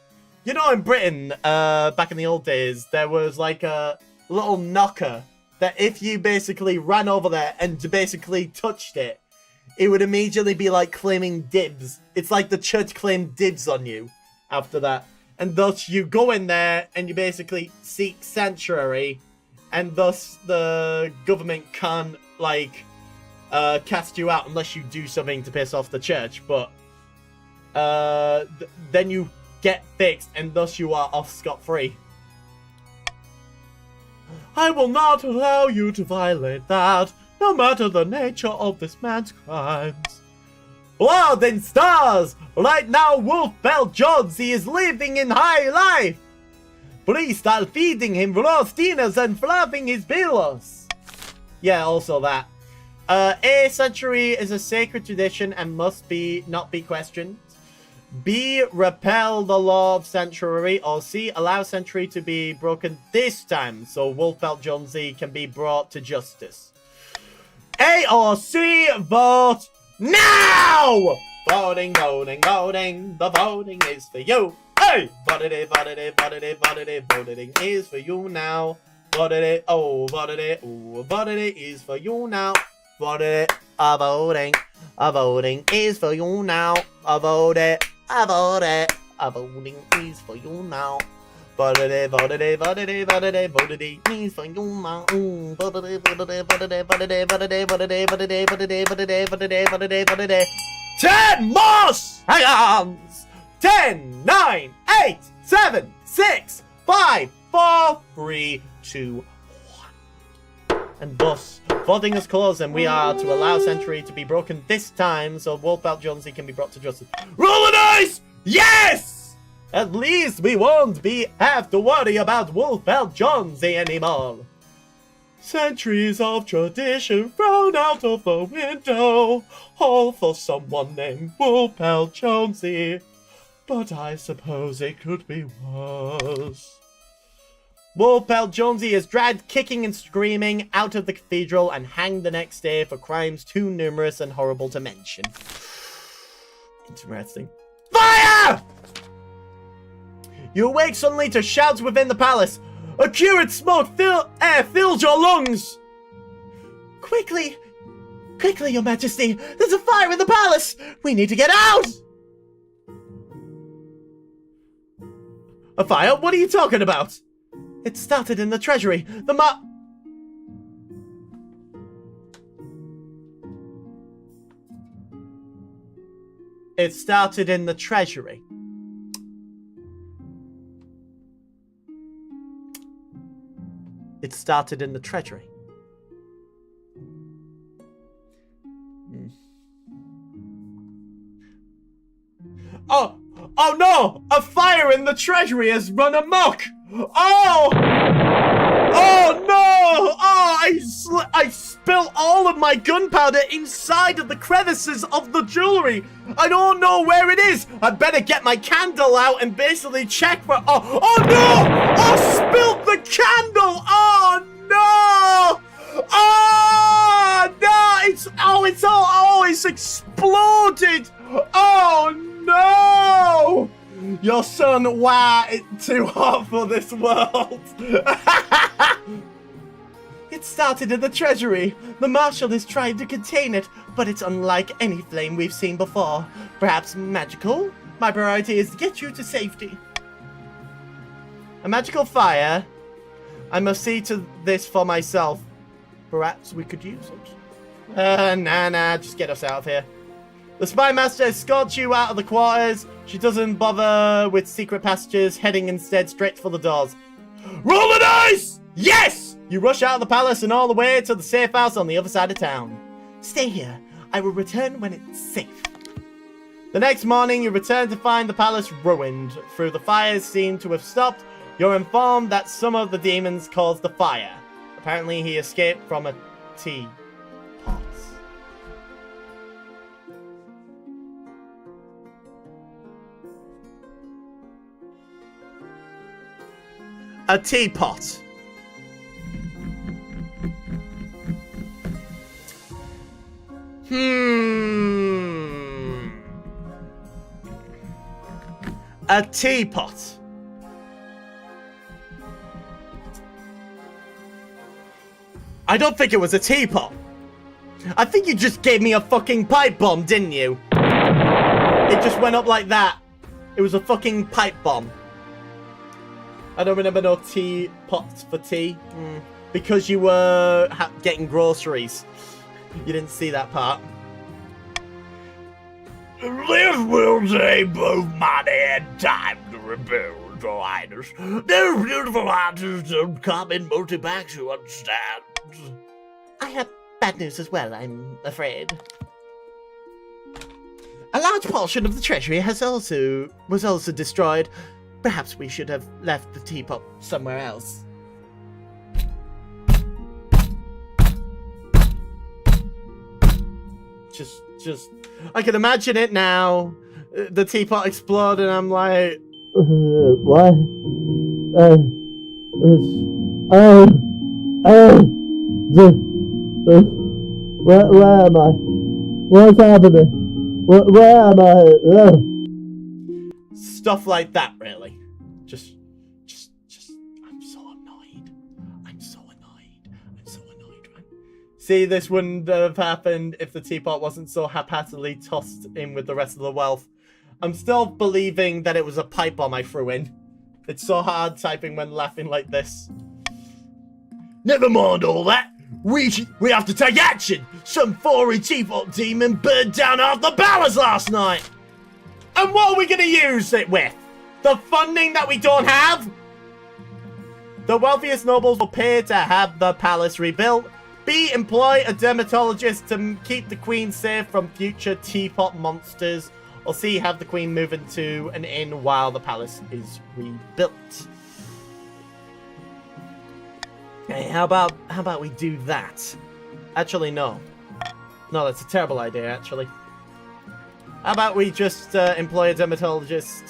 You know, in Britain, back in the old days, there was like a little knocker that if you basically ran over there and basically touched it, it would immediately be like claiming dibs. It's like the church claimed dibs on you after that. And thus you go in there and you basically seek sanctuary, and thus the government can't like cast you out unless you do something to piss off the church. But then you get fixed and thus you are off scot-free. I will not allow you to violate that, no matter the nature of this man's crimes. Blood and stars! Right now, Wolfbelt Jonesy is living in high life! Please start feeding him roast dinners and fluffing his pillows! Yeah, also that. A, sanctuary is a sacred tradition and must not be questioned. B, repel the law of sanctuary. Or C, allow sanctuary to be broken this time so Wolfbelt Jonesy can be brought to justice. A or C, vote now! Voting, voting, voting. The voting is for you. Hey! Voting, voting, voting, voting, voting is for you now. Voting, oh, voting, oh, voting is for you now. Voting, voting is for you now. Voting, voting is for you now. Voting, voting, voting, voting, voting is for you now. Voting, voting, voting, voting, voting. 10 more seconds! 10, 9, 8, 7, 6, 5, 4, 3, 2, 1. And thus, voting is closed and we are to allow sanctuary to be broken this time so Wolfbelt Jonesy can be brought to justice. Roll the dice! Yes! At least we won't have to worry about Wolfbelt Jonesy anymore. Centuries of tradition thrown out of the window, all for someone named Wolfbelt Jonesy. But I suppose it could be worse. Wolfbelt Jonesy is dragged kicking and screaming out of the cathedral and hanged the next day for crimes too numerous and horrible to mention. Interesting. Fire! You awake suddenly to shouts within the palace. Acrid smoke air fills your lungs! Quickly! Quickly, your majesty! There's a fire in the palace! We need to get out! A fire? What are you talking about? It started in the treasury. It started in the treasury. It started in the treasury. Oh no! A fire in the treasury has run amok! Oh! Oh no! Oh, I spilled all of my gunpowder inside of the crevices of the jewelry. I don't know where it is. I'd better get my candle out and basically check for. Oh no! I spilled the candle. Oh no! Oh no! It's exploded. Oh no! Your son, wow, it's too hot for this world. It started in the treasury. The marshal is trying to contain it, but it's unlike any flame we've seen before. Perhaps magical? My priority is to get you to safety. A magical fire? I must see to this for myself. Perhaps we could use it. Nah, just get us out of here. The spy master escorts you out of the quarters. She doesn't bother with secret passages, heading instead straight for the doors. Roll the dice! Yes! You rush out of the palace and all the way to the safe house on the other side of town. Stay here. I will return when it's safe. The next morning, you return to find the palace ruined. Through the fires seem to have stopped, you're informed that some of the demons caused the fire. Apparently, he escaped from a teapot. A teapot. A teapot. I don't think it was a teapot. I think you just gave me a fucking pipe bomb, didn't you? It just went up like that. It was a fucking pipe bomb. I don't remember no teapots for tea. Because you were getting groceries. You didn't see that part. This will save both money and time to rebuild, Your Highness. Those beautiful items don't come in multi-packs, you understand. I have bad news as well, I'm afraid. A large portion of the treasury was also destroyed. Perhaps we should have left the teapot somewhere else. Just, I can imagine it now. The teapot exploded, and I'm like, What? Where am I? What's happening? Where am I? Stuff like that, really. Just, I'm so annoyed. I'm so annoyed, man. See, this wouldn't have happened if the teapot wasn't so haphazardly tossed in with the rest of the wealth. I'm still believing that it was a pipe bomb I threw in. It's so hard typing when laughing like this. Never mind all that. We have to take action. Some fiery teapot demon burned down half the palace last night. And what are we going to use it with? The funding that we don't have? The wealthiest nobles will pay to have the palace rebuilt. B. Employ a dermatologist to keep the queen safe from future teapot monsters. Or C. Have the queen move into an inn while the palace is rebuilt. Hey, how about we do that? Actually, no. No, that's a terrible idea, actually. How about we just employ a demonologist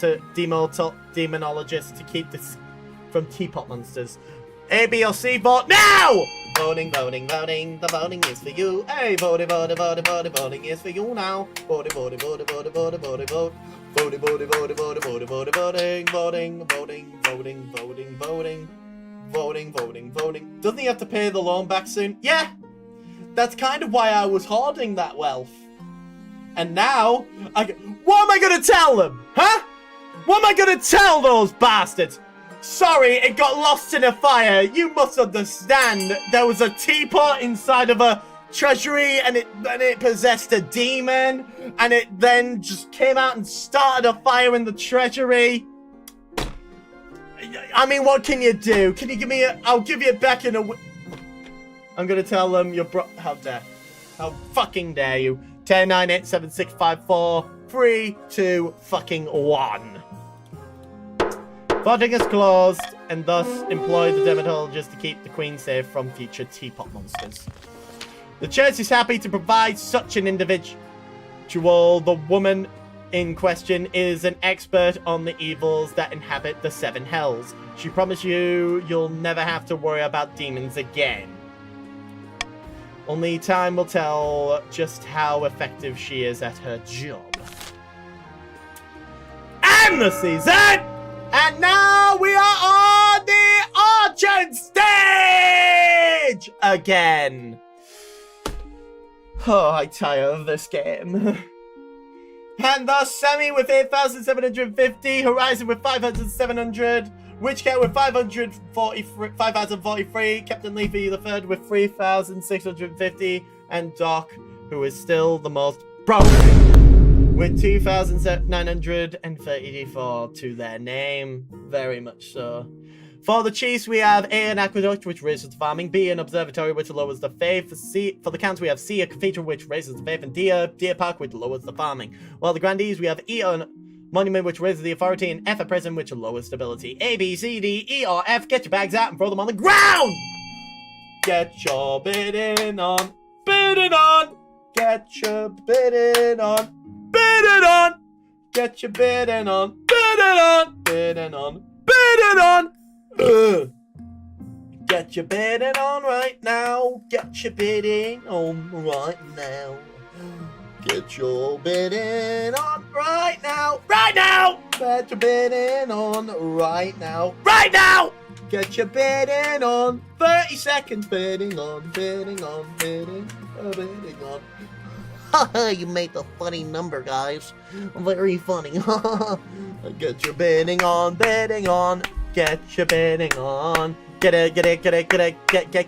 to keep this from teapot monsters? A, B, or C, vote now! Voting. The voting is for you. Hey, voting is for you now. Voting. Voting. Doesn't he have to pay the loan back soon? Yeah! That's kind of why I was hoarding that wealth. And now, what am I gonna tell them? Huh? What am I gonna tell those bastards? Sorry, it got lost in a fire. You must understand. There was a teapot inside of a treasury and it possessed a demon. And it then just came out and started a fire in the treasury. I mean, what can you do? Can you give me I'll give you it back in a I'm gonna tell them how dare. How fucking dare you. 10, 9, 8, 7, 6, 5, 4, 3, 2, fucking 1. Voting is closed, and thus employ the dermatologist to keep the queen safe from future teapot monsters. The church is happy to provide such an individual. The woman in question is an expert on the evils that inhabit the 7 hells. She promises you'll never have to worry about demons again. Only time will tell just how effective she is at her job. And the season! And now we are on the auction stage! Again. Oh, I tire of this game. And thus, Sammy with 8,750, Horizon with 5,700, Witchcat with 5,043, Captain Leafy III with 3,650, and Doc, who is still the most broke, with 2,934 to their name. Very much so. For the chiefs, we have A, an aqueduct, which raises the farming, B, an observatory, which lowers the faith, for the counts, we have C, a cathedral, which raises the faith, and D, a deer park, which lowers the farming. While the grandees, we have E, an monument, which raises the authority, and F, a prison, which lowers stability. A, B, C, D, E, or F, get your bags out and throw them on the ground! Get your bidding on, bidding on, get your bidding on, bidding on, get your bidding on, bidding on, bidding on, bidding on. Get your bidding on right now. Get your bidding on right now. Get your bidding on right now. Right now. Get your bidding on right now. Right now. Get your bidding on. 30 seconds. Bidding on. Bidding on. Bidding. Bidding on. Haha, you made the funny number, guys. Very funny. Get your bidding on. Bidding on. Get your bidding on. Get it, get it, get it, get it,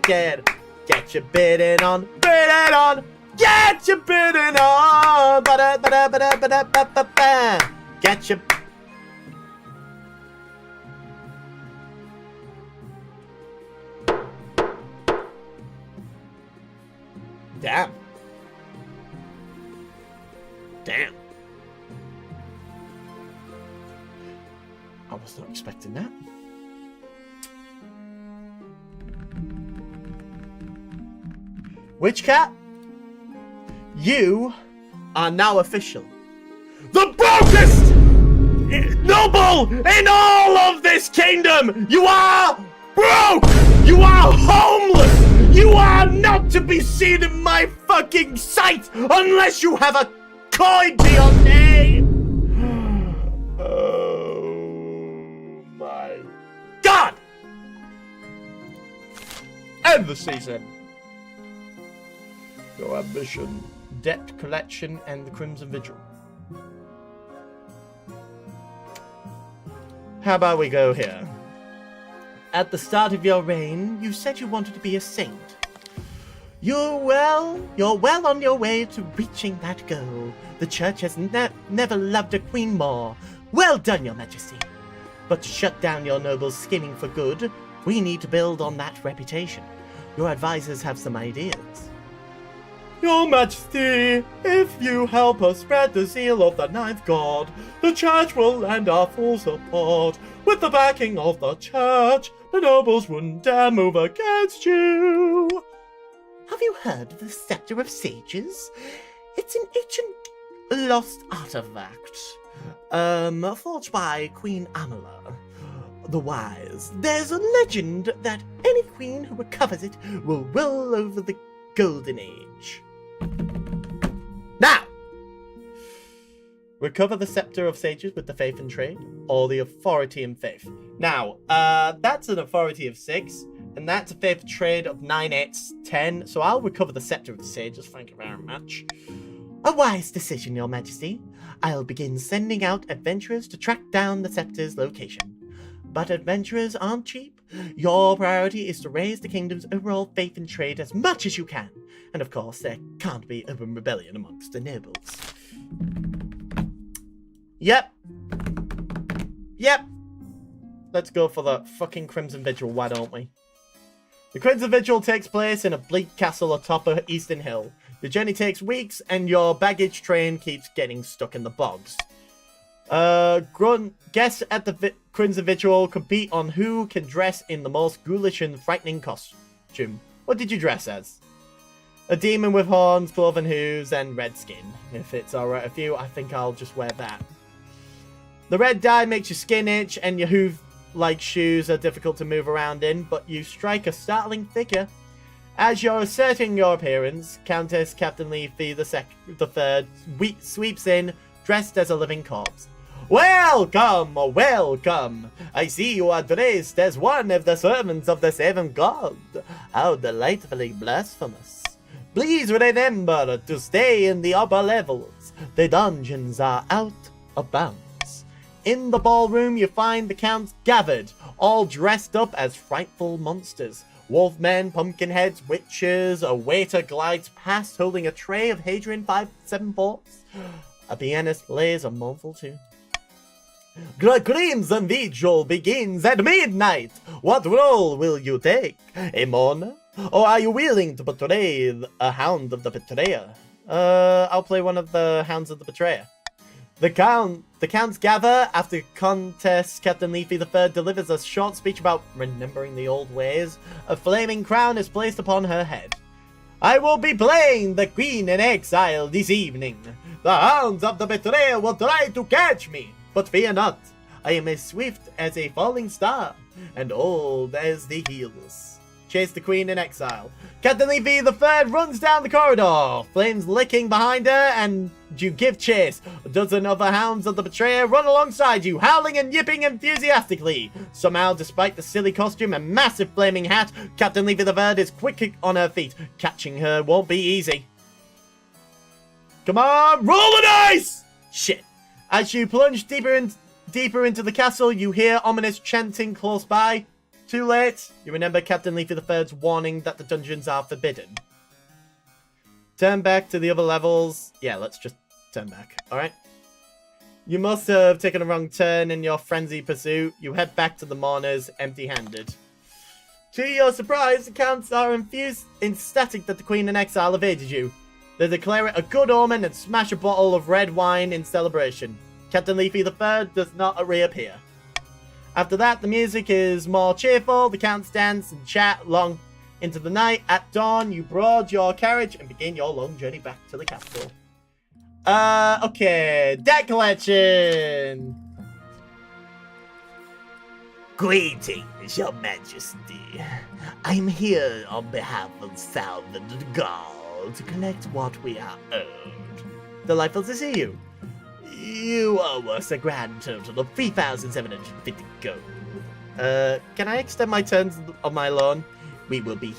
get it. Get your bidding on. Bidding on. Get your bidding on. Ba-da-ba-da-ba-da-ba-da-ba-ba-ba. Get your... Damn. Damn. I was not expecting that. Witch Cat, you are now official the brokest noble in all of this kingdom. You are broke. You are homeless. You are not to be seen in my fucking sight unless you have a coin to your name. Oh my God. End the season. Your ambition, debt collection, and the Crimson Vigil. How about we go here? At the start of your reign, you said you wanted to be a saint. You're well on your way to reaching that goal. The church has never loved a queen more. Well done, your majesty. But to shut down your nobles scheming for good, we need to build on that reputation. Your advisors have some ideas. Your Majesty, if you help us spread the zeal of the Ninth God, the Church will lend our full support. With the backing of the Church, the nobles wouldn't dare move against you. Have you heard of the Scepter of Sages? It's an ancient lost artifact, forged by Queen Amala the Wise. There's a legend that any queen who recovers it will rule over the Golden Age. Now, recover the Scepter of Sages with the Faith and Trade, or the Authority and Faith. Now, that's an Authority of 6, and that's a Faith Trade of 9, 8, 10, so I'll recover the Scepter of the Sages, thank you very much. A wise decision, Your Majesty. I'll begin sending out adventurers to track down the Scepter's location. But adventurers aren't cheap. Your priority is to raise the kingdom's overall faith and trade as much as you can. And of course, there can't be open rebellion amongst the nobles. Yep. Let's go for the fucking Crimson Vigil, why don't we? The Crimson Vigil takes place in a bleak castle atop of Eastern Hill. The journey takes weeks, and your baggage train keeps getting stuck in the bogs. Guests at the Crimson Vigil compete on who can dress in the most ghoulish and frightening costume. What did you dress as? A demon with horns, cloven hooves, and red skin. If it's alright with you, I think I'll just wear that. The red dye makes your skin itch, and your hoof-like shoes are difficult to move around in, but you strike a startling figure. As you're asserting your appearance, Countess Captain Leafy the Third sweeps in, dressed as a living corpse. Welcome, welcome. I see you are dressed as one of the servants of the Seven God. How delightfully blasphemous. Please remember to stay in the upper levels. The dungeons are out of bounds. In the ballroom, you find the counts gathered, all dressed up as frightful monsters. Wolfmen, pumpkinheads, witches. A waiter glides past holding a tray of Hadrian 574s. A pianist plays a mournful tune. The Crimson Vigil begins at midnight. What role will you take? A mourner? Or are you willing to betray a hound of the betrayer? I'll play one of the hounds of the betrayer. The counts gather. After contest, Captain Leafy III delivers a short speech about remembering the old ways. A flaming crown is placed upon her head. I will be playing the Queen in Exile this evening. The hounds of the betrayer will try to catch me, but fear not. I am as swift as a falling star, and old as the hills. Chase the Queen in Exile. Captain Leafy III runs down the corridor, flames licking behind her, and you give chase. A dozen other hounds of the betrayer run alongside you, howling and yipping enthusiastically. Somehow, despite the silly costume and massive flaming hat, Captain Leafy III is quick on her feet. Catching her won't be easy. Come on, roll the dice! Shit. As you plunge deeper into the castle, you hear ominous chanting close by. Too late. You remember Captain Leafy III's warning that the dungeons are forbidden. Turn back to the other levels. Yeah, let's just turn back. Alright. You must have taken a wrong turn in your frenzied pursuit. You head back to the mourners empty-handed. To your surprise, the counts are ecstatic that the Queen in Exile evaded you. They declare it a good omen and smash a bottle of red wine in celebration. Captain Leafy III does not reappear. After that, the music is more cheerful, the counts dance and chat long into the night. At dawn, you board your carriage and begin your long journey back to the capital. Okay, deck collection! Greetings, Your Majesty. I'm here on behalf of Salvin and Gaul to collect what we are owed. Delightful to see you. You owe us a grand total of 3,750 gold. Can I extend my terms on my loan? We will be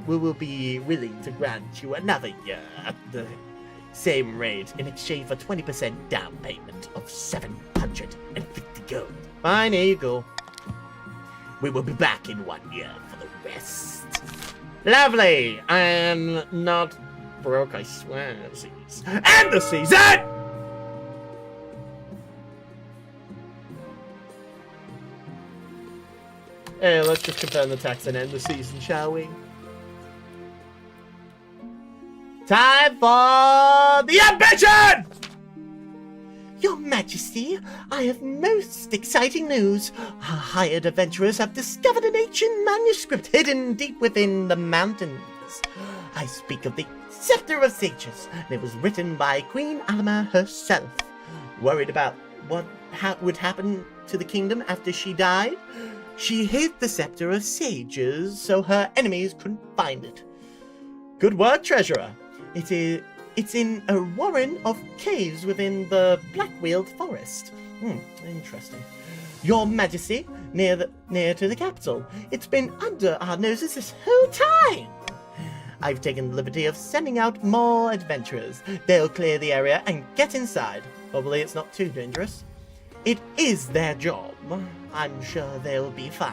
willing to grant you another year at the same rate in exchange for 20% down payment of 750 gold. Fine, here you go. We will be back in 1 year for the rest. Lovely! I am not broke, I swear. And the season! Hey, let's just confirm the tax and end the season, shall we? Time for the ambition! Your Majesty, I have most exciting news. Our hired adventurers have discovered an ancient manuscript hidden deep within the mountains. I speak of the Scepter of Sages. It was written by Queen Alma herself. Worried about what would happen to the kingdom after she died, she hid the Scepter of Sages so her enemies couldn't find it. Good work, Treasurer. It's in a warren of caves within the Blackweald Forest. Interesting. Your Majesty, near to the capital. It's been under our noses this whole time. I've taken the liberty of sending out more adventurers. They'll clear the area and get inside. Hopefully it's not too dangerous. It is their job. I'm sure they'll be fine.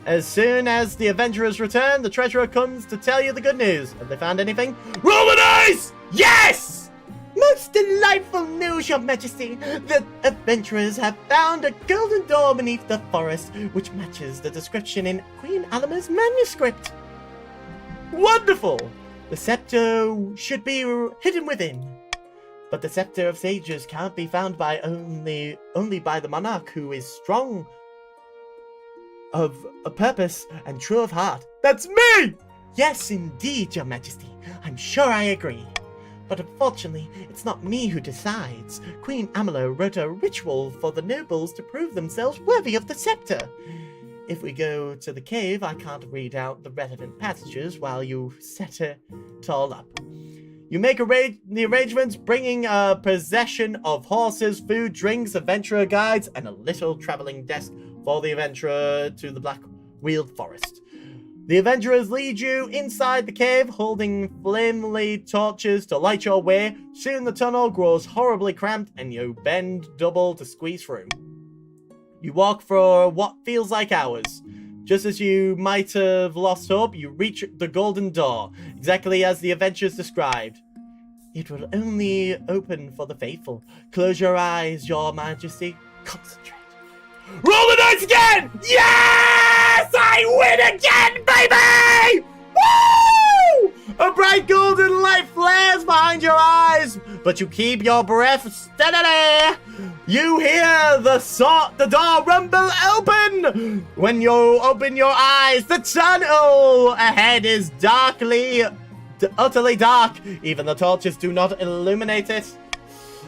As soon as the adventurers return, the treasurer comes to tell you the good news. Have they found anything? Roll the dice! Yes! Most delightful news, Your Majesty! The adventurers have found a golden door beneath the forest, which matches the description in Queen Alma's manuscript. Wonderful! The scepter should be hidden within. But the Scepter of Sages can't be found by only by the monarch who is strong of a purpose and true of heart. That's me! Yes, indeed, Your Majesty. I'm sure I agree. But unfortunately, it's not me who decides. Queen Amala wrote a ritual for the nobles to prove themselves worthy of the scepter. If we go to the cave, I can't read out the relevant passages while you set it all up. You make the arrangements, bringing a procession of horses, food, drinks, adventurer guides, and a little traveling desk for the adventurer to the Blackweald Forest. The adventurers lead you inside the cave, holding flamely torches to light your way. Soon the tunnel grows horribly cramped, and you bend double to squeeze through. You walk for what feels like hours. Just as you might have lost hope, you reach the golden door, exactly as the adventurers described. It will only open for the faithful. Close your eyes, Your Majesty. Concentrate. Roll the dice again! Yeah! win again, baby! Woo! A bright golden light flares behind your eyes, but you keep your breath steadily. You hear the door rumble open. When you open your eyes, the tunnel ahead is utterly dark. Even the torches do not illuminate it.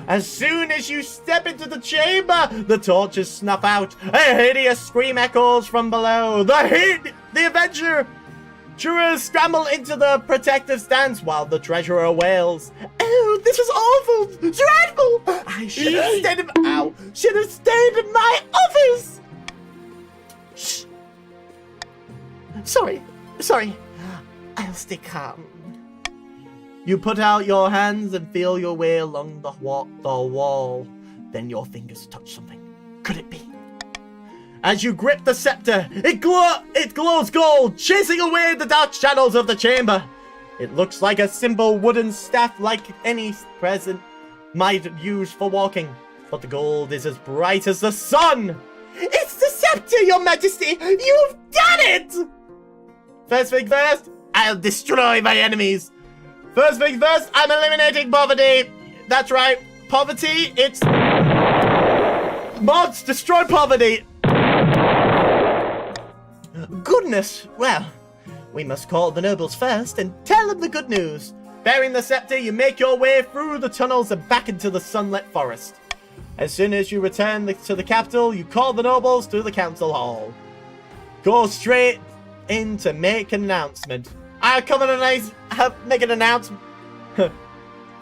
As soon as you step into the chamber, the torches snuff out. A hideous scream echoes from below. The adventurers scramble into the protective stance while the treasurer wails. Oh, this is awful! Dreadful! I should have stayed in my office! Shh. Sorry. I'll stay calm. You put out your hands and feel your way along the wall. Then your fingers touch something. Could it be? As you grip the scepter, it glows gold, chasing away the dark shadows of the chamber. It looks like a simple wooden staff like any present might use for walking, but the gold is as bright as the sun. It's the scepter, your majesty! You've done it! First thing first, I'll destroy my enemies. First thing first, I'm eliminating poverty. That's right, poverty, it's... Mods, destroy poverty! Goodness, well, we must call the nobles first and tell them the good news. Bearing the scepter, you make your way through the tunnels and back into the sunlit forest. As soon as you return to the capital, you call the nobles to the council hall. Go straight in to make an announcement. I've come to make an announcement.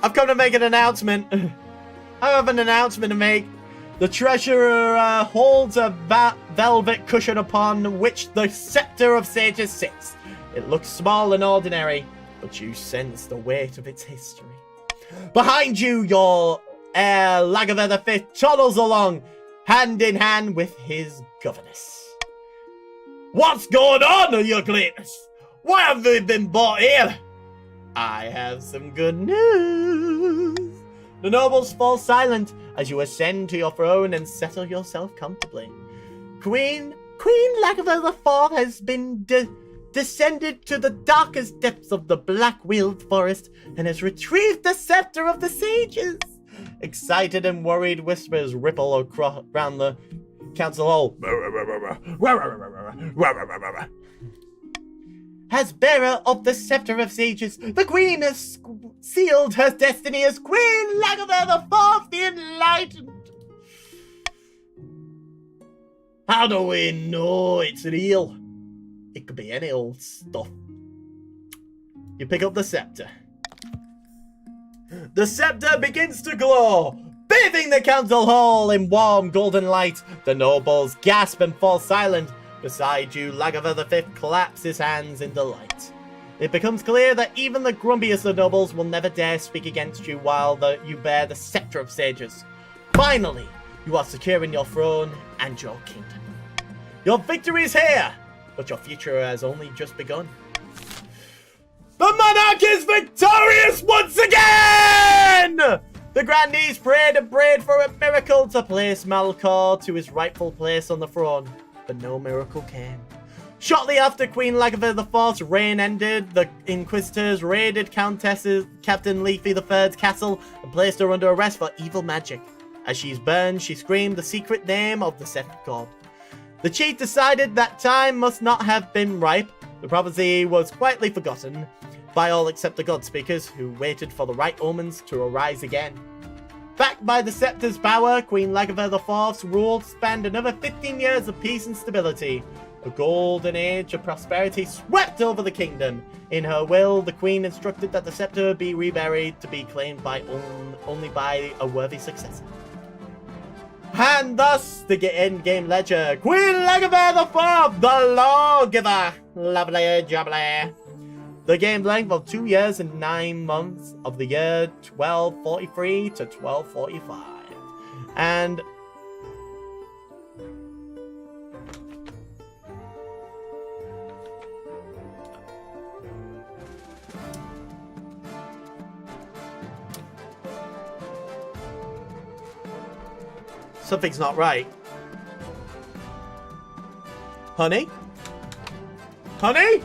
I've come to make an announcement. I have an announcement to make. The treasurer holds a velvet cushion upon which the scepter of sages sits. It looks small and ordinary, but you sense the weight of its history. Behind you, your heir Lagavir V toddles along, hand in hand with his governess. What's going on, your greatness? Why have they been brought here? I have some good news. The nobles fall silent as you ascend to your throne and settle yourself comfortably. Queen Lagavir IV has been descended to the darkest depths of the black-wheeled forest and has retrieved the scepter of the sages. Excited and worried whispers ripple around the council hall. As bearer of the scepter of sages, the queen has sealed her destiny as Queen Lagavir IV the Enlightened. How do we know it's real? It could be any old stuff. You pick up the scepter. The scepter begins to glow, bathing the council hall in warm golden light. The nobles gasp and fall silent. Beside you, Lagavir V claps his hands in delight. It becomes clear that even the grumpiest of nobles will never dare speak against you while you bear the scepter of sages. Finally, you are secure in your throne and your kingdom. Your victory is here, but your future has only just begun. The monarch is victorious once again! The grandees prayed and prayed for a miracle to place Malcor to his rightful place on the throne, but no miracle came. Shortly after Queen Lagavir IV's reign ended, the Inquisitors raided Captain Leafy III's castle and placed her under arrest for evil magic. As she's burned, she screamed the secret name of the seventh god. The chief decided that time must not have been ripe. The prophecy was quietly forgotten by all except the god speakers, who waited for the right omens to arise again. Backed by the scepter's power, Queen Lagavir IV's rule spanned another 15 years of peace and stability. A golden age of prosperity swept over the kingdom. In her will, the queen instructed that the scepter be reburied to be claimed by only by a worthy successor. And thus, the end-game ledger. Queen Lagavir IV, the lawgiver. Lovely jubbly. The game length of 2 years and 9 months of the year 1243 to 1245. And something's not right. Honey? Honey?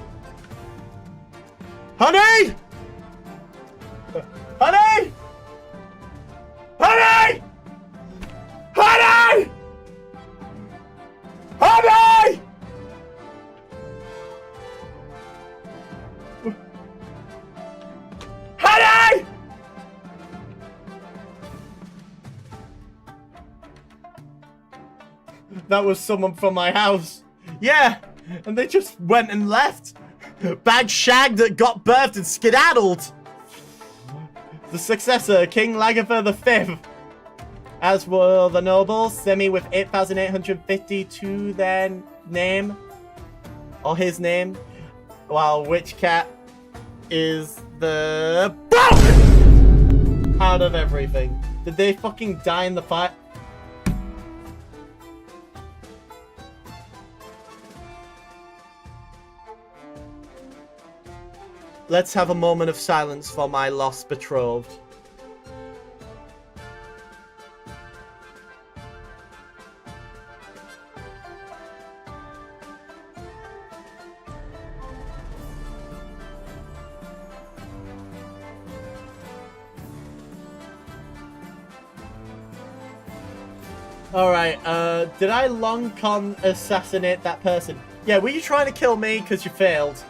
Honey? Honey? Honey? Honey? Honey? Honey? That was someone from my house. Yeah, and they just went and left. Bag shagged, got birthed, and skedaddled. The successor, King Lagertha V. As were the nobles, Semi with 8,850 to their name, or his name, while Witch Cat is the out of everything. Did they fucking die in the fight? Let's have a moment of silence for my lost betrothed. Alright, did I long con assassinate that person? Yeah, were you trying to kill me because you failed?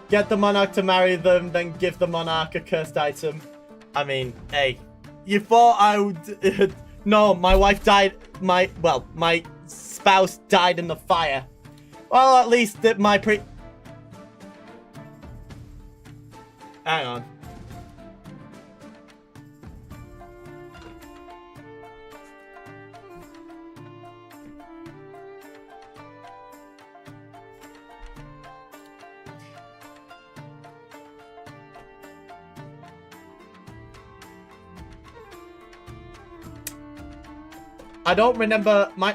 Get the monarch to marry them, then give the monarch a cursed item. I mean, hey. You thought I would... No, my wife died... My spouse died in the fire. Well, at least my Hang on. I don't remember I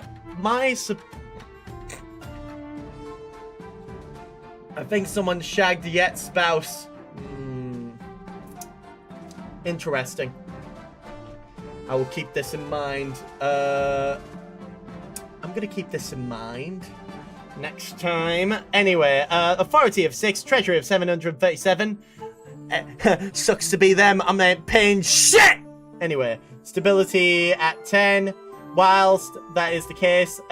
think someone shagged Yet's spouse. Interesting. I will keep this in mind. I'm gonna keep this in mind next time. Anyway, authority of 6, treasury of 737. Sucks to be them. I'm paying shit. Anyway, stability at 10. Whilst that is the case,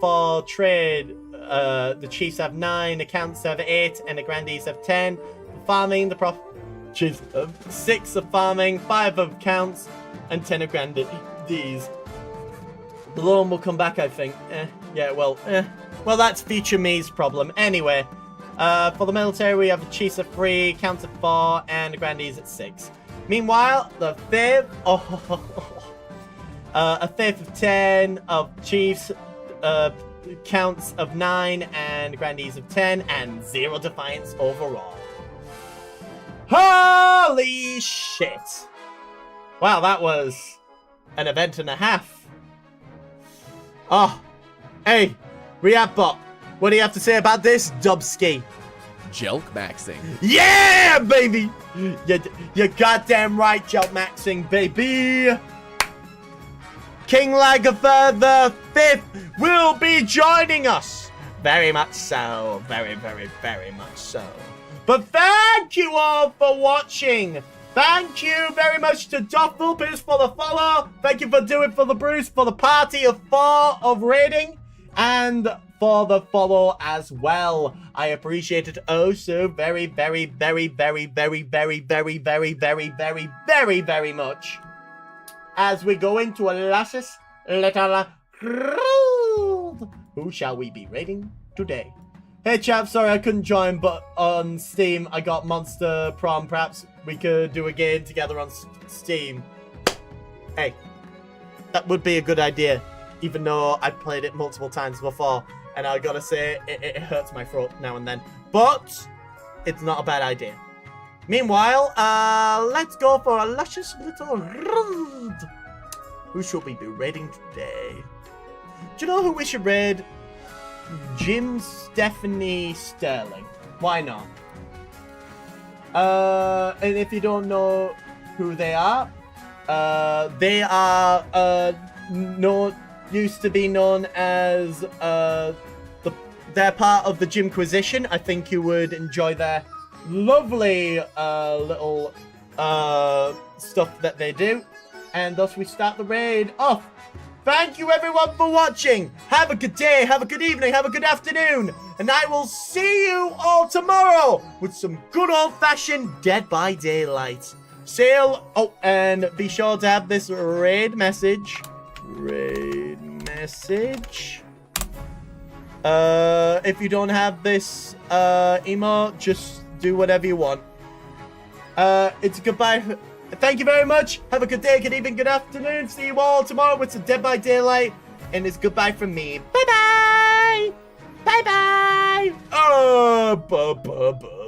for trade, the chiefs have 9, accounts have 8, and the grandees have 10. For farming, the chiefs have 6 of farming, 5 of accounts, and 10 of grandees. The loan will come back, I think. Yeah, well, that's future me's problem. Anyway, for the military, we have the chiefs at 3, accounts at 4, and the grandees at 6. Meanwhile, the 5th... a 5th of 10 of chiefs, counts of 9 and grandees of 10, and 0 defiance overall. Holy shit! Wow, that was an event and a half. Oh, hey, Reapbot, what do you have to say about this, Dubski? Jelk maxing. Yeah, baby! You're goddamn right, Jelk maxing, baby! King Lagertha V will be joining us. Very much so. Very, very, very much so. But thank you all for watching. Thank you very much to Doffulpus for the follow. Thank you for doing for the Bruce for the party of 4 of rating. And for the follow as well. I appreciate it oh so very, very, very, very, very, very, very, very, very, very, very, very much. As we go into a luscious little world. Who shall we be rating today? Hey chaps, sorry I couldn't join, but on Steam I got Monster Prom. Perhaps we could do a game together on Steam. Hey, that would be a good idea, even though I've played it multiple times before, and I gotta say, it hurts my throat now and then. But it's not a bad idea. Meanwhile, let's go for a luscious little raid. Who should we be raiding today? Do you know who we should raid? Jim Stephanie Sterling. Why not? And if you don't know who they are used to be known as they're part of the Gymquisition. I think you would enjoy their lovely little stuff that they do. And thus we start the raid off. Thank you everyone for watching. Have a good day, have a good evening, have a good afternoon. And I will see you all tomorrow with some good old-fashioned Dead by Daylight. Sail. Oh, and be sure to have this raid message. Raid message. If you don't have this emo, just do whatever you want. It's a goodbye. Thank you very much. Have a good day, good evening, good afternoon. See you all tomorrow with some Dead by Daylight. And it's goodbye from me. Bye-bye. Bye-bye. Oh, bye-bye.